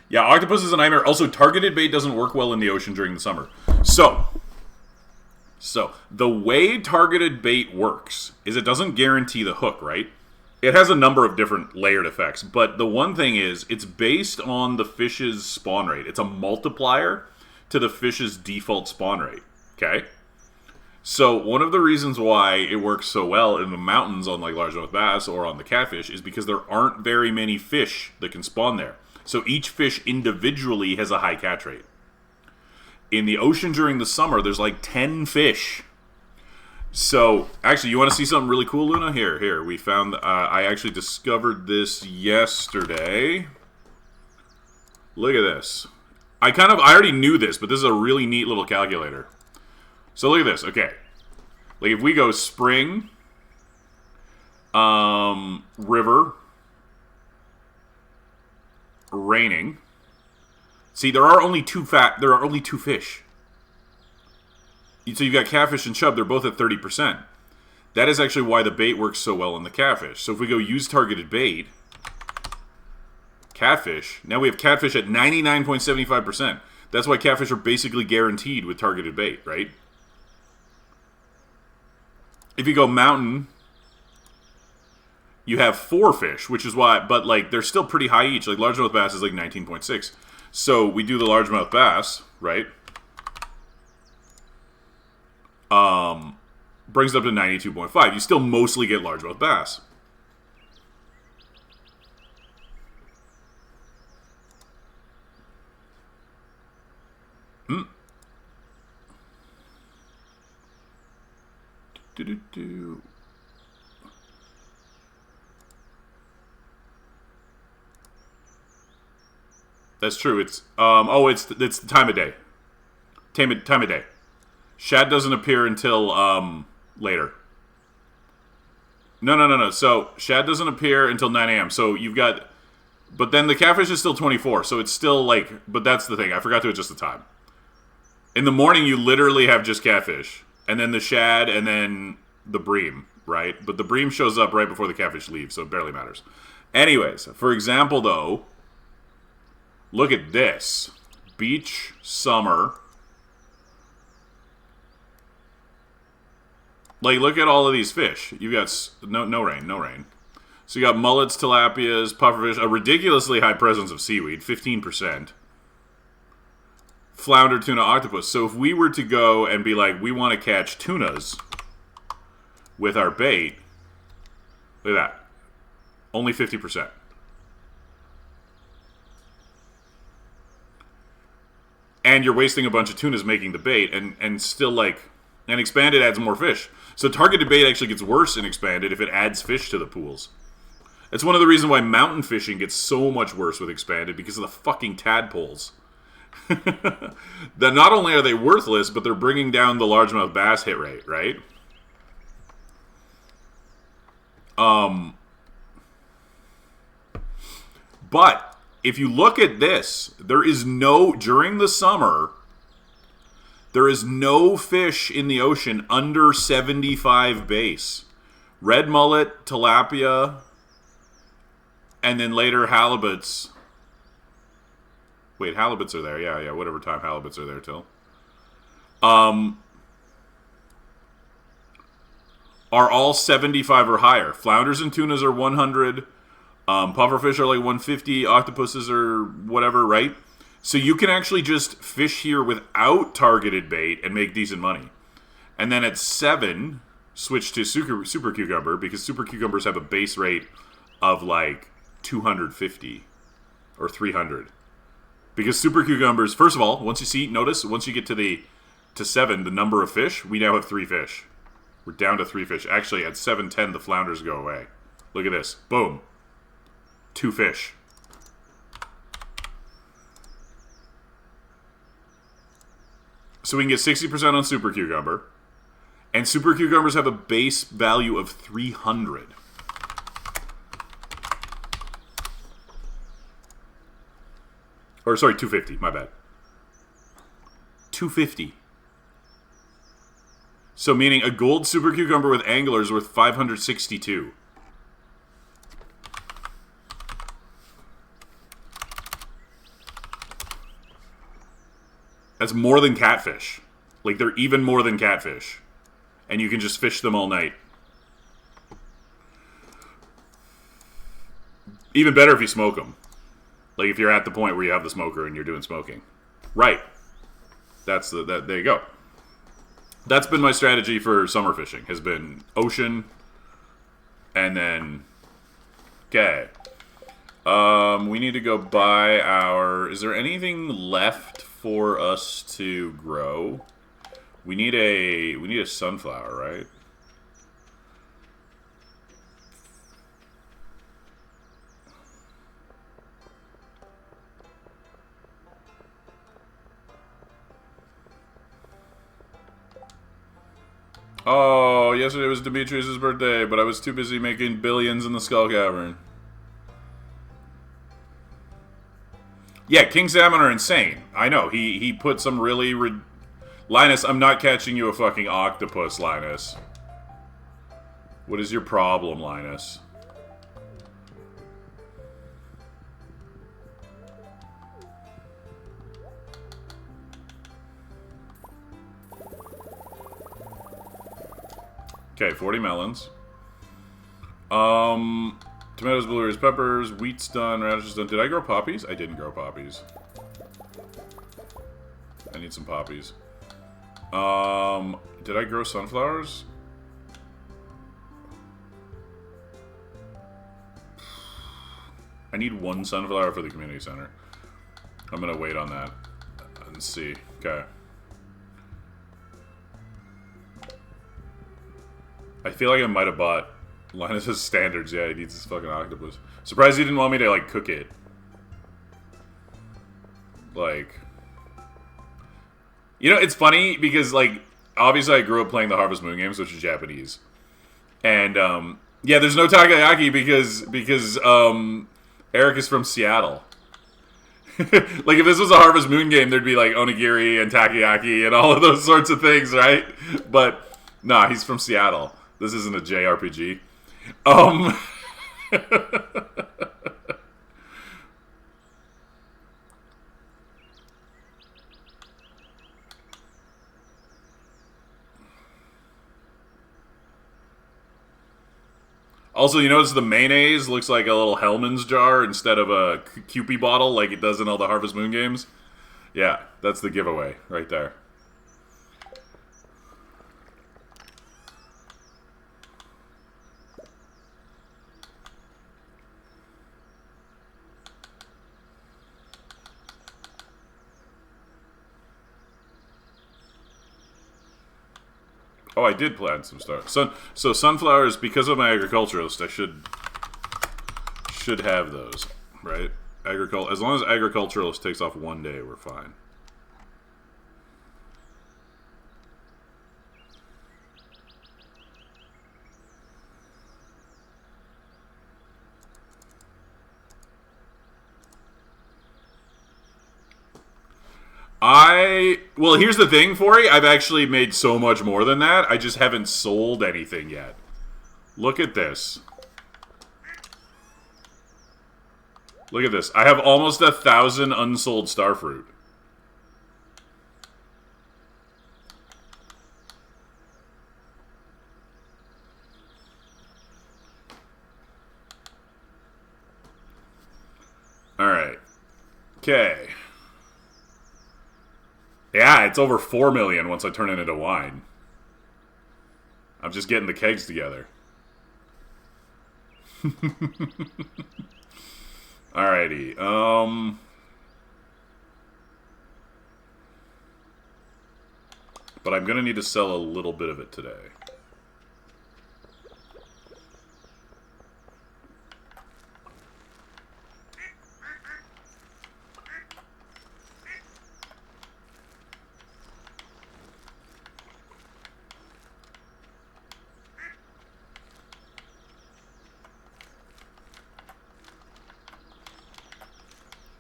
Yeah, octopus is a nightmare. Also, targeted bait doesn't work well in the ocean during the summer. So the way targeted bait works is it doesn't guarantee the hook, right? It has a number of different layered effects, but the one thing is it's based on the fish's spawn rate. It's a multiplier to the fish's default spawn rate, okay? So one of the reasons why it works so well in the mountains on like largemouth bass or on the catfish is because there aren't very many fish that can spawn there. So each fish individually has a high catch rate. In the ocean during the summer, there's like 10 fish. So, actually, you want to see something really cool, Luna? Here. We found, I actually discovered this yesterday. Look at this. I already knew this, but this is a really neat little calculator. So look at this, okay. Like if we go spring, river, raining. See, there are only two fish. So you've got catfish and chub, they're both at 30%. That is actually why the bait works so well on the catfish. So if we go use targeted bait, catfish, now we have catfish at 99.75%. That's why catfish are basically guaranteed with targeted bait, right? If you go mountain, you have 4 fish, which is why, but like they're still pretty high each. Like largemouth bass is like 19.6. So we do the largemouth bass, right? Brings it up to 92.5. You still mostly get largemouth bass. That's true. It's it's the time of day. Time of day. Shad doesn't appear until later. No. So shad doesn't appear until 9 a.m. So you've got, but then the catfish is still 24. So it's still like, but that's the thing. I forgot to adjust the time. In the morning, you literally have just catfish, and then the shad, and then the bream, right? But the bream shows up right before the catfish leaves, so it barely matters. Anyways, for example, though, look at this. Beach, summer. Like, look at all of these fish. You've got no rain. So you got mullets, tilapias, pufferfish, a ridiculously high presence of seaweed, 15%. Flounder, tuna, octopus. So if we were to go and be like, we want to catch tunas with our bait, look at that. Only 50%. And you're wasting a bunch of tunas making the bait, and still, like, And expanded adds more fish. So targeted bait actually gets worse in expanded if it adds fish to the pools. It's one of the reasons why mountain fishing gets so much worse with expanded, because of the fucking tadpoles. That not only are they worthless, but they're bringing down the largemouth bass hit rate, right? But if you look at this, during the summer, there is no fish in the ocean under 75 base. Red mullet, tilapia, and then later halibuts. Wait, halibuts are there. Yeah, whatever time halibuts are there till. Are all 75 or higher. Flounders and tunas are 100. Pufferfish are like 150. Octopuses are whatever, right? So you can actually just fish here without targeted bait and make decent money. And then at 7, switch to super cucumber, because super cucumbers have a base rate of like 250 or 300. Because super cucumbers, first of all, once you get to 7, the number of fish, we now have 3 fish. We're down to 3 fish. Actually, at 7:10, the flounders go away. Look at this. Boom. 2 fish. So we can get 60% on super cucumber. And super cucumbers have a base value of 300. Or, sorry, 250. My bad. 250. So meaning a gold super cucumber with angler is worth 562. That's more than catfish. Like, they're even more than catfish. And you can just fish them all night. Even better if you smoke them. Like, if you're at the point where you have the smoker and you're doing smoking. Right. There you go. That's been my strategy for summer fishing. Has been ocean. And then... Okay. We need to go buy our... Is there anything left for us to grow? We need a sunflower, right? Oh, yesterday was Demetrius' birthday, but I was too busy making billions in the Skull Cavern. Yeah, king salmon are insane. I know. He put some really... Linus, I'm not catching you a fucking octopus, Linus. What is your problem, Linus? Okay, 40 melons. Tomatoes, blueberries, peppers, wheat's done, radishes done. Did I grow poppies? I didn't grow poppies. I need some poppies. Did I grow sunflowers? I need 1 sunflower for the community center. I'm gonna wait on that and see. Okay. I feel like I might have bought Linus's standards. Yeah, he needs this fucking octopus. Surprised he didn't want me to, like, cook it. Like... You know, it's funny because, like, obviously I grew up playing the Harvest Moon games, which is Japanese. And, yeah, there's no takoyaki because Eric is from Seattle. Like, if this was a Harvest Moon game, there'd be, like, onigiri and takoyaki and all of those sorts of things, right? But, nah, he's from Seattle. This isn't a JRPG. Also, you notice the mayonnaise looks like a little Hellman's jar instead of a Kewpie bottle like it does in all the Harvest Moon games? Yeah, that's the giveaway right there. Oh, I did plant some stars. So sunflowers, because of my agriculturalist, I should have those, right? As long as agriculturalist takes off 1 day, we're fine. Well, here's the thing, Fori. I've actually made so much more than that. I just haven't sold anything yet. Look at this. Look at this. I have almost 1,000 unsold starfruit. Alright. Okay. Yeah, it's over 4 million once I turn it into wine. I'm just getting the kegs together. Alrighty. But I'm gonna need to sell a little bit of it today.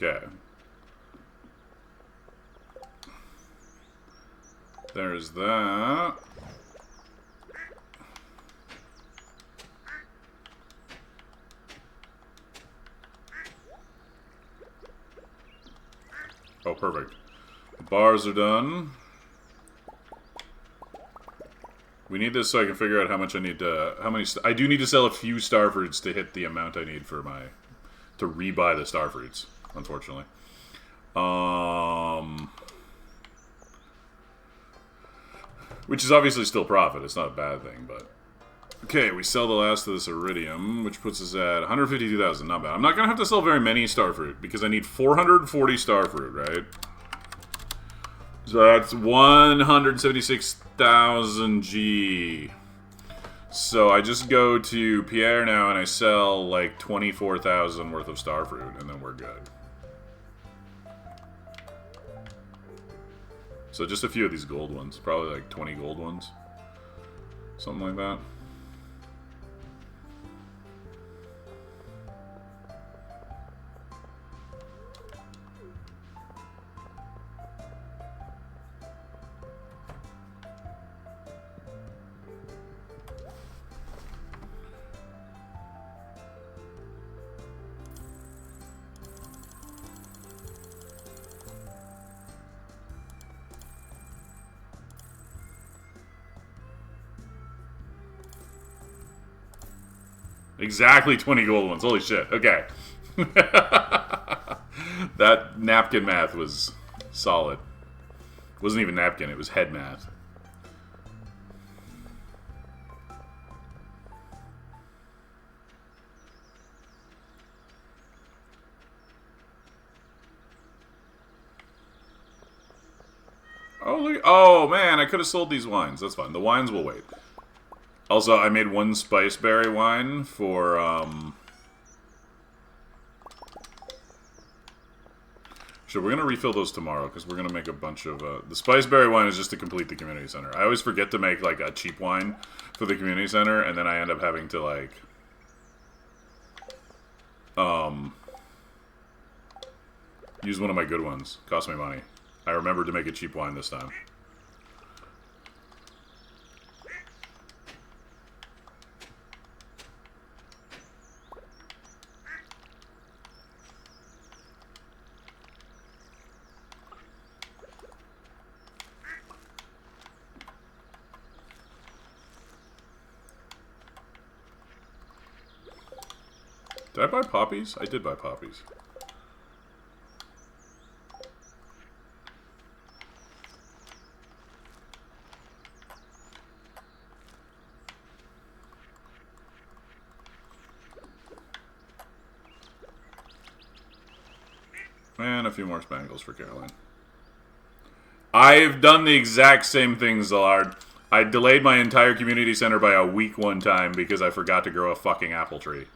Okay. There's that. Oh, perfect. The bars are done. We need this so I can figure out how much I need to... I do need to sell a few starfruits to hit the amount I need for my... to rebuy the starfruits, unfortunately. Which is obviously still profit. It's not a bad thing, but... Okay, we sell the last of this iridium, which puts us at 152,000. Not bad. I'm not going to have to sell very many starfruit, because I need 440 starfruit, right? So that's 176,000 G. So I just go to Pierre now, and I sell, like, 24,000 worth of starfruit, and then we're good. So just a few of these gold ones. Probably like 20 gold ones. Something like that. Exactly 20 gold ones. Holy shit. Okay. That napkin math was solid. It wasn't even napkin, it was head math. Oh, look. Oh, man, I could have sold these wines. That's fine. The wines will wait. Also, I made one spiceberry wine for, Sure, we're going to refill those tomorrow, because we're going to make a bunch of, the spiceberry wine is just to complete the community center. I always forget to make, like, a cheap wine for the community center, and then I end up having to, like, use one of my good ones. Cost me money. I remembered to make a cheap wine this time. Did I buy poppies? I did buy poppies. And a few more spangles for Caroline. I've done the exact same thing, Zillard. I delayed my entire community center by a week one time because I forgot to grow a fucking apple tree.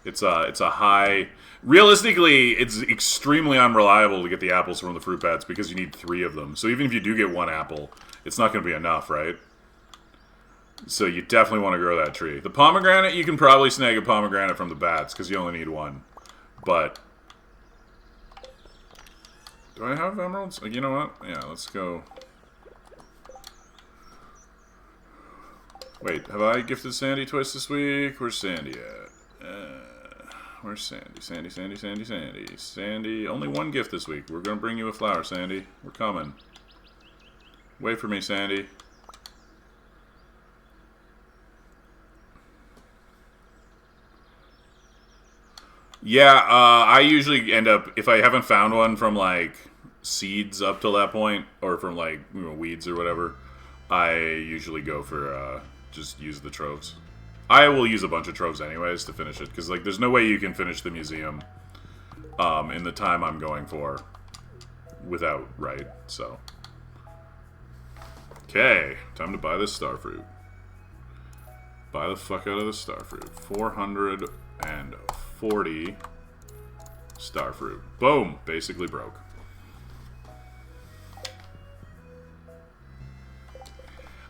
It's a high... Realistically, it's extremely unreliable to get the apples from the fruit bats because you need 3 of them. So even if you do get 1 apple, it's not going to be enough, right? So you definitely want to grow that tree. The pomegranate, you can probably snag a pomegranate from the bats because you only need 1. But... Do I have emeralds? You know what? Yeah, let's go... Wait, have I gifted Sandy twice this week? Where's Sandy at? Where's Sandy? Sandy, only 1 gift this week. We're going to bring you a flower, Sandy. We're coming. Wait for me, Sandy. Yeah, I usually end up, if I haven't found one from, like, seeds up till that point, or from, like, you know, weeds or whatever, I usually go for, just use the troves. I will use a bunch of troves anyways to finish it, because, like, there's no way you can finish the museum in the time I'm going for without, right? So. Okay, time to buy this starfruit. Buy the fuck out of the starfruit. 440 starfruit. Boom! Basically broke.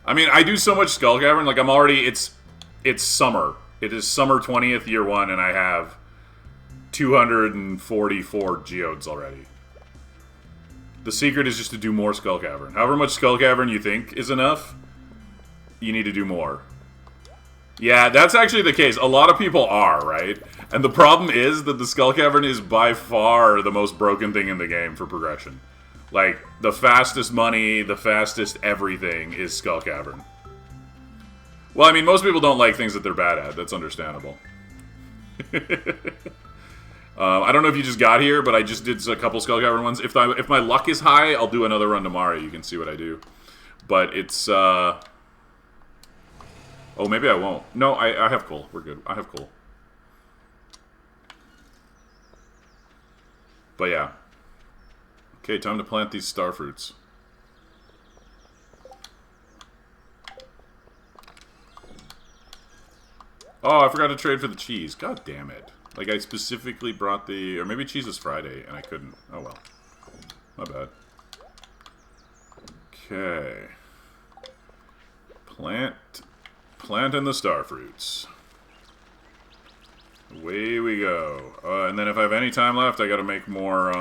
I mean, I do so much Skull Cavern, like I'm already, it's summer. It is summer 20th, year 1, and I have 244 geodes already. The secret is just to do more Skull Cavern. However much Skull Cavern you think is enough, you need to do more. Yeah, that's actually the case. A lot of people are, right? And the problem is that the Skull Cavern is by far the most broken thing in the game for progression. Like, the fastest money, the fastest everything is Skull Cavern. Well, I mean, most people don't like things that they're bad at. That's understandable. I don't know if you just got here, but I just did a couple Skull Cavern ones. If my luck is high, I'll do another run tomorrow. You can see what I do. But it's, Oh, maybe I won't. No, I have coal. We're good. I have coal. But yeah. Okay, time to plant these starfruits. Oh, I forgot to trade for the cheese. God damn it. Like, I specifically brought the... Or maybe cheese is Friday, and I couldn't. Oh, well. My bad. Okay. Planting the starfruits. Away we go. And then if I have any time left, I gotta make more,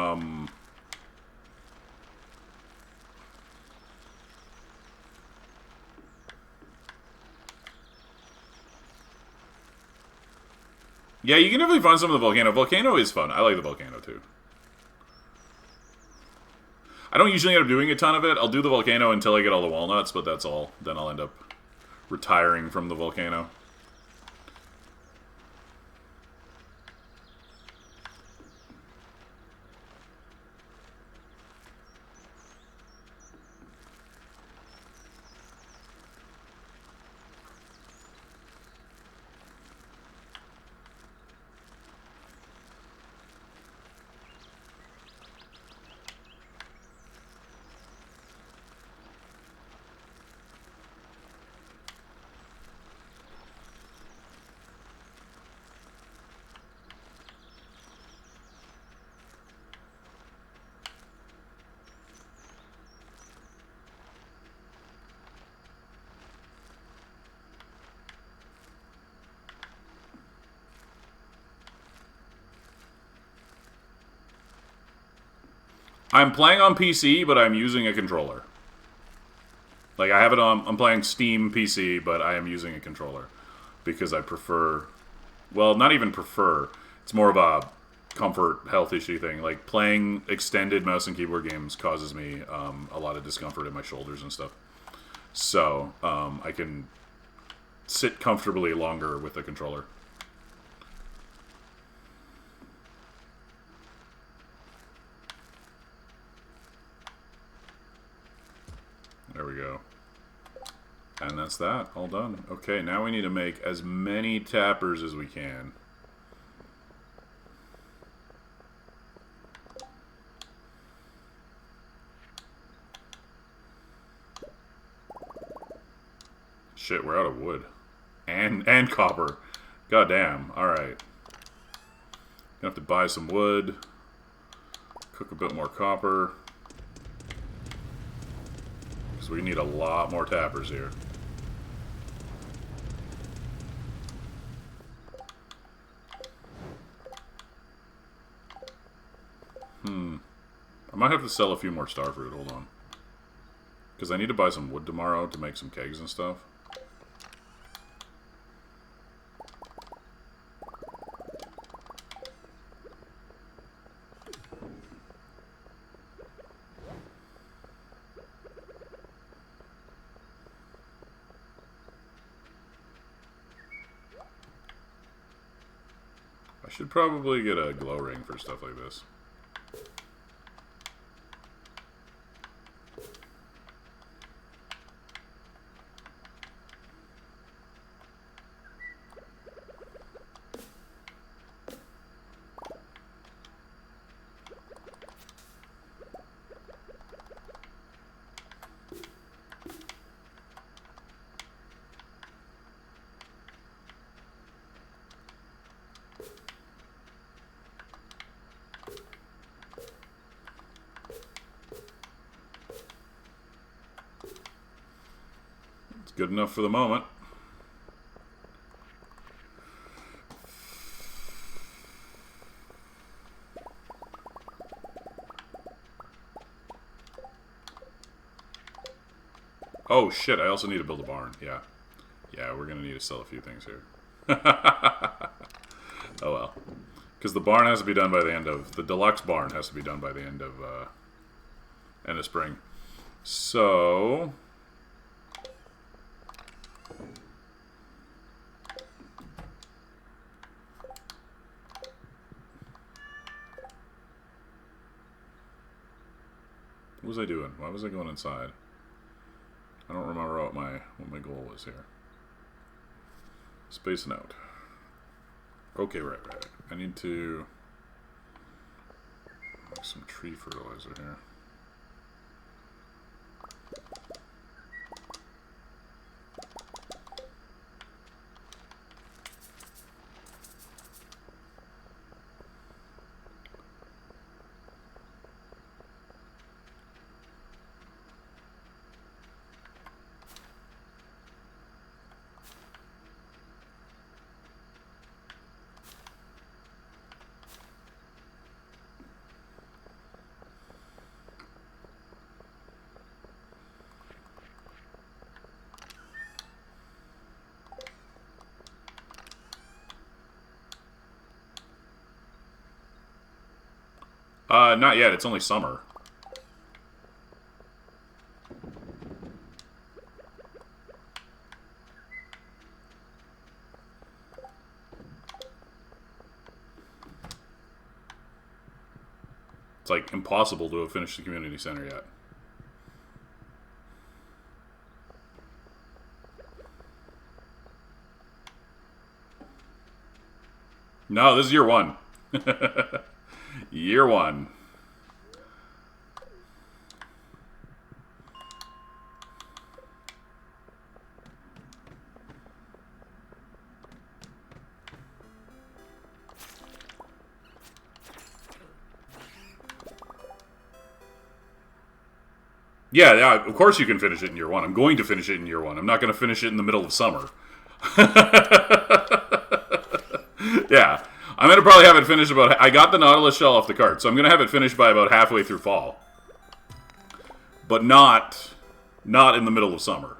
Yeah, you can definitely find some of the volcano. Volcano is fun. I like the volcano, too. I don't usually end up doing a ton of it. I'll do the volcano until I get all the walnuts, but that's all. Then I'll end up retiring from the volcano. I'm playing on PC, but I'm using a controller. Like, I have it on... I'm playing Steam PC, but I am using a controller. Because I prefer... Well, not even prefer. It's more of a comfort, health issue thing. Like, playing extended mouse and keyboard games causes me a lot of discomfort in my shoulders and stuff. So, I can sit comfortably longer with the controller. There we go. And that's that. All done. Okay, now we need to make as many tappers as we can. Shit, we're out of wood. And copper. Goddamn. Alright. Gonna have to buy some wood. Cook a bit more copper. Because we need a lot more tappers here. I might have to sell a few more starfruit. Hold on. Because I need to buy some wood tomorrow to make some kegs and stuff. I should probably get a glow ring for stuff like this. Good enough for the moment. Oh shit, I also need to build a barn. Yeah. Yeah, we're gonna need to sell a few things here. Oh well. Because the barn has to be done by the end of... The deluxe barn has to be done by the end of spring. So... What was I doing? Why was I going inside? I don't remember what my goal was here. Spacing out. Okay, right. I need to make some tree fertilizer here. Not yet. It's only summer. It's like impossible to have finished the community center yet. No, this is year one. Year one. Yeah, of course you can finish it in year one. I'm going to finish it in year one. I'm not going to finish it in the middle of summer. Yeah. I'm going to probably have it finished about... I got the Nautilus shell off the cart, so I'm going to have it finished by about halfway through fall. But not in the middle of summer.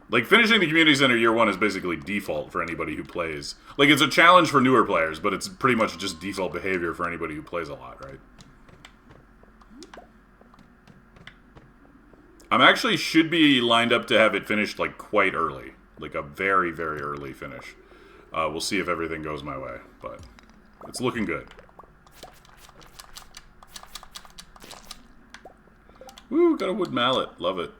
Like, finishing the community center year one is basically default for anybody who plays. Like, it's a challenge for newer players, but it's pretty much just default behavior for anybody who plays a lot, right? I'm actually should be lined up to have it finished, like, quite early. Like, a very, very early finish. We'll see if everything goes my way, but... It's looking good. Woo, got a wood mallet. Love it.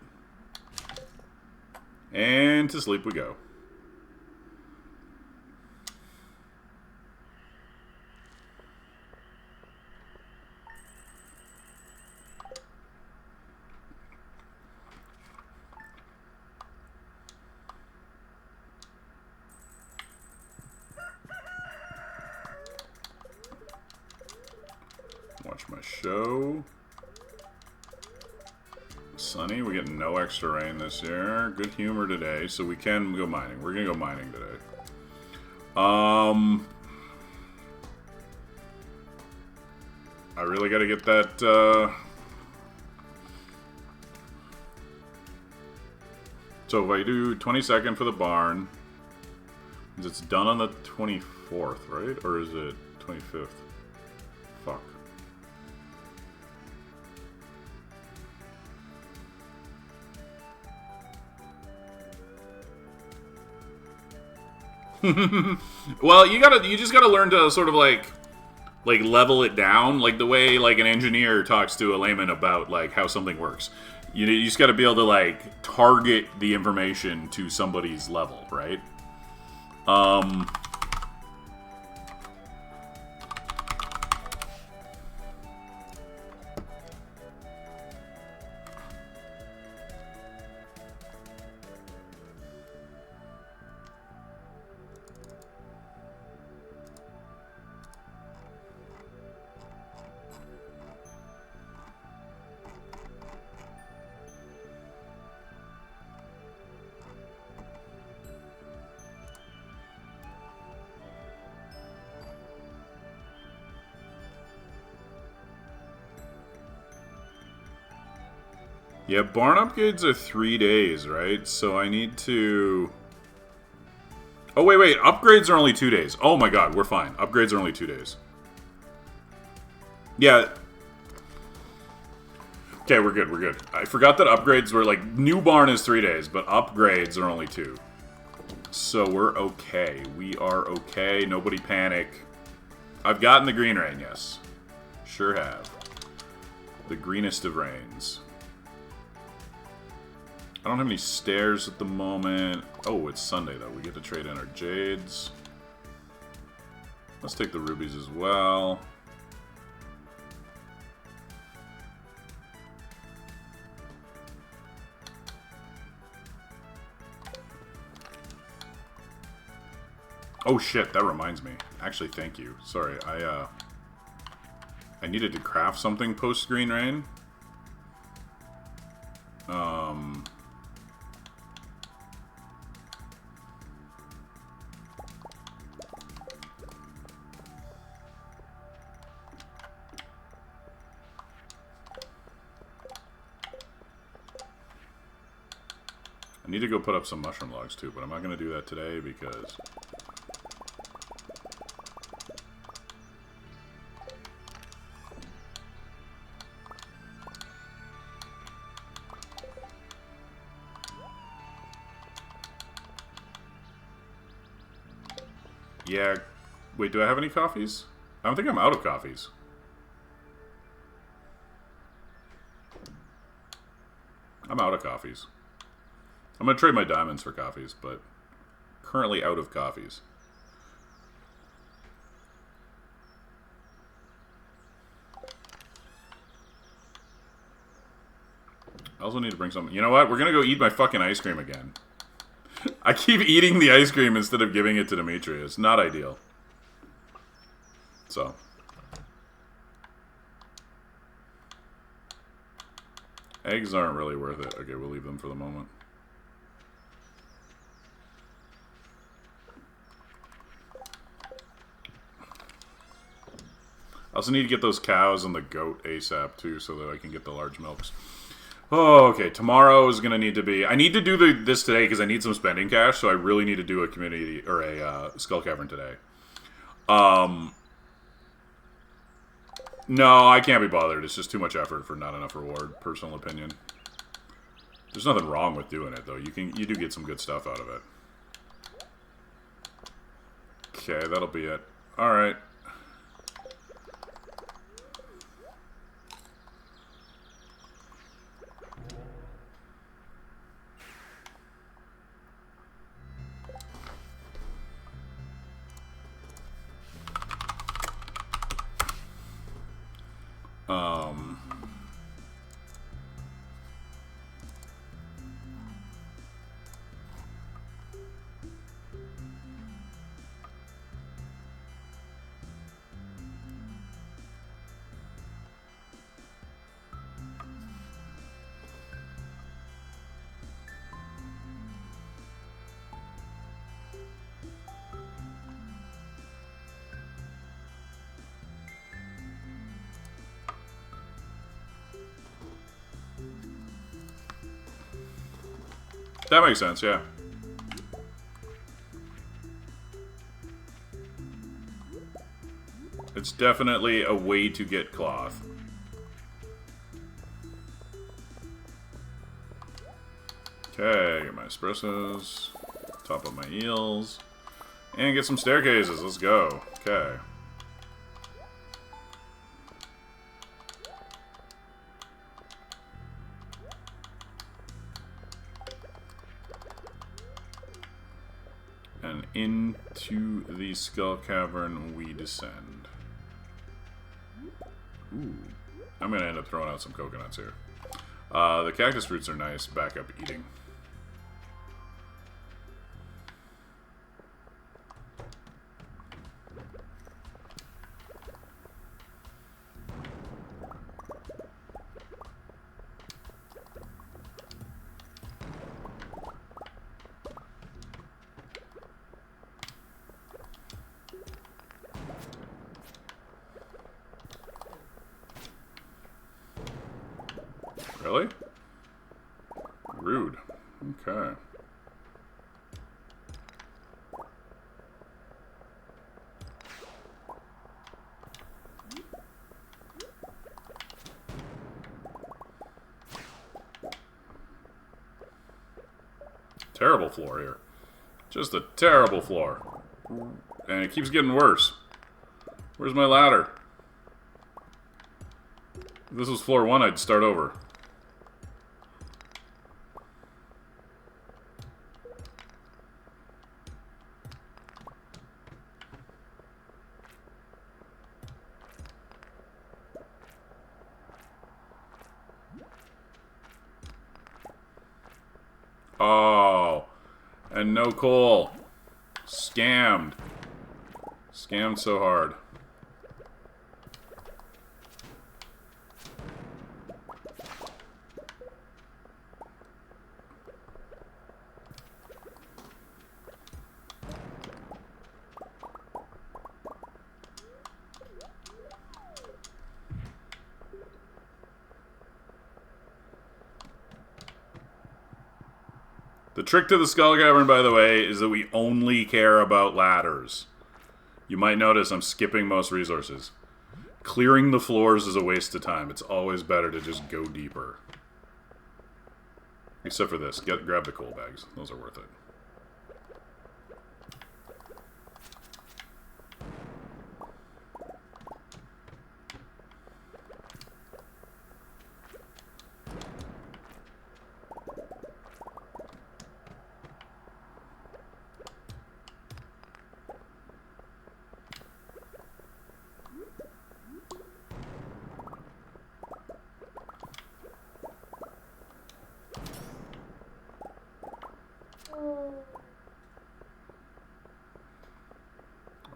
And to sleep we go. Watch my show. Sunny, we're getting no extra rain this year. Good humor today, so we can go mining. We're gonna go mining today. I really gotta get that, So if I do 22nd for the barn, it's done on the 24th, right? Or is it 25th? Fuck. Well, you just gotta learn to sort of like level it down, like the way like an engineer talks to a layman about like how something works. You just gotta be able to like target the information to somebody's level, right? Yeah, barn upgrades are 3 days, right? So I need to... Oh, wait. Upgrades are only 2 days. Oh my god, we're fine. Upgrades are only 2 days. Yeah. Okay, we're good. I forgot that upgrades were like... New barn is 3 days, but upgrades are only 2. So we're okay. We are okay. Nobody panic. I've gotten the green rain, yes. Sure have. The greenest of rains. I don't have any stairs at the moment. Oh, it's Sunday, though. We get to trade in our jades. Let's take the rubies as well. Oh, shit. That reminds me. Actually, thank you. Sorry. I needed to craft something post-green rain. I need to go put up some mushroom logs too, but I'm not going to do that today because... Yeah, wait, do I have any coffees? I don't think I'm out of coffees. I'm out of coffees. I'm going to trade my diamonds for coffees, but currently out of coffees. I also need to bring something. You know what? We're going to go eat my fucking ice cream again. I keep eating the ice cream instead of giving it to Dimitri. It's not ideal. So. Eggs aren't really worth it. Okay, we'll leave them for the moment. I also need to get those cows and the goat ASAP too so that I can get the large milks. Oh, okay. Tomorrow is going to need to be... I need to do this today because I need some spending cash, so I really need to do a community... or a skull cavern today. No, I can't be bothered. It's just too much effort for not enough reward. Personal opinion. There's nothing wrong with doing it, though. You do get some good stuff out of it. Okay, that'll be it. Alright. That makes sense, yeah. It's definitely a way to get cloth. Okay, get my espressos, top up my eels, and get some staircases. Let's go. Okay. And into the skull cavern we descend. Ooh. I'm going to end up throwing out some coconuts here. The cactus fruits are nice. Backup eating. Really? Rude. Okay. Terrible floor here. Just a terrible floor. And it keeps getting worse. Where's my ladder? If this was floor 1, I'd start over. Oh, and no coal. Scammed. Scammed so hard. The trick to the skull cavern, by the way, is that we only care about ladders. You might notice I'm skipping most resources. Clearing the floors is a waste of time. It's always better to just go deeper. Except for this. Grab the coal bags. Those are worth it.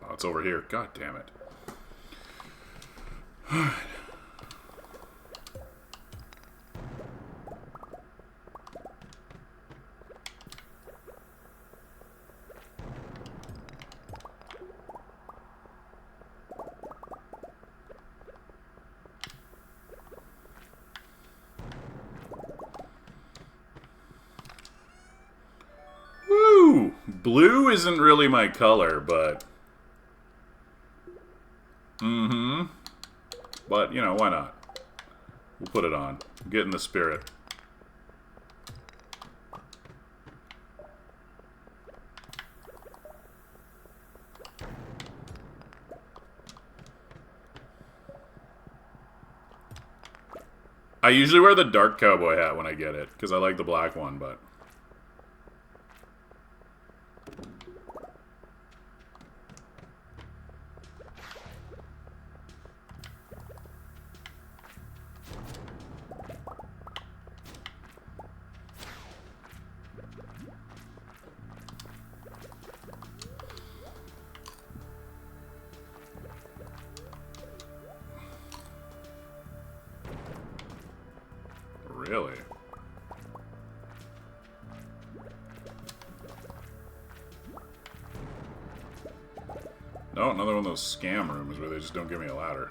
Oh, it's over here. God damn it. Woo! Blue isn't really my color, but... But, you know, why not? We'll put it on. Get in the spirit. I usually wear the dark cowboy hat when I get it, because I like the black one, but... Really? No, another one of those scam rooms where they just don't give me a ladder.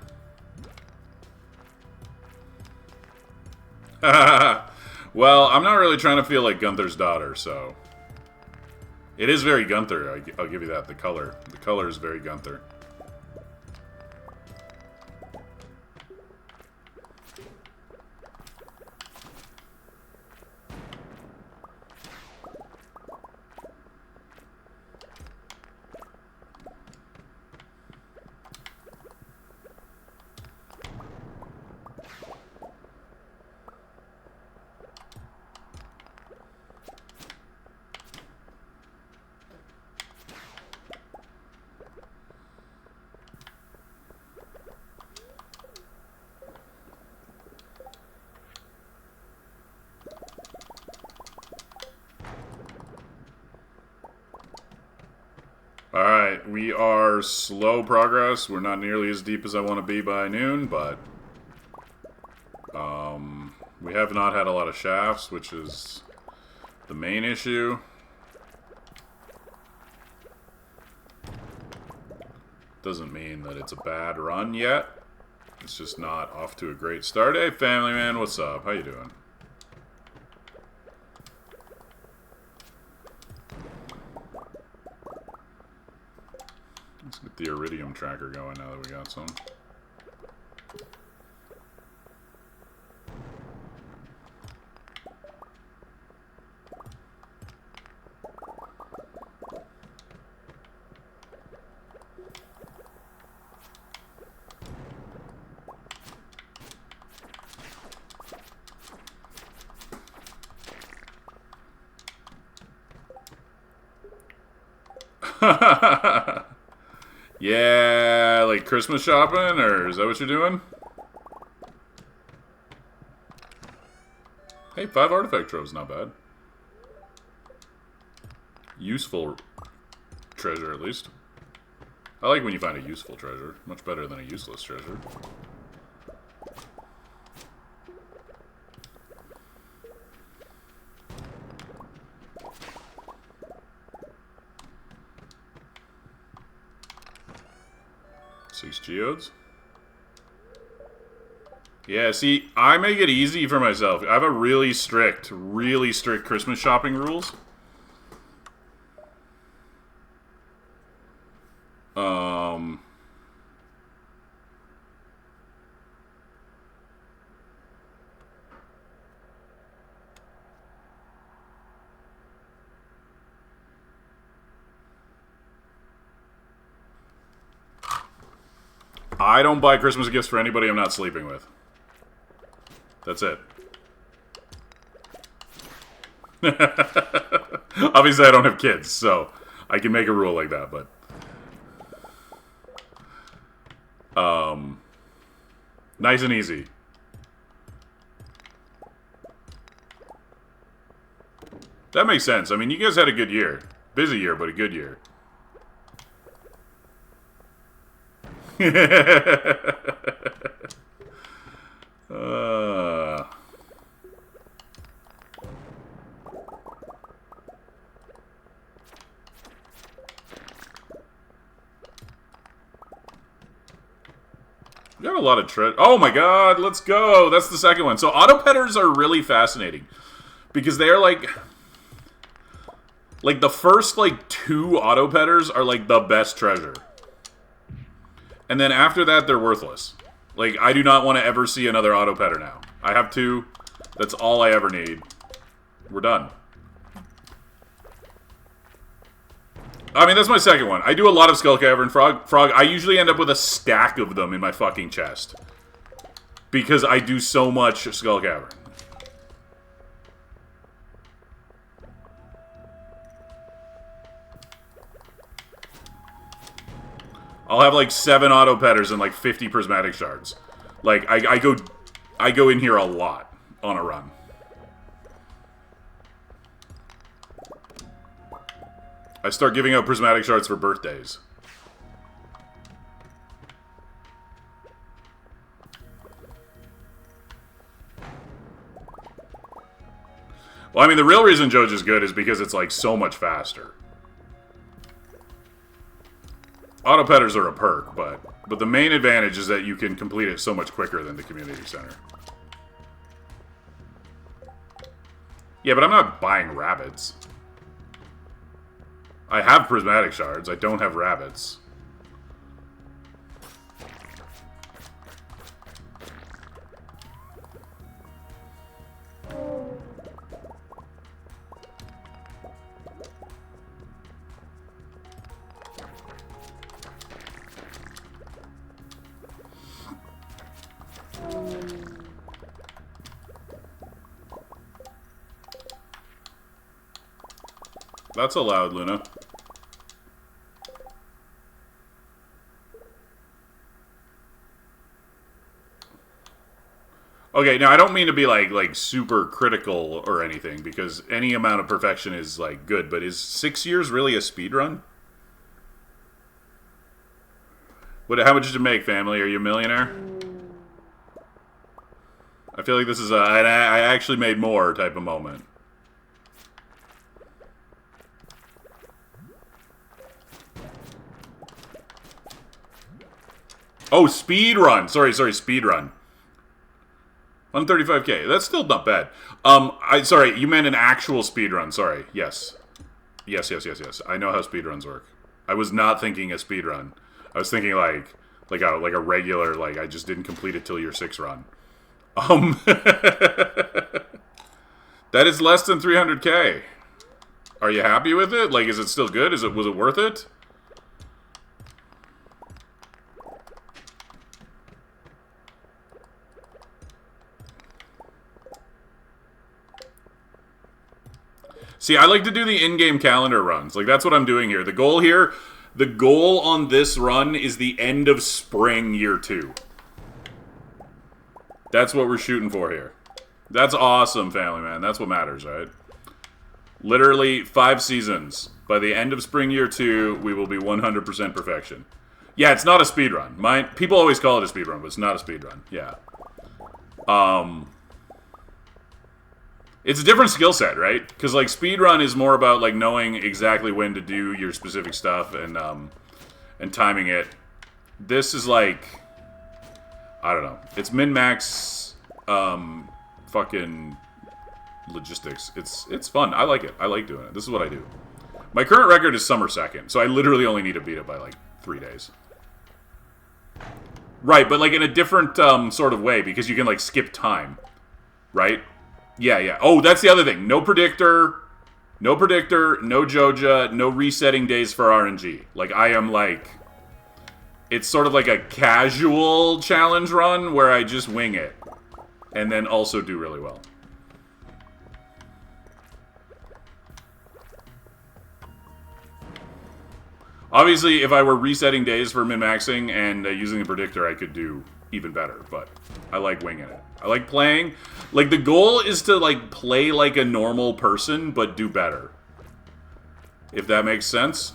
Well, I'm not really trying to feel like Gunther's daughter, so... It is very Gunther, I'll give you that. The color. The color is very Gunther. Alright, we are slow progress. We're not nearly as deep as I want to be by noon, but... we have not had a lot of shafts, which is the main issue. Doesn't mean that it's a bad run yet. It's just not off to a great start. Hey, family man, what's up? How you doing? Let's get the iridium tracker going now that we got some. Yeah, like Christmas shopping, or is that what you're doing? Hey, 5 artifact troves, not bad. Useful treasure, at least. I like when you find a useful treasure. Much better than a useless treasure. Geodes? Yeah, see, I make it easy for myself. I have a really strict Christmas shopping rules. I don't buy Christmas gifts for anybody I'm not sleeping with. That's it. Obviously, I don't have kids, so I can make a rule like that, but... nice and easy. That makes sense. I mean, you guys had a good year. Busy year, but a good year. We have a lot of treasure. Oh my god, let's go! That's the second one. So auto-petters are really fascinating. Because they are like the first, 2 auto-petters are, the best treasure. And then after that, they're worthless. I do not want to ever see another auto-petter now. I have 2. That's all I ever need. We're done. I mean, that's my second one. I do a lot of Skull Cavern Frog. I usually end up with a stack of them in my fucking chest. Because I do so much Skull Cavern. I'll have 7 auto-petters and 50 prismatic shards. I go in here a lot on a run. I start giving out prismatic shards for birthdays. Well, I mean, the real reason Joja's good is because it's so much faster. Auto-petters are a perk, but the main advantage is that you can complete it so much quicker than the community center. Yeah, but I'm not buying rabbits. I have prismatic shards. I don't have rabbits. That's allowed, Luna. Okay, now I don't mean to be like super critical or anything, because any amount of perfection is like good, but is 6 years really a speed run? How much did you make, family? Are you a millionaire? I feel like this is I actually made more type of moment. Oh, speed run. Sorry, speed run. 135k. That's still not bad. Sorry, you meant an actual speed run. Sorry. Yes. Yes. I know how speed runs work. I was not thinking a speed run. I was thinking like a regular, like I just didn't complete it till year 6 run. That is less than 300k. Are you happy with it? Like, is it still good? Was it worth it? See, I like to do the in-game calendar runs. Like, that's what I'm doing here. The goal on this run is the end of spring year 2. That's what we're shooting for here. That's awesome, family man. That's what matters, right? Literally 5 seasons. By the end of spring year 2, we will be 100% perfection. Yeah, it's not a speed run. People always call it a speed run, but it's not a speed run. Yeah. It's a different skill set, right? Because like speedrun is more about like knowing exactly when to do your specific stuff and timing it. This is like, I don't know. It's min-max fucking logistics. It's fun. I like it. I like doing it. This is what I do. My current record is summer 2nd, so I literally only need to beat it by like 3 days. Right, but like in a different sort of way, because you can like skip time, right? Yeah. Oh, that's the other thing. No predictor, no Joja, no resetting days for RNG. Like, I am like... It's sort of like a casual challenge run where I just wing it. And then also do really well. Obviously, if I were resetting days for min-maxing and using a predictor, I could do even better. But I like winging it. I like playing. Like, the goal is to, like, play like a normal person, but do better. If that makes sense.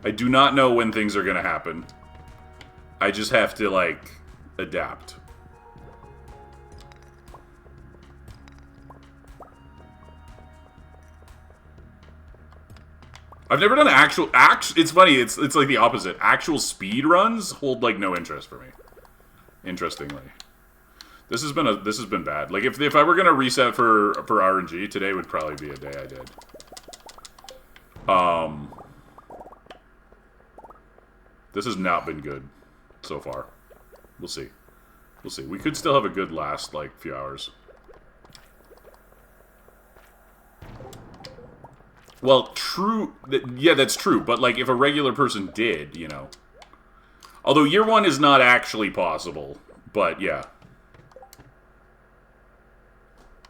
I do not know when things are going to happen. I just have to, like, adapt. I've never done actual... It's funny, it's like the opposite. Actual speed runs hold, like, no interest for me. Interestingly. This has been bad. Like, if I were gonna reset for RNG, today would probably be a day I did. This has not been good so far. We'll see. We'll see. We could still have a good last, like, few hours. Well, true. Yeah, that's true. But, like, if a regular person did, you know. Although year 1 is not actually possible. But, yeah.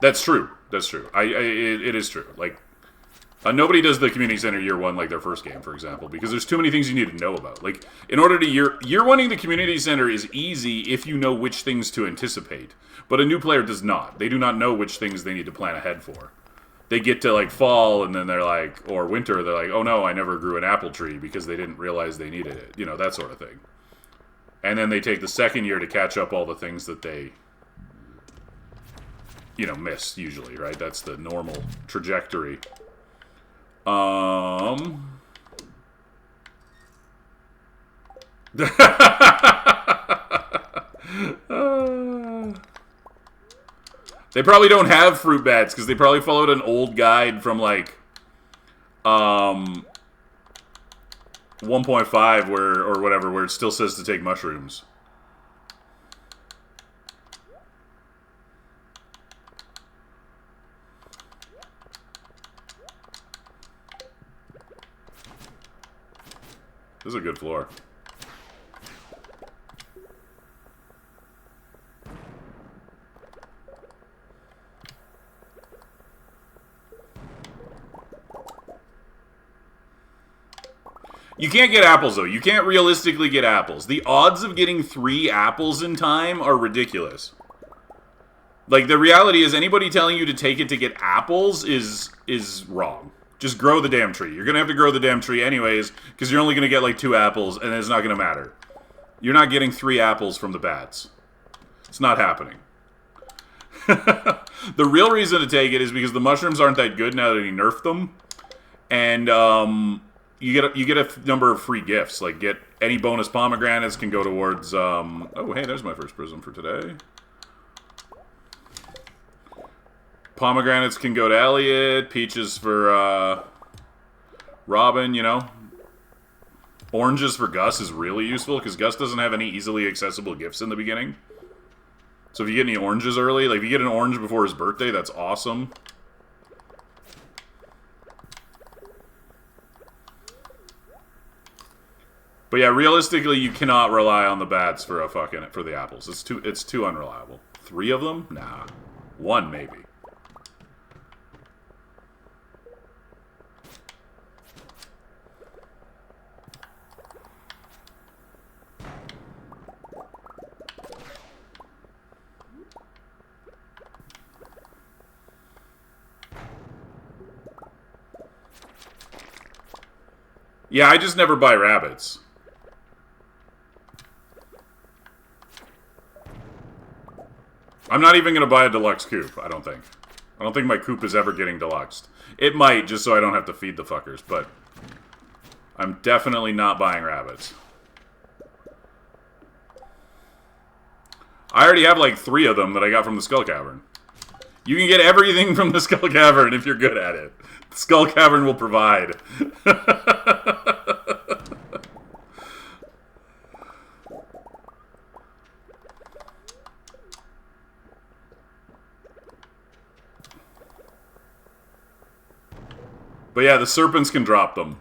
That's true. That's true. It is true. Like, nobody does the community center year 1 like their first game, for example, because there's too many things you need to know about. Like, in order to year 1ing the community center is easy if you know which things to anticipate. But a new player does not. They do not know which things they need to plan ahead for. They get to, like, fall, and then they're like, or winter, they're like, oh no, I never grew an apple tree because they didn't realize they needed it. You know, that sort of thing. And then they take the second year to catch up all the things that they, you know, miss, usually, right? That's the normal trajectory. They probably don't have fruit bats because they probably followed an old guide from like 1.5 or whatever, where it still says to take mushrooms. This is a good floor. You can't get apples, though. You can't realistically get apples. The odds of getting 3 apples in time are ridiculous. Like, the reality is anybody telling you to take it to get apples is wrong. Just grow the damn tree. You're going to have to grow the damn tree anyways, because you're only going to get, like, 2 apples, and it's not going to matter. You're not getting 3 apples from the bats. It's not happening. The real reason to take it is because the mushrooms aren't that good now that he nerfed them. And, you get a number of free gifts. Like, get any bonus pomegranates can go towards, oh, hey, there's my first prism for today. Pomegranates can go to Elliot. Peaches for, Robin, you know. Oranges for Gus is really useful, because Gus doesn't have any easily accessible gifts in the beginning. So if you get any oranges early, like, if you get an orange before his birthday, that's awesome. But yeah, realistically, you cannot rely on the bats for the apples. It's too unreliable. 3 of them? Nah. 1 maybe. Yeah, I just never buy rabbits. I'm not even going to buy a deluxe coop, I don't think. I don't think my coop is ever getting deluxed. It might, just so I don't have to feed the fuckers, but I'm definitely not buying rabbits. I already have like 3 of them that I got from the Skull Cavern. You can get everything from the Skull Cavern if you're good at it. The Skull Cavern will provide. But yeah, the serpents can drop them.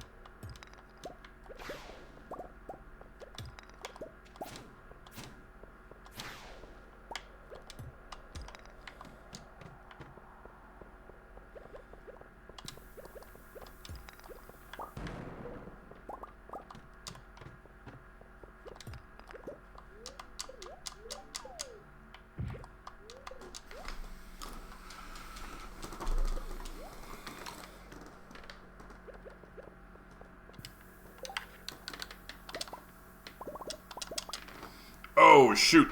Oh, shoot.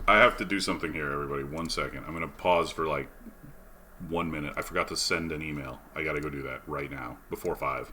I have to do something here, everybody. 1 second. I'm going to pause for like 1 minute. I forgot to send an email. I got to go do that right now, before 5.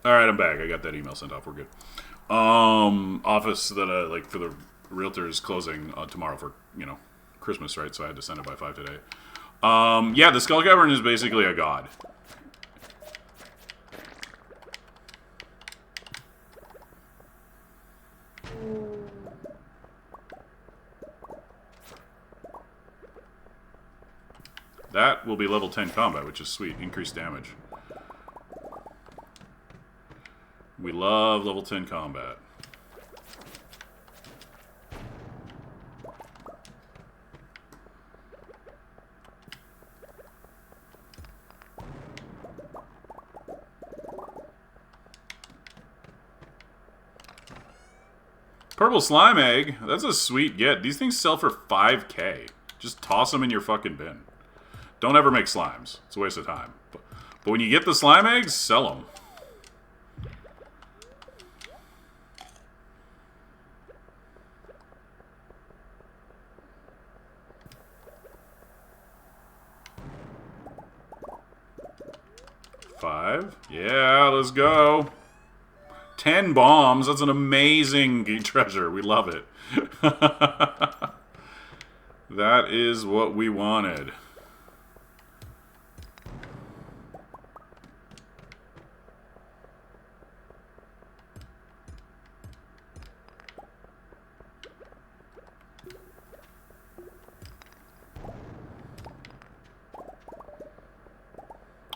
Alright, I'm back. I got that email sent off. We're good. Office that, like, for the realtors closing tomorrow for, you know, Christmas, right? So I had to send it by 5 today. Yeah, the Skull Cavern is basically a god. That will be level 10 combat, which is sweet. Increased damage. We love level 10 combat. Purple slime egg. That's a sweet get. These things sell for 5K. Just toss them in your fucking bin. Don't ever make slimes. It's a waste of time. But when you get the slime eggs, sell them. Five. Yeah, let's go. 10 bombs. That's an amazing treasure. We love it. That is what we wanted.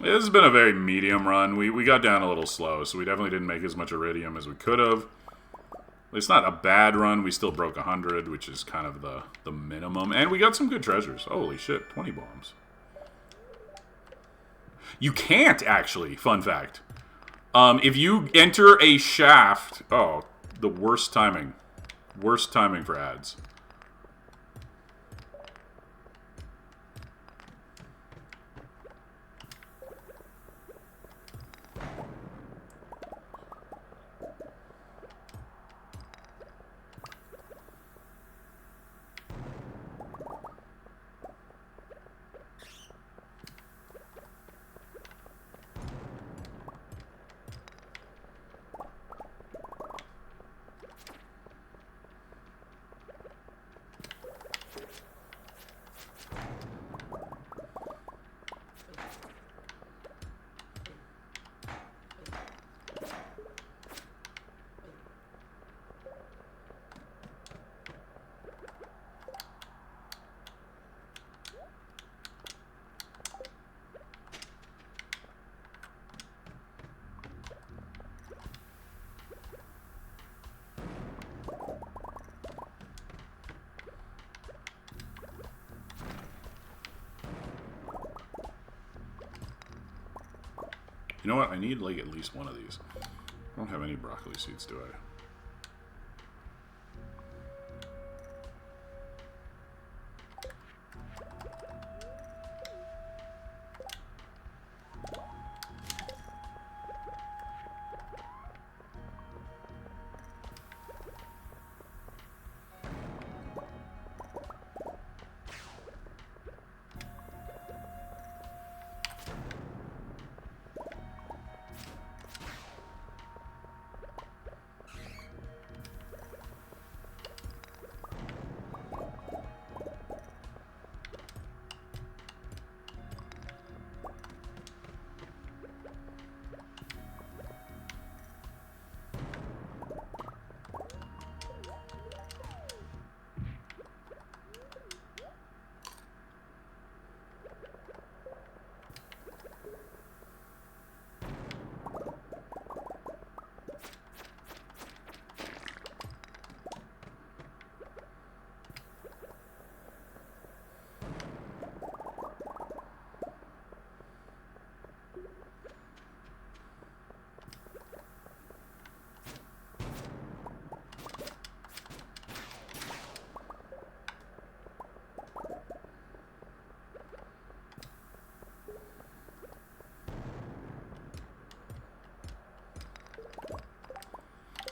This has been a very medium run. We got down a little slow, so we definitely didn't make as much iridium as we could have. It's not a bad run. We still broke 100, which is kind of the minimum. And we got some good treasures. Holy shit, 20 bombs. You can't, actually. Fun fact. If you enter a shaft... Oh, the worst timing. Worst timing for ads. You know what? I need, like, at least one of these. I don't have any broccoli seeds, do I?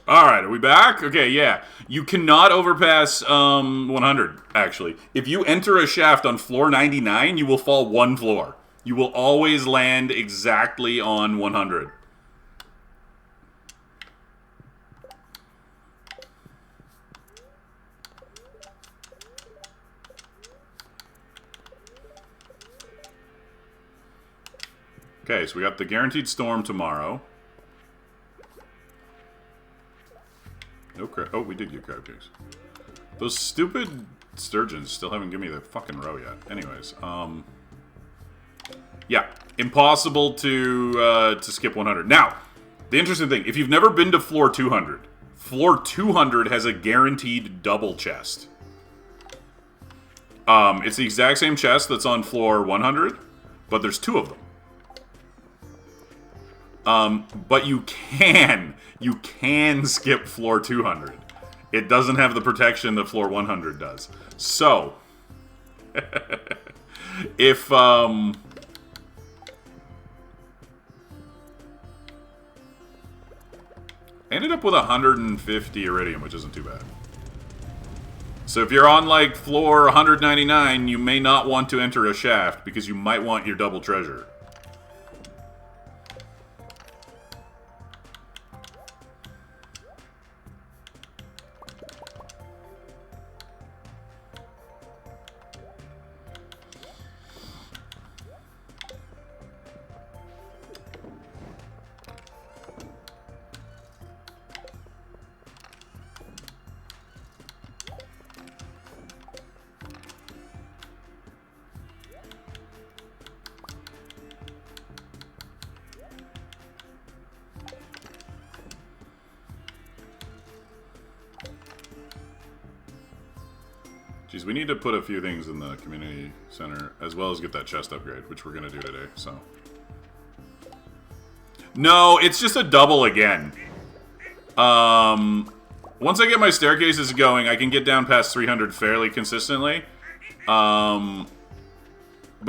Alright, are we back? Okay, yeah. You cannot overpass 100, actually. If you enter a shaft on floor 99, you will fall one floor. You will always land exactly on 100. Okay, so we got the guaranteed storm tomorrow. No crab. Oh, we did get crab cakes. Those stupid sturgeons still haven't given me the fucking roe yet. Anyways, yeah, impossible to skip 100. Now, the interesting thing, if you've never been to floor 200, floor 200 has a guaranteed double chest. It's the exact same chest that's on floor 100, but there's 2 of them. But you can skip floor 200. It doesn't have the protection that floor 100 does. So, if, I ended up with 150 iridium, which isn't too bad. So if you're on, like, floor 199, you may not want to enter a shaft, because you might want your double treasure. Geez, we need to put a few things in the community center, as well as get that chest upgrade, which we're going to do today, so. No, it's just a double again. Once I get my staircases going, I can get down past 300 fairly consistently. But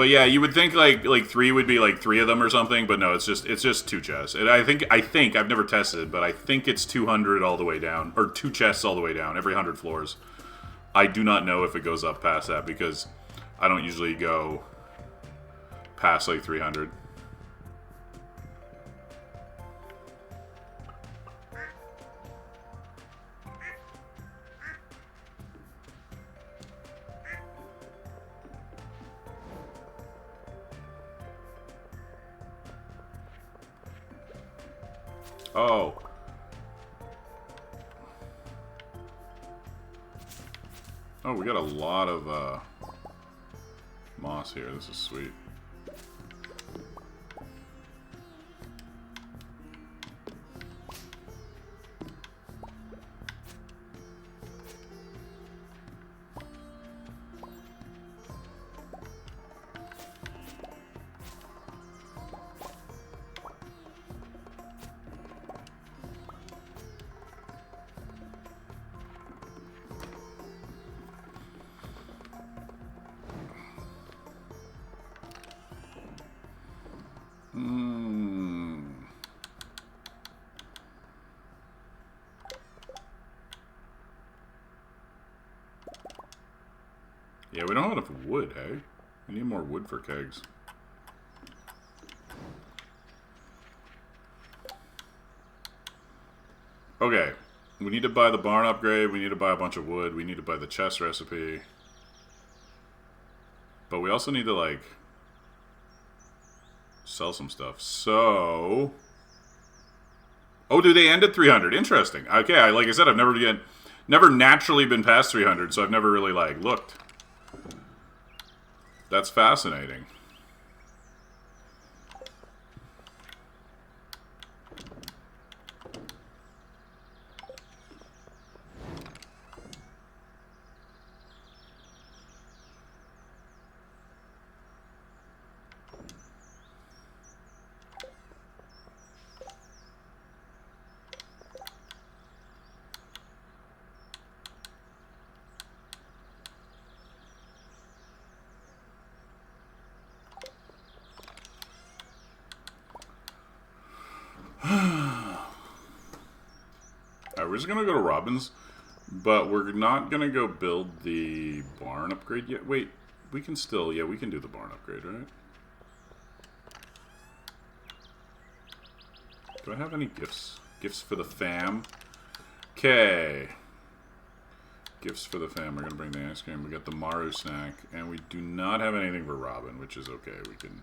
yeah, you would think like 3 would be like 3 of them or something, but no, it's just 2 chests. And I think I've never tested, but I think it's 200 all the way down, or 2 chests all the way down every 100 floors. I do not know if it goes up past that, because I don't usually go past like 300. Oh. Oh, we got a lot of moss here. This is sweet. Yeah, we don't have enough wood, hey? We need more wood for kegs. Okay. We need to buy the barn upgrade. We need to buy a bunch of wood. We need to buy the chest recipe. But we also need to, like, sell some stuff. So... Oh, do they end at 300? Interesting. Okay, like I said, I've never naturally been past 300, so I've never really, like, looked. That's fascinating. We're just gonna go to Robin's, but we're not gonna go build the barn upgrade yet. Wait, we can still, yeah, we can do the barn upgrade, right? Do I have any gifts? Gifts for the fam? Okay. Gifts for the fam. We're gonna bring the ice cream. We got the Maru snack, and we do not have anything for Robin, which is okay. We can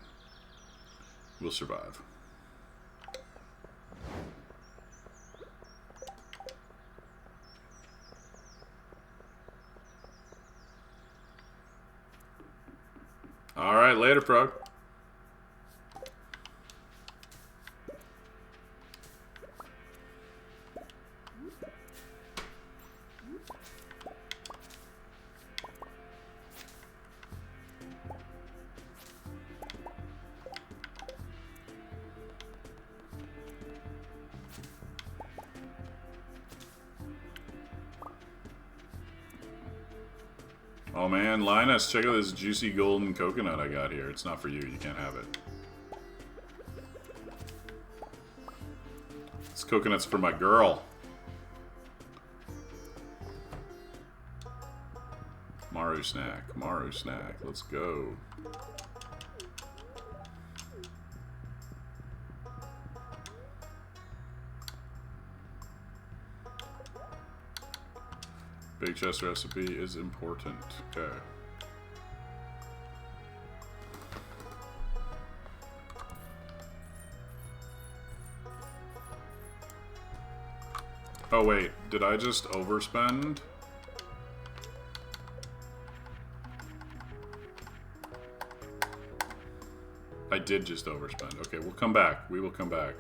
We'll survive. Alright, later, Frog. Oh man, Linus, check out this juicy golden coconut I got here. It's not for you, you can't have it. This coconut's for my girl. Maru snack, let's go. Big chest recipe is important. Okay. Oh wait, did I just overspend? I did just overspend. Okay, we'll come back. We will come back.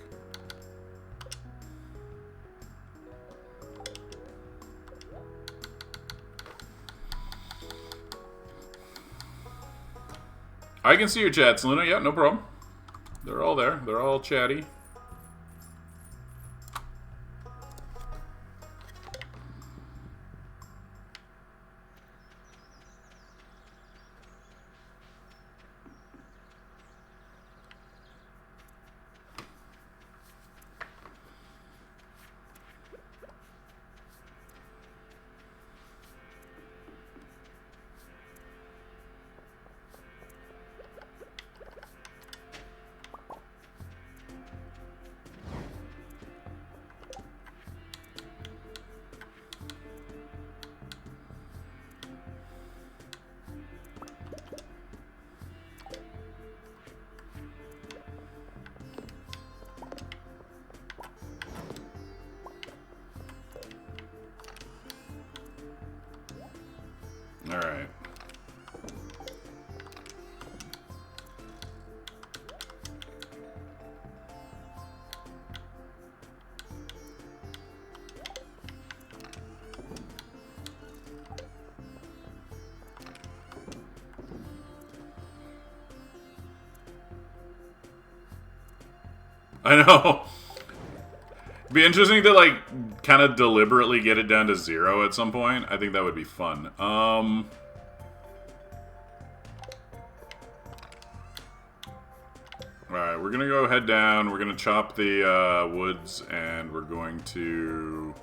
I can see your chats, Luna. Yeah, no problem. They're all there. They're all chatty. Alright. I know. It'd be interesting to, like, kind of deliberately get it down to 0 at some point. I think that would be fun. Alright, we're gonna go head down. We're gonna chop the woods, and we're going to...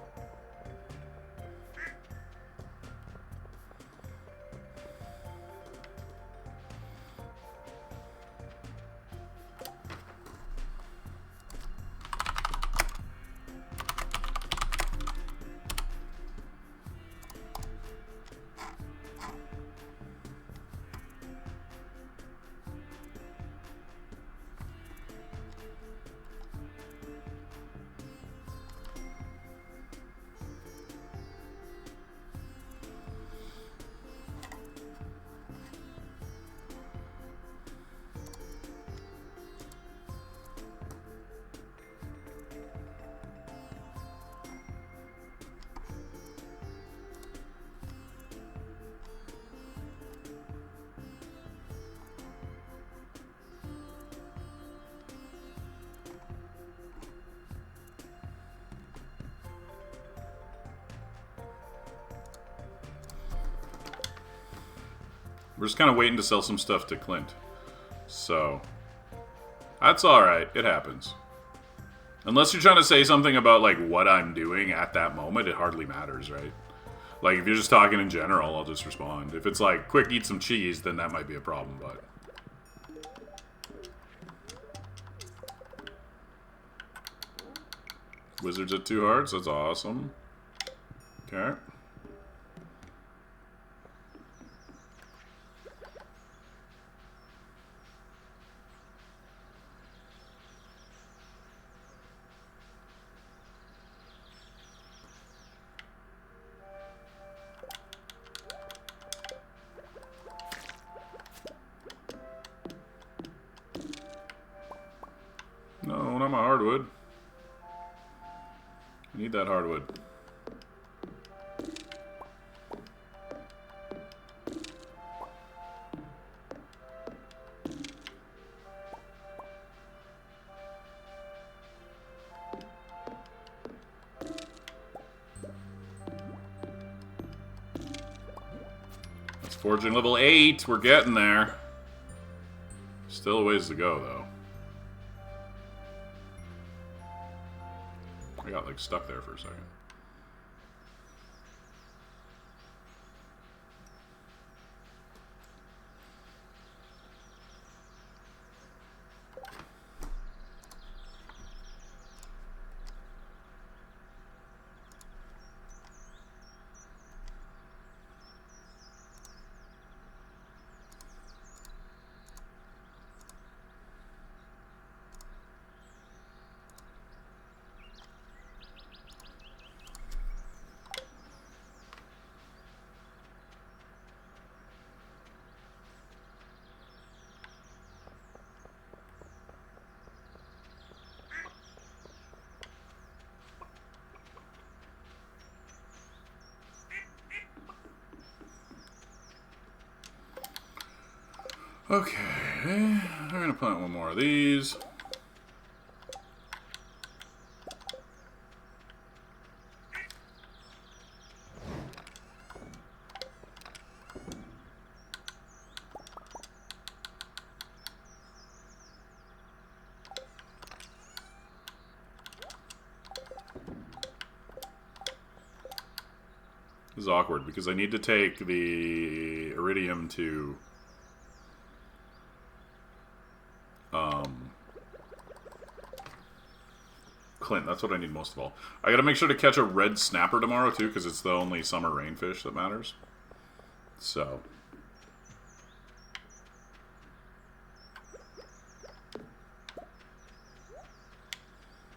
We're just kind of waiting to sell some stuff to Clint. So, that's alright. It happens. Unless you're trying to say something about, like, what I'm doing at that moment, it hardly matters, right? Like, if you're just talking in general, I'll just respond. If it's like, quick, eat some cheese, then that might be a problem, but... Wizards at 2 hearts, that's awesome. Okay. on my hardwood. I need that hardwood. That's forging level 8. We're getting there. Still a ways to go, though. I got, like, stuck there for a second. Okay, I'm gonna plant one more of these. This is awkward because I need to take the iridium to Clint. That's what I need most of all. I gotta make sure to catch a red snapper tomorrow too, because it's the only summer rainfish that matters. So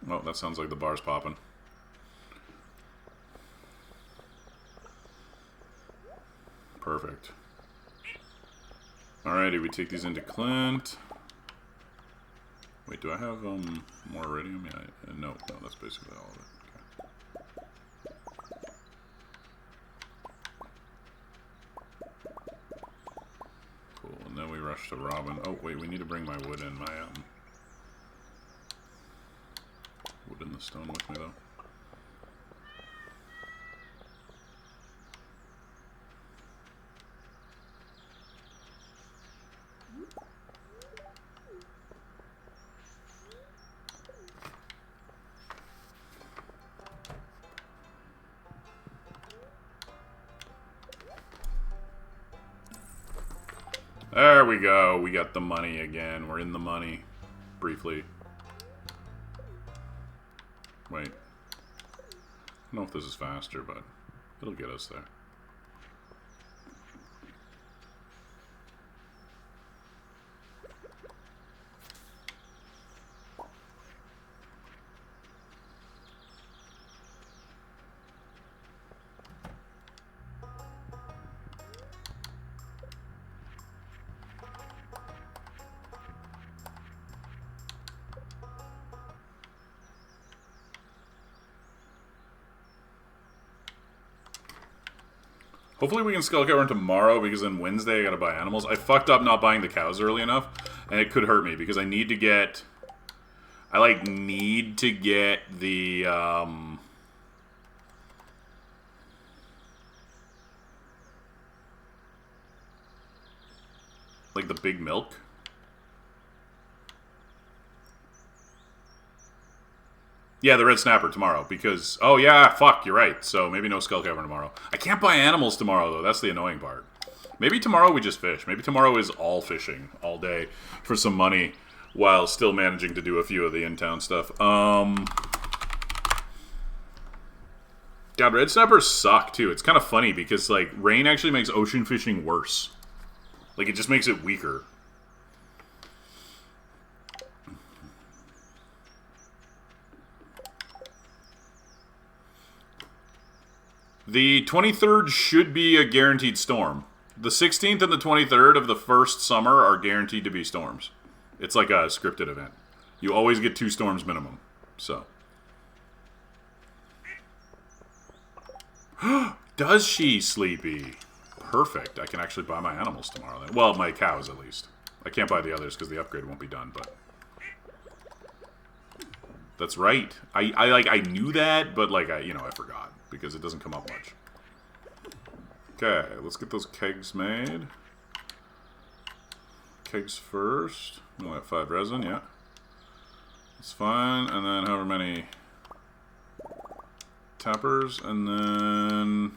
oh, that sounds like the bar's popping. Perfect. Alrighty, we take these into Clint. Wait, do I have more iridium? Yeah, no, that's basically all of it. Okay. Cool, and then we rush to Robin. Oh, wait, we need to bring my wood in. My wood and the stone with me, though. There we go. We got the money again. We're in the money. Briefly. Wait. I don't know if this is faster, but it'll get us there. Hopefully we can skull cavern tomorrow, because then Wednesday I gotta buy animals. I fucked up not buying the cows early enough, and it could hurt me, because I need to get... I, like, need to get the, like, the big milk. Yeah, the red snapper tomorrow, because... Oh, yeah, fuck, you're right. So, maybe no skull cavern tomorrow. I can't buy animals tomorrow, though. That's the annoying part. Maybe tomorrow we just fish. Maybe tomorrow is all fishing all day for some money, while still managing to do a few of the in-town stuff. God, red snappers suck, too. It's kind of funny, because, like, rain actually makes ocean fishing worse. Like, it just makes it weaker. The 23rd should be a guaranteed storm. The 16th and the 23rd of the first summer are guaranteed to be storms. It's like a scripted event. You always get 2 storms minimum. So. Does she, Sleepy? Perfect. I can actually buy my animals tomorrow then. Well, my cows at least. I can't buy the others because the upgrade won't be done, but... That's right. I knew that, but like I forgot because it doesn't come up much. Okay, let's get those kegs made. Kegs first. We only have 5 resin, yeah. It's fine, and then however many tappers, and then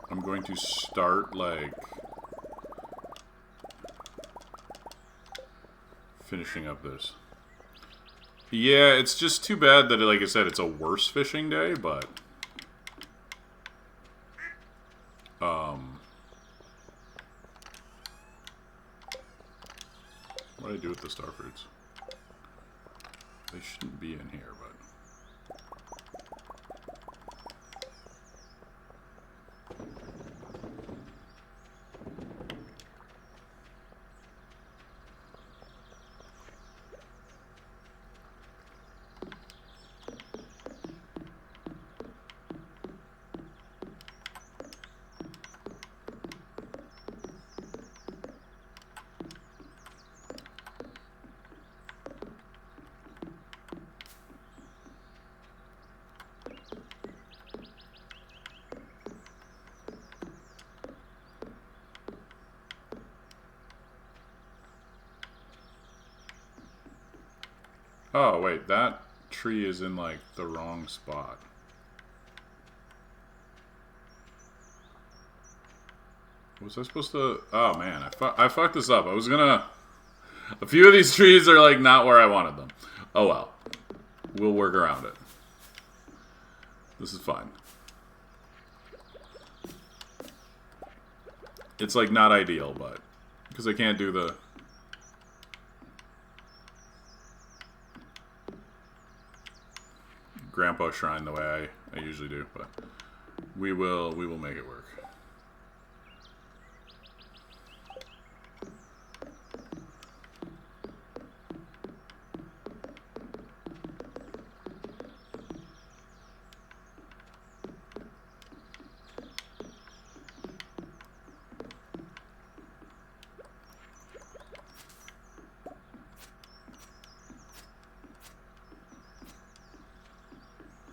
I'm going to start, like, finishing up this. Yeah, it's just too bad that, like I said, it's a worse fishing day, but... What do I do with the starfruits? They shouldn't be in here, but... Oh, wait, that tree is in, like, the wrong spot. Was I supposed to... Oh, man, I fucked this up. I was gonna... A few of these trees are, like, not where I wanted them. Oh, well. We'll work around it. This is fine. It's, like, not ideal, but... Because I can't do the... Grandpa shrine the way I usually do, but we will make it work.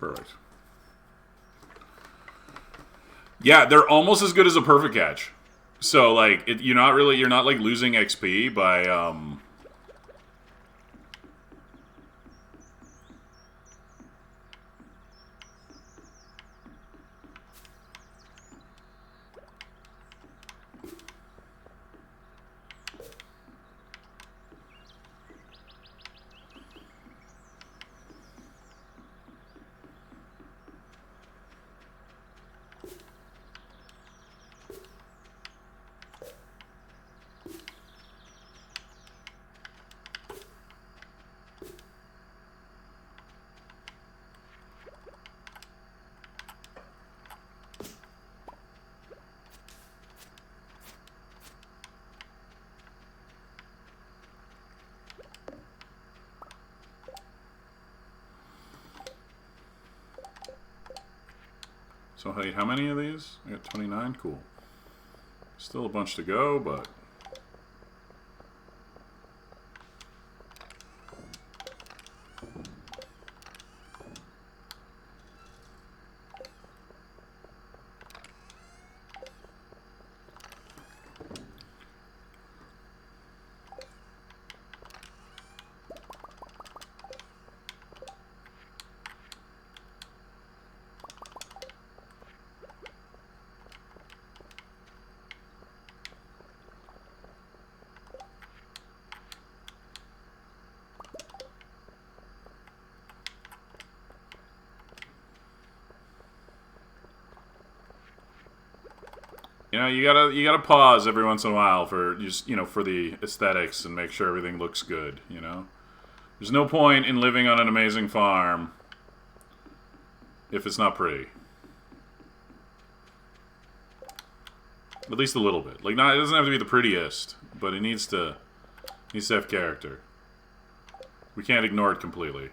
Perfect. Yeah, they're almost as good as a perfect catch. So like, you're not like losing XP by So, hey, how many of these? I got 29? Cool. Still a bunch to go, but... You know, you gotta pause every once in a while for just, you know, for the aesthetics and make sure everything looks good, you know? There's no point in living on an amazing farm if it's not pretty. At least a little bit. Like, not, it doesn't have to be the prettiest, but it needs to have character. We can't ignore it completely.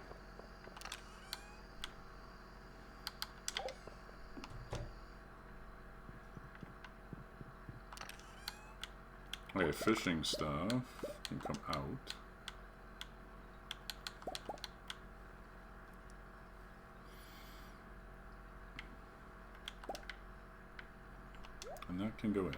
Okay, fishing stuff can come out. And that can go in.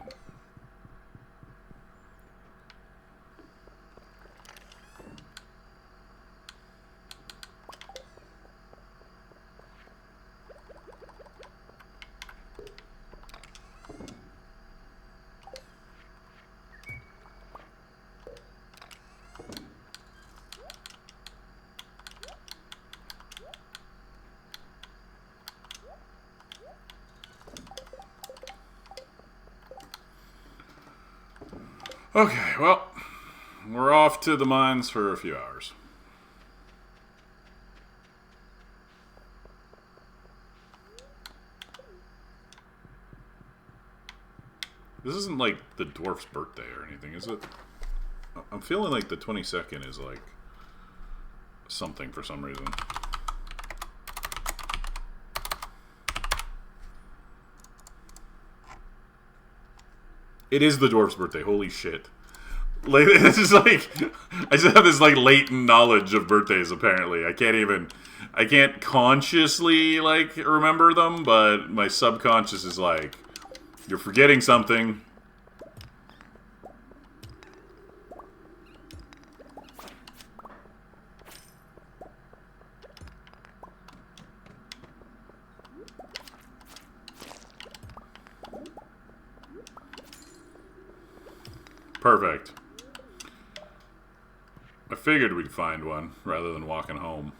Okay, well, we're off to the mines for a few hours. This isn't like the dwarf's birthday or anything, is it? I'm feeling like the 22nd is like something for some reason. It is the dwarf's birthday. Holy shit! Like, this is like, I just have this like latent knowledge of birthdays. Apparently, I can't consciously like remember them, but my subconscious is like, you're forgetting something. Perfect. I figured we'd find one, rather than walking home.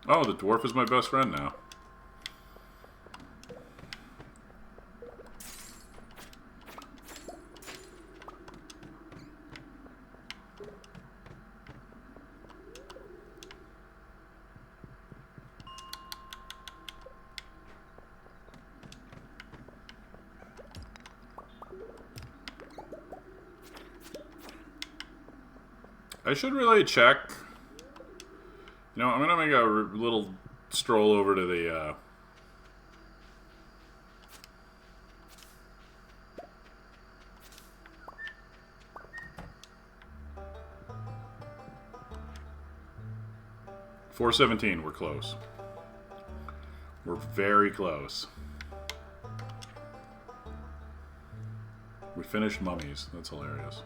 Oh, the dwarf is my best friend now. I should really check. You know, I'm gonna make a little stroll over to the, 417, we're close. We're very close. We finished mummies. That's hilarious.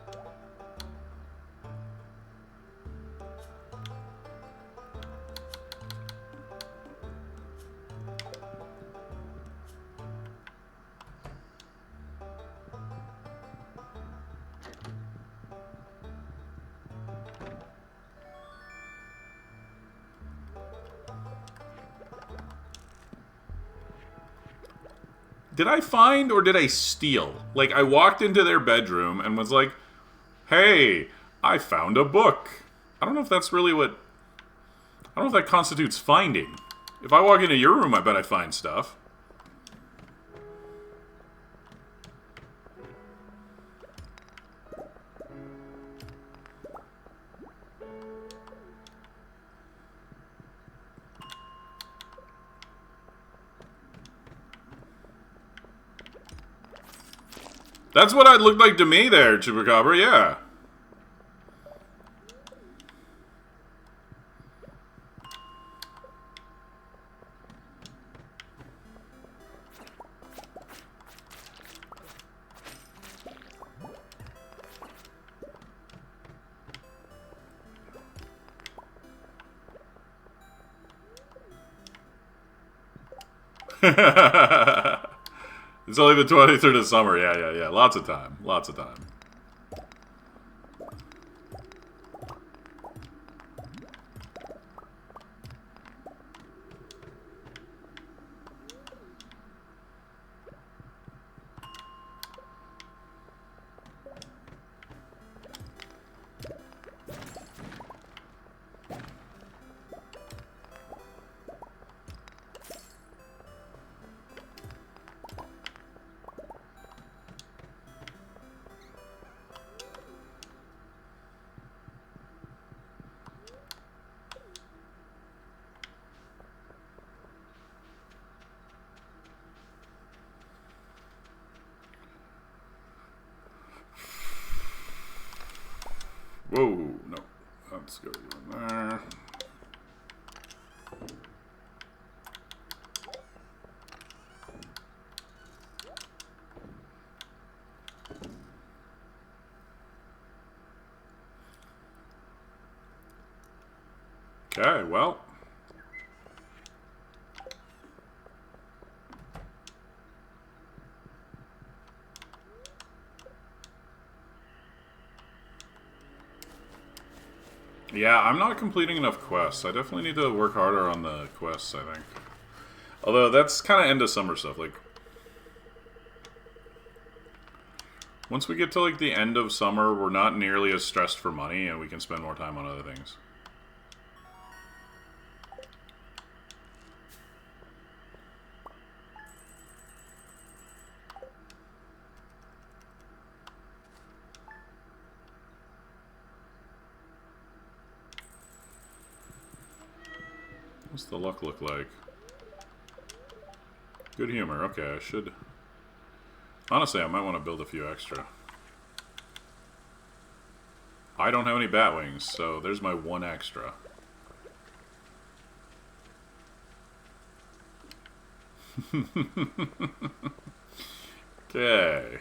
Did I find or did I steal? Like, I walked into their bedroom and was like, hey, I found a book. I don't know if that's really what... I don't know if that constitutes finding. If I walk into your room, I bet I find stuff. That's what it looked like to me there, Chupacabra, yeah. It's only the 23rd of summer. Yeah. Lots of time. Lots of time. let's go in there. Okay, well. Yeah, I'm not completing enough quests. I definitely need to work harder on the quests, I think. Although, that's kind of end of summer stuff. Like, once we get to, like, the end of summer, we're not nearly as stressed for money, and we can spend more time on other things. What's the luck look like? Good humor. Okay, I should... Honestly, I might want to build a few extra. I don't have any bat wings, so there's my one extra. Okay.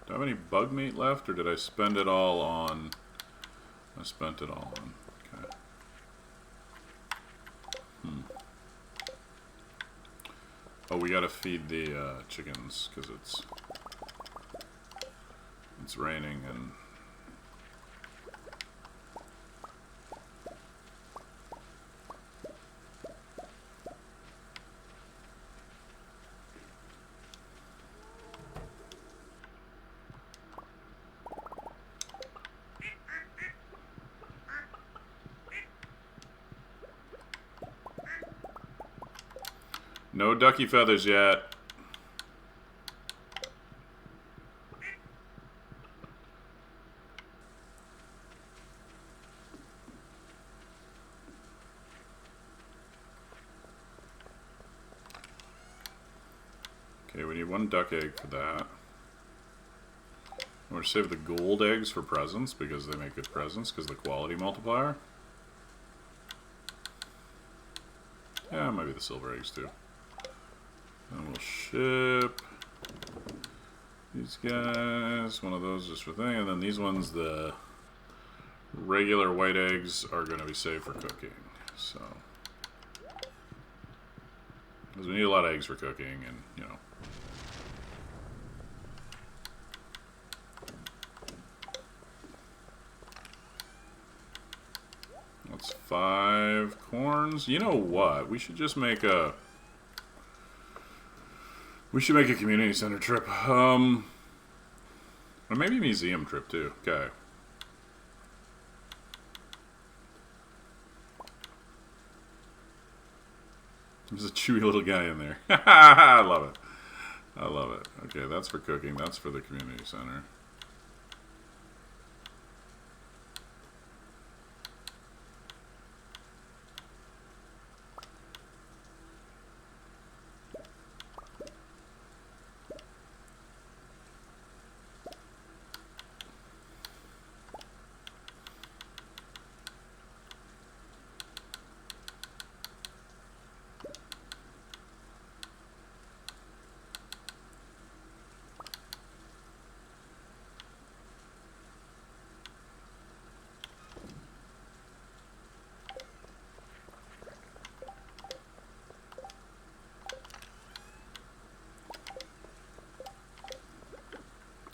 Do I have any bug meat left, or did I spend it all on... I spent it all on. Okay. Oh, we gotta feed the chickens, because it's raining, and... No ducky feathers yet. Okay, we need one duck egg for that. We're going to save the gold eggs for presents, because they make good presents, because of the quality multiplier. Yeah, maybe the silver eggs too. And we'll ship these guys, one of those just for thing, and then these ones, the regular white eggs, are going to be saved for cooking. So, because we need a lot of eggs for cooking, and you know. That's 5 corns. You know what? We should just make a... We should make a community center trip. Or maybe a museum trip, too. Okay. There's a chewy little guy in there. I love it. I love it. Okay, that's for cooking. That's for the community center.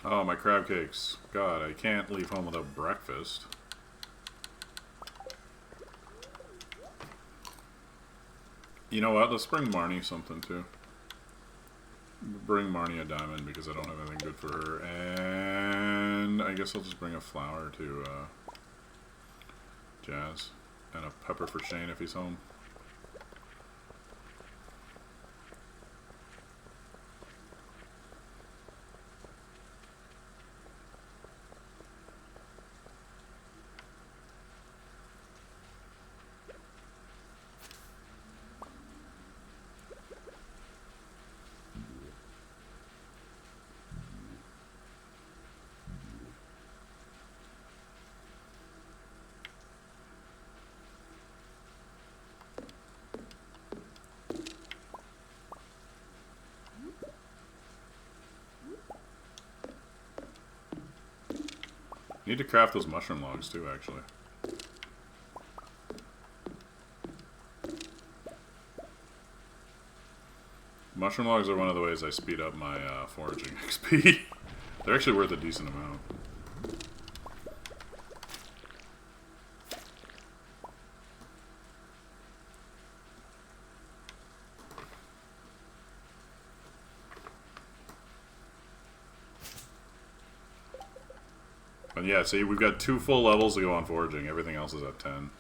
Oh, my crab cakes. God, I can't leave home without breakfast. You know what? Let's bring Marnie something, too. Bring Marnie a diamond, because I don't have anything good for her. And I guess I'll just bring a flower to Jazz. And a pepper for Shane if he's home. Need to craft those mushroom logs too, actually. Mushroom logs are one of the ways I speed up my foraging XP. They're actually worth a decent amount. And yeah, see, we've got 2 full levels to go on foraging. Everything else is at 10.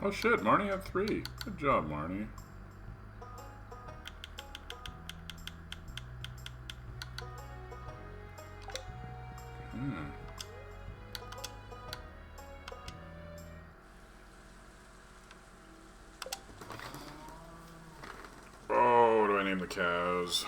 Oh shit, Marnie had 3. Good job, Marnie. Oh, what do I name the cows?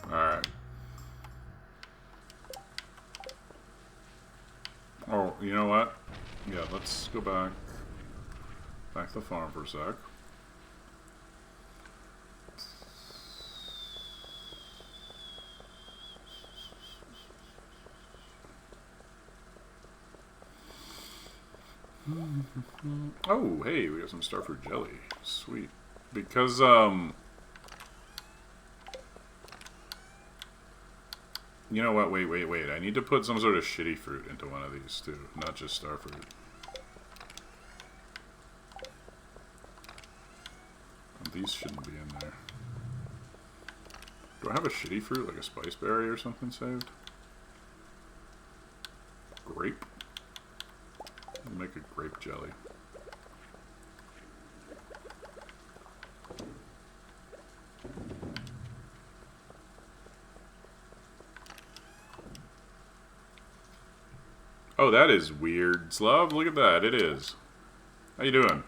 Alright. Oh, you know what? Yeah, let's go back to the farm for a sec. Oh, hey, we got some starfruit jelly. Sweet. Because, you know what? Wait. I need to put some sort of shitty fruit into one of these, too. Not just starfruit. These shouldn't be in there. Do I have a shitty fruit, like a spice berry or something saved? Grape? I'll make a grape jelly. Oh, that is weird, Slav. Look at that. It is. How you doing?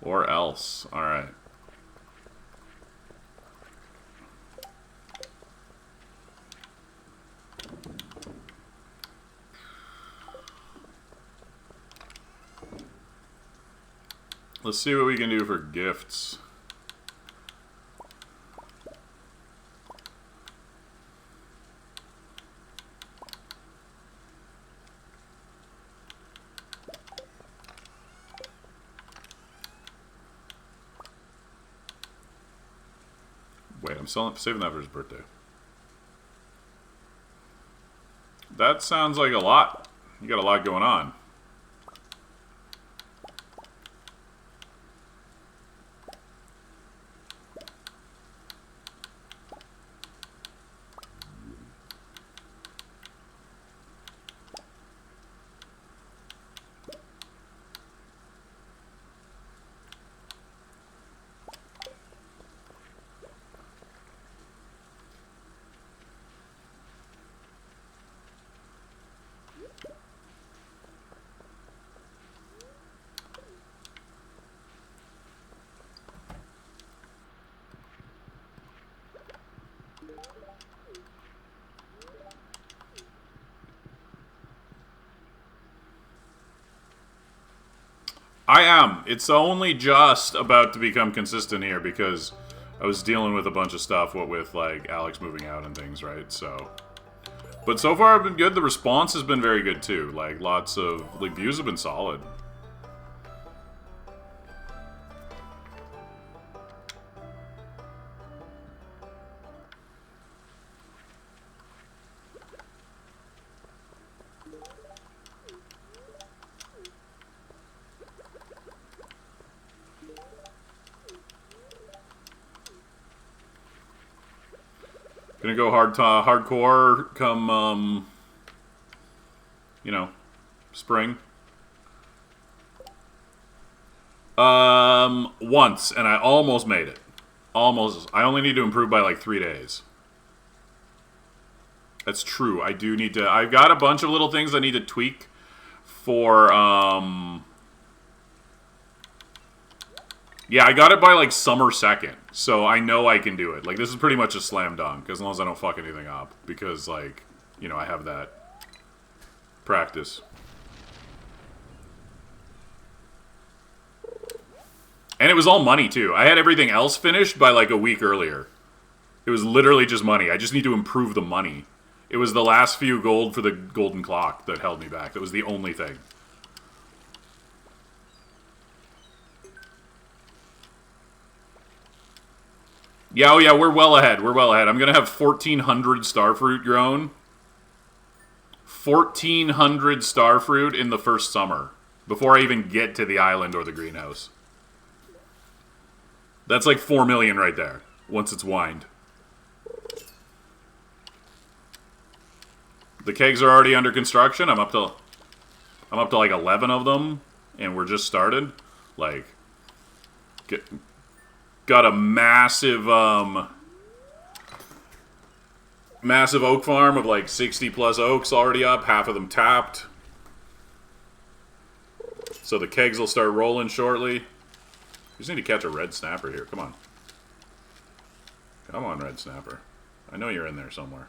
Or else. Alright. Let's see what we can do for gifts. Wait, I'm saving that for his birthday. That sounds like a lot. You got a lot going on. I am. It's only just about to become consistent here because I was dealing with a bunch of stuff, what with, like, Alex moving out and things, right? So... But so far I've been good. The response has been very good, too. Like, lots of... Like, views have been solid. Gonna go hardcore come, you know, spring. Once, and I almost made it. Almost. I only need to improve by like 3 days. That's true. I do need to... I've got a bunch of little things I need to tweak for, yeah, I got it by, like, summer 2nd, so I know I can do it. Like, this is pretty much a slam dunk, as long as I don't fuck anything up. Because, like, you know, I have that practice. And it was all money, too. I had everything else finished by, like, a week earlier. It was literally just money. I just need to improve the money. It was the last few gold for the golden clock that held me back. That was the only thing. Yeah, oh yeah, we're well ahead. We're well ahead. I'm going to have 1,400 starfruit grown. 1,400 starfruit in the first summer. Before I even get to the island or the greenhouse. That's like 4 million right there. Once it's wined. The kegs are already under construction. I'm up to like 11 of them. And we're just started. Like... Got a massive, massive oak farm of like 60 plus oaks already up, half of them tapped. So the kegs will start rolling shortly. We just need to catch a red snapper here, come on. Come on, red snapper. I know you're in there somewhere.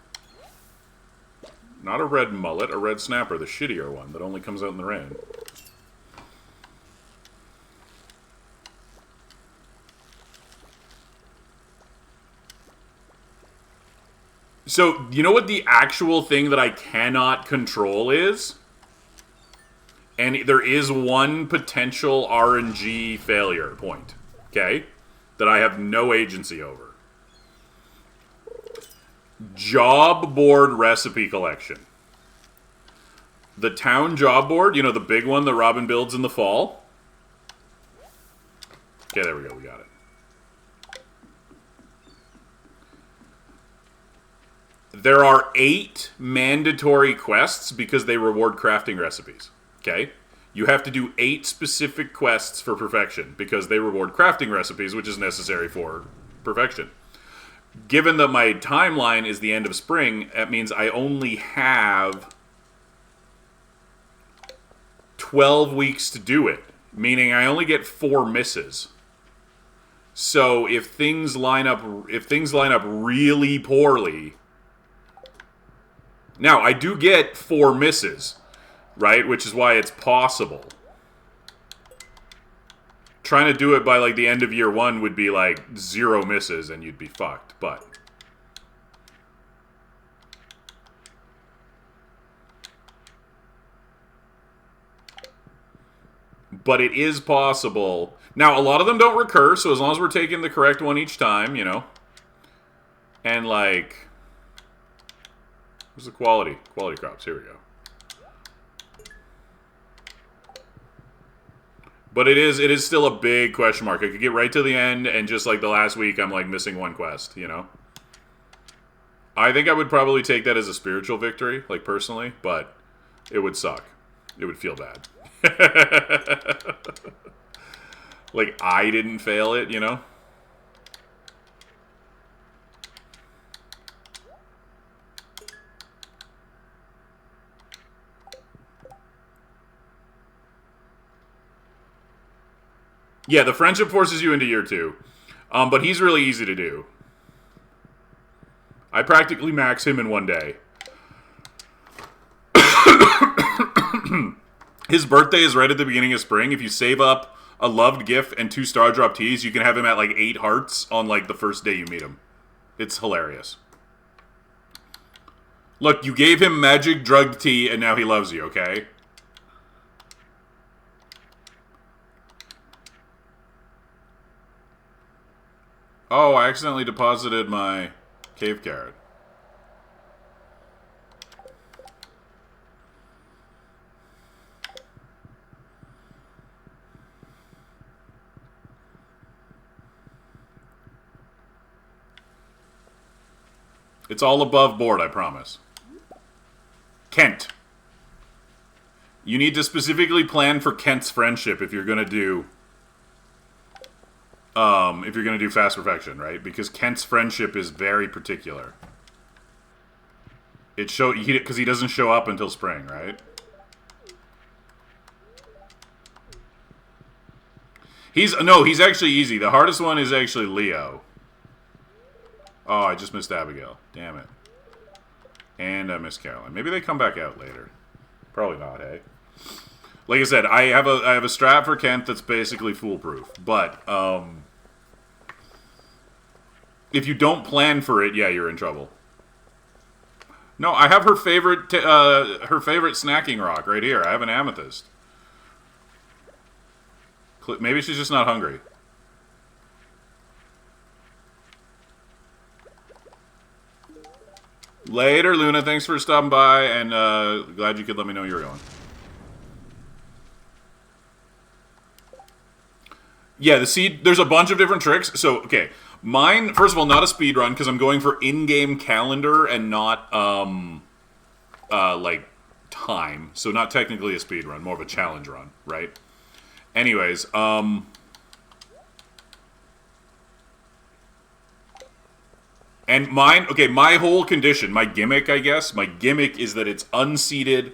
Not a red mullet, a red snapper, the shittier one that only comes out in the rain. So, you know what the actual thing that I cannot control is? And there is one potential RNG failure point, okay? That I have no agency over. Job board recipe collection. The town job board, you know, the big one that Robin builds in the fall. Okay, there we go, we got it. There are 8 mandatory quests because they reward crafting recipes. Okay? You have to do 8 specific quests for perfection because they reward crafting recipes, which is necessary for perfection. Given that my timeline is the end of spring, that means I only have 12 weeks to do it, meaning I only get 4 misses. So if things line up really poorly... Now, I do get 4 misses, right? Which is why it's possible. Trying to do it by, like, the end of year 1 would be, like, 0 misses and you'd be fucked, but... But it is possible. Now, a lot of them don't recur, so as long as we're taking the correct one each time, you know. And, like... Where's the quality? Quality crops. Here we go. But it is still a big question mark. I could get right to the end, and just like the last week, I'm like missing 1 quest, you know? I think I would probably take that as a spiritual victory, like personally, but it would suck. It would feel bad. Like, I didn't fail it, you know? Yeah, the friendship forces you into year 2. But he's really easy to do. I practically max him in 1 day. His birthday is right at the beginning of spring. If you save up a loved GIF and 2 star drop teas, you can have him at like 8 hearts on like the first day you meet him. It's hilarious. Look, you gave him magic drugged tea and now he loves you, okay? Oh, I accidentally deposited my cave carrot. It's all above board, I promise. Kent. You need to specifically plan for Kent's friendship if you're gonna do fast perfection, right? Because Kent's friendship is very particular. Because he doesn't show up until spring, right? He's actually easy. The hardest one is actually Leo. Oh, I just missed Abigail. Damn it. And I missed Caroline. Maybe they come back out later. Probably not, hey? Like I said, I have a strat for Kent that's basically foolproof. But, if you don't plan for it, yeah, you're in trouble. No, I have her favorite snacking rock right here. I have an amethyst. Maybe she's just not hungry. Later, Luna. Thanks for stopping by, and glad you could let me know you were going. Yeah, there's a bunch of different tricks. So, okay. Mine, first of all, not a speed run, because I'm going for in-game calendar and not, like, time. So not technically a speed run, more of a challenge run, right? Anyways, and mine, okay, my whole condition, my gimmick, I guess, my gimmick is that it's unseated.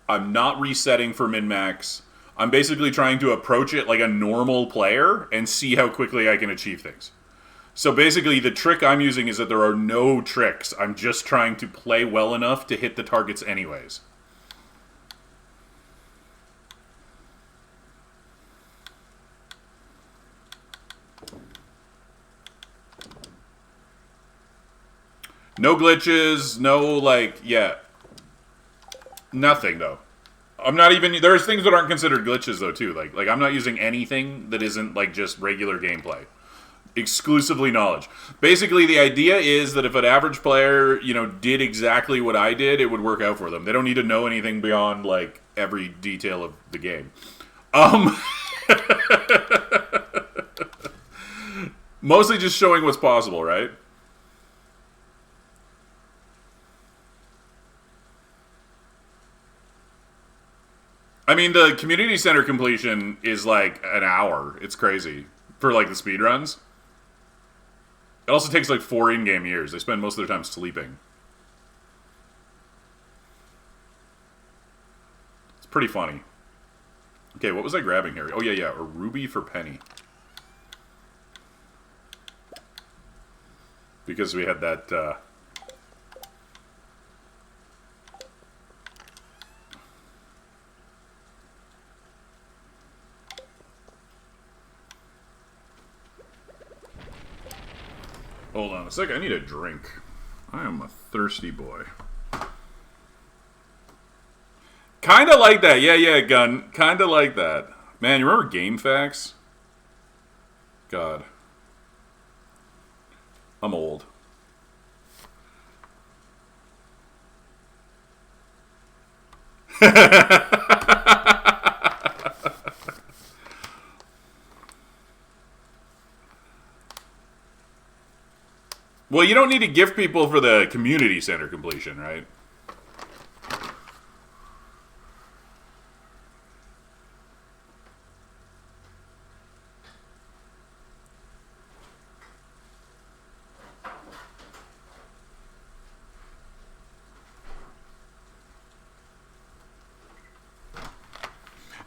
I'm not resetting for min-max. I'm basically trying to approach it like a normal player and see how quickly I can achieve things. So basically, the trick I'm using is that there are no tricks. I'm just trying to play well enough to hit the targets anyways. No glitches, no, like, yeah. Nothing, though. I'm not even... There's things that aren't considered glitches, though, too. Like I'm not using anything that isn't, like, just regular gameplay. Exclusively knowledge. Basically, the idea is that if an average player, did exactly what I did, it would work out for them. They don't need to know anything beyond, like, every detail of the game. Mostly just showing what's possible, right? I mean, the community center completion is like an hour. It's crazy. For like the speedruns. It also takes like 4 in-game years. They spend most of their time sleeping. It's pretty funny. Okay, what was I grabbing here? Oh, yeah, a ruby for penny. Because we had that, Hold on a sec, I need a drink. I am a thirsty boy. Kinda like that, yeah, Gun. Kinda like that. Man, you remember Game Facts? God. I'm old. Well, you don't need to gift people for the community center completion, right?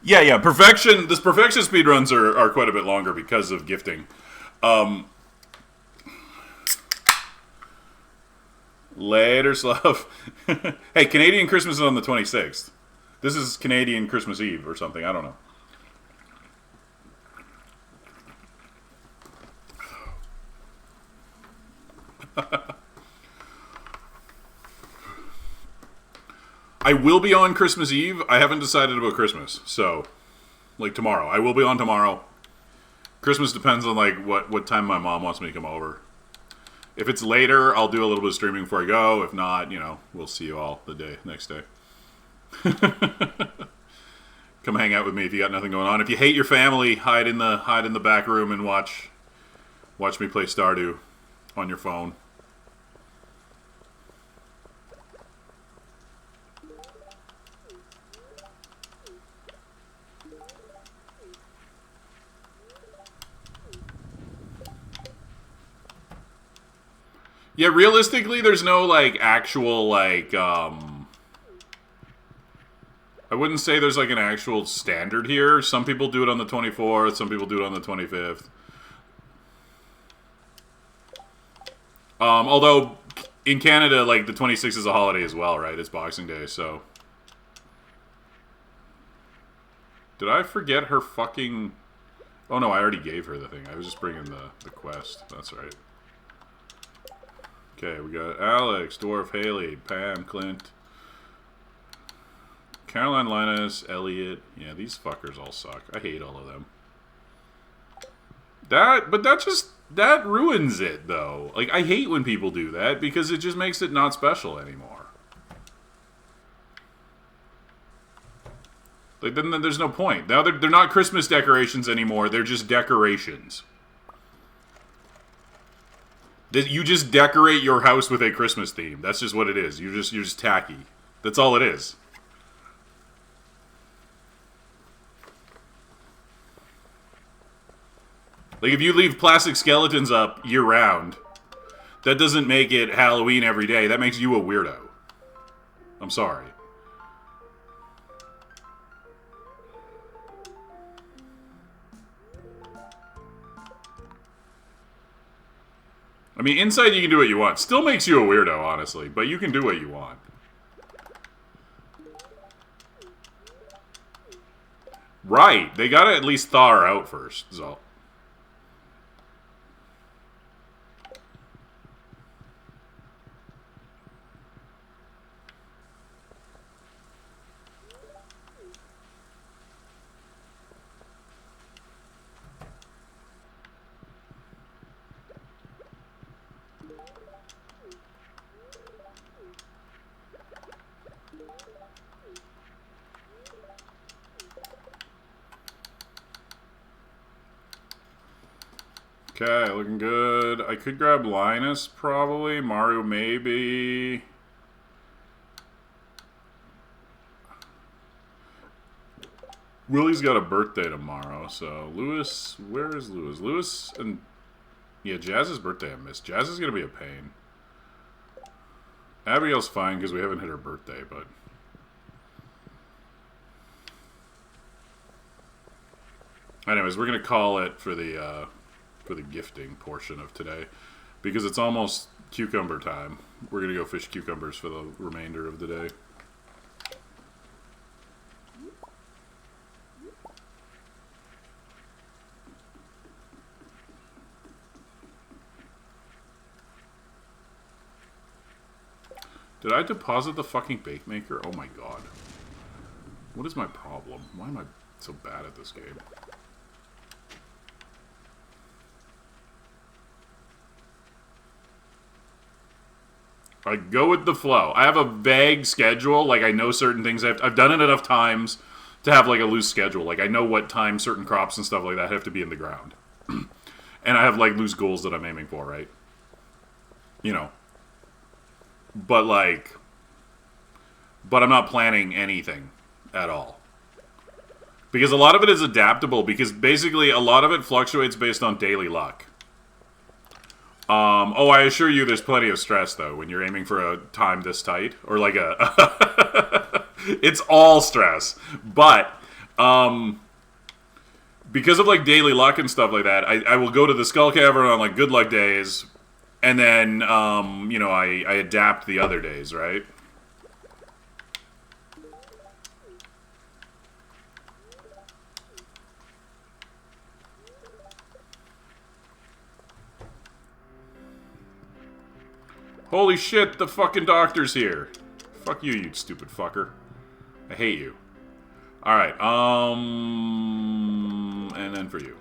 Yeah. Perfection. This perfection speedruns are quite a bit longer because of gifting. Later, Slav. Hey, Canadian Christmas is on the 26th. This is Canadian Christmas Eve or something. I don't know. I will be on Christmas Eve. I haven't decided about Christmas, so like tomorrow. I will be on tomorrow. Christmas depends on like what time my mom wants me to come over. If it's later, I'll do a little bit of streaming before I go. If not, we'll see you all the next day. Come hang out with me if you got nothing going on. If you hate your family, hide in the back room and watch me play Stardew on your phone. Yeah, realistically, there's no, like, actual, like, I wouldn't say there's, like, an actual standard here. Some people do it on the 24th, some people do it on the 25th. Although, in Canada, like, the 26th is a holiday as well, right? It's Boxing Day, so... Did I forget her fucking... Oh, no, I already gave her the thing. I was just bringing the quest. That's right. Okay, we got Alex, Dwarf, Haley, Pam, Clint, Caroline, Linus, Elliot. Yeah, these fuckers all suck. I hate all of them. That ruins it, though. Like, I hate when people do that because it just makes it not special anymore. Like, then there's no point. Now they're not Christmas decorations anymore. They're just decorations. You just decorate your house with a Christmas theme. That's just what it is. You're just tacky. That's all it is. Like, if you leave plastic skeletons up year-round, that doesn't make it Halloween every day. That makes you a weirdo. I'm sorry. I mean, inside you can do what you want. Still makes you a weirdo, honestly, but you can do what you want. Right. They gotta at least thaw her out first, so... Okay, looking good. I could grab Linus, probably. Mario, maybe. Willie's got a birthday tomorrow, so... Lewis... Where is Lewis? Lewis and... Yeah, Jazz's birthday I missed. Jazz is going to be a pain. Abigail's fine because we haven't hit her birthday, but... Anyways, we're going to call it for the gifting portion of today. Because it's almost cucumber time. We're going to go fish cucumbers for the remainder of the day. Did I deposit the fucking bake maker? Oh my god. What is my problem? Why am I so bad at this game? I go with the flow. I have a vague schedule. Like, I know certain things. I've done it enough times to have, like, a loose schedule. Like, I know what time certain crops and stuff like that have to be in the ground. And I have, like, loose goals that I'm aiming for, right? You know. But, like... But I'm not planning anything at all. Because a lot of it is adaptable. Because, basically, a lot of it fluctuates based on daily luck. Oh, I assure you there's plenty of stress, though, when you're aiming for a time this tight. Or, like, a... It's all stress. But, because of, like, daily luck and stuff like that, I will go to the Skull Cavern on, like, good luck days. And then, you know, I adapt the other days, right? Holy shit, the fucking doctor's here. Fuck you, you stupid fucker. I hate you. Alright, and then for you.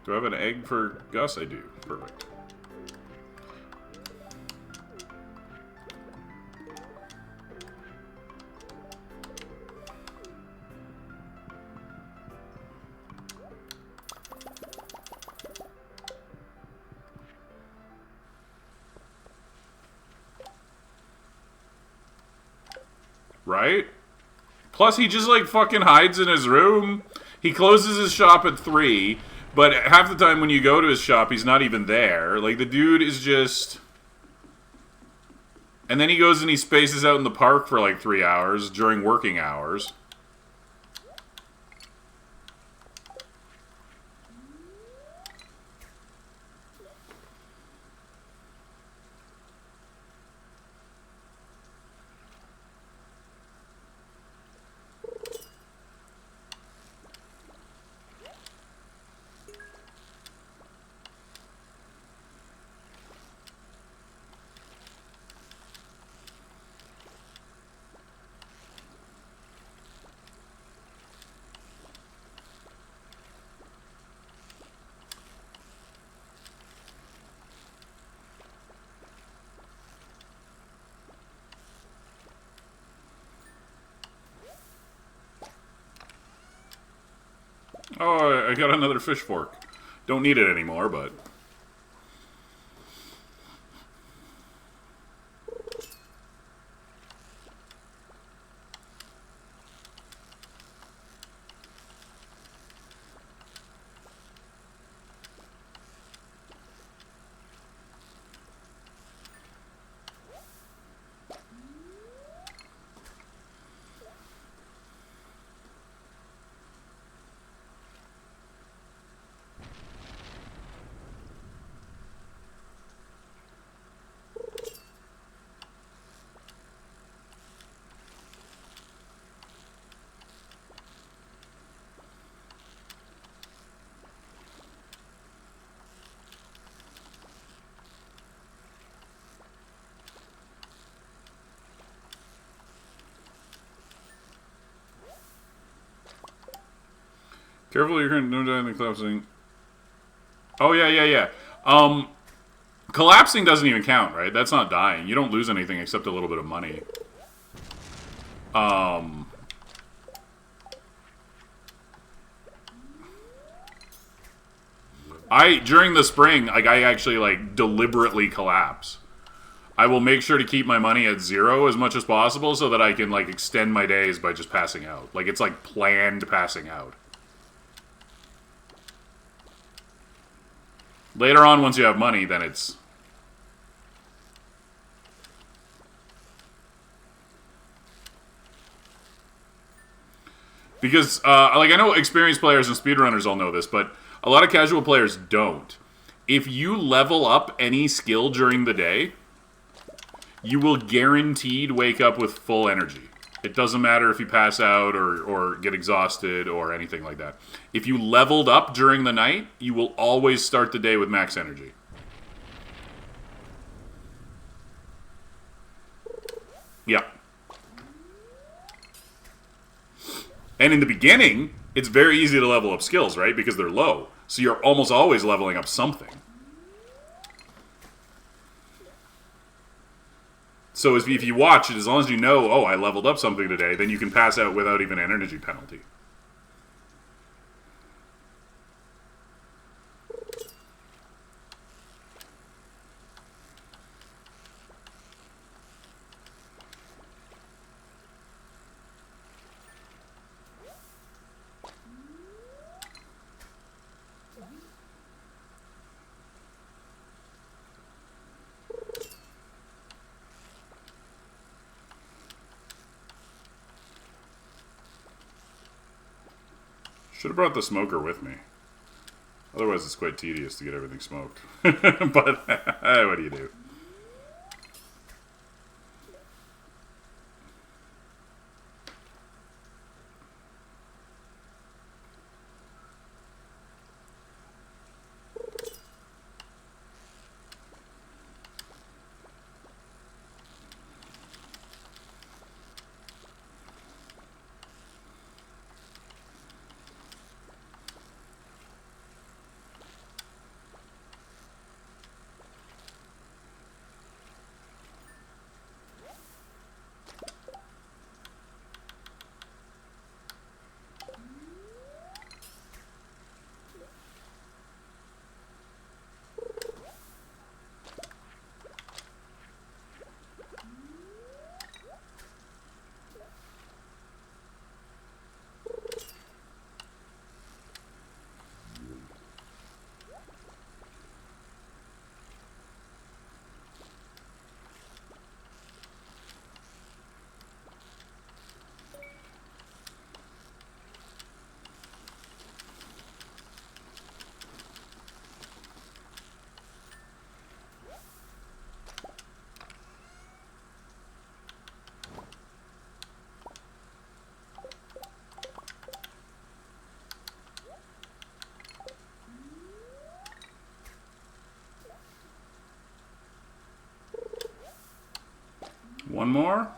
Do I have an egg for Gus? I do. Perfect. Right? Plus, he just, like, fucking hides in his room. He closes his shop at 3, but half the time when you go to his shop, he's not even there. Like, the dude is just... And then he goes and he spaces out in the park for, like, 3 hours during working hours. Oh, I got another fish fork. Don't need it anymore, but... Careful, you're going to do anything collapsing. Oh, yeah. Collapsing doesn't even count, right? That's not dying. You don't lose anything except a little bit of money. During the spring, like, I actually, like, deliberately collapse. I will make sure to keep my money at 0 as much as possible so that I can, like, extend my days by just passing out. Like, it's, like, planned passing out. Later on, once you have money, then it's... Because, like, I know experienced players and speedrunners all know this, but a lot of casual players don't. If you level up any skill during the day, you will guaranteed wake up with full energy. It doesn't matter if you pass out or get exhausted or anything like that. If you leveled up during the night, you will always start the day with max energy. Yeah. And in the beginning, it's very easy to level up skills, right? Because they're low. So you're almost always leveling up something. So if you watch it, as long as you know, oh, I leveled up something today, then you can pass out without even an energy penalty. Should have brought the smoker with me. Otherwise, it's quite tedious to get everything smoked. But, what do you do? One more.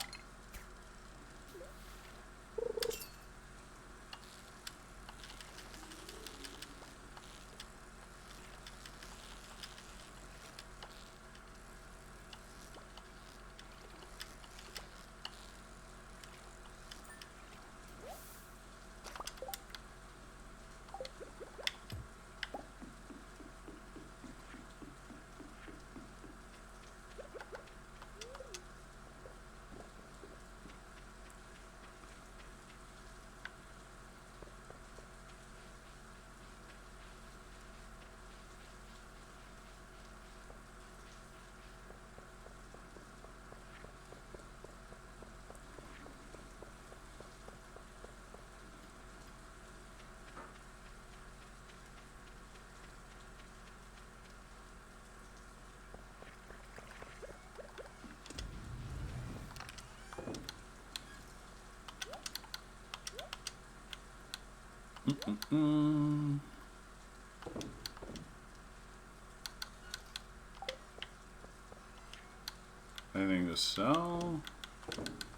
Anything to sell?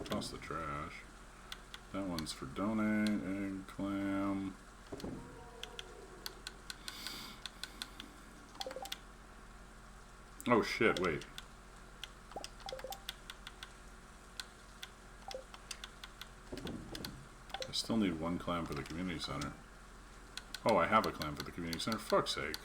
Toss the trash. That one's for donate. Egg, clam. Oh shit, wait. I still need one clam for the community center. Oh, I have a clam for the community center. Fuck's sake.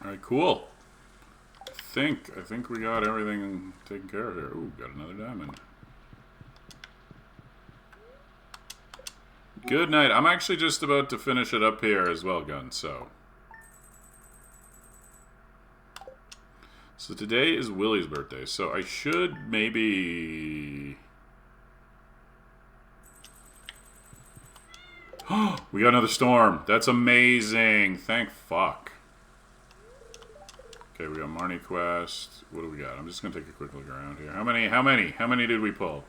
Alright, cool. I think we got everything taken care of here. Ooh, got another diamond. Good night. I'm actually just about to finish it up here as well, Gun, so. So today is Willie's birthday, so I should maybe... We got another storm. That's amazing. Thank fuck. Okay, we got Marnie Quest. What do we got? I'm just gonna take a quick look around here. How many did we pull?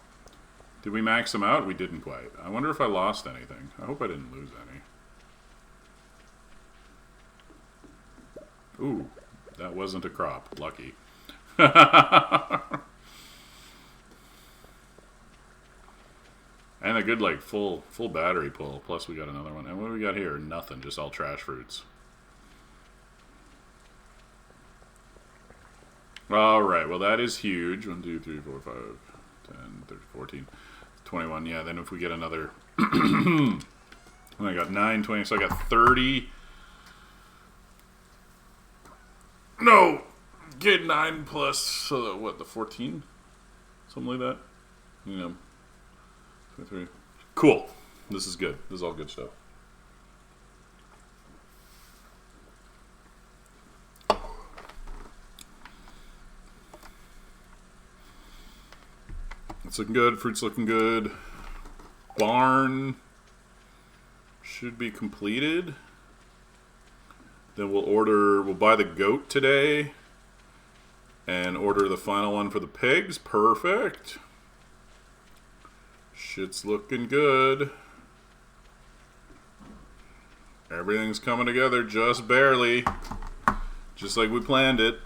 Did we max them out? We didn't quite. I wonder if I lost anything. I hope I didn't lose any. Ooh, that wasn't a crop. Lucky. And a good, like, full battery pull. Plus we got another one. And what do we got here? Nothing. Just all trash fruits. Alright, well that is huge. 1, 2, 3, 4, 5, 10, 13, 14, 21. Yeah, then if we get another... I got 9, 20, so I got 30. No! Get 9 plus, what, the 14? Something like that? You know. 23. Cool. This is good. This is all good stuff. It's looking good. Fruit's looking good. Barn should be completed. Then we'll buy the goat today. And order the final one for the pigs. Perfect. Shit's looking good. Everything's coming together just barely. Just like we planned it.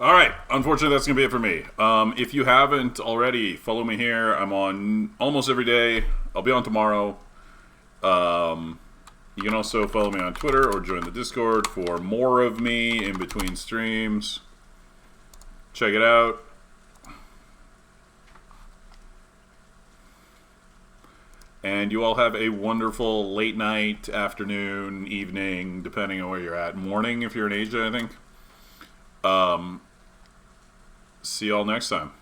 All right. Unfortunately, that's going to be it for me. If you haven't already, follow me here. I'm on almost every day. I'll be on tomorrow. You can also follow me on Twitter or join the Discord for more of me in between streams. Check it out. And you all have a wonderful late night, afternoon, evening, depending on where you're at. Morning if you're in Asia, I think. See y'all next time.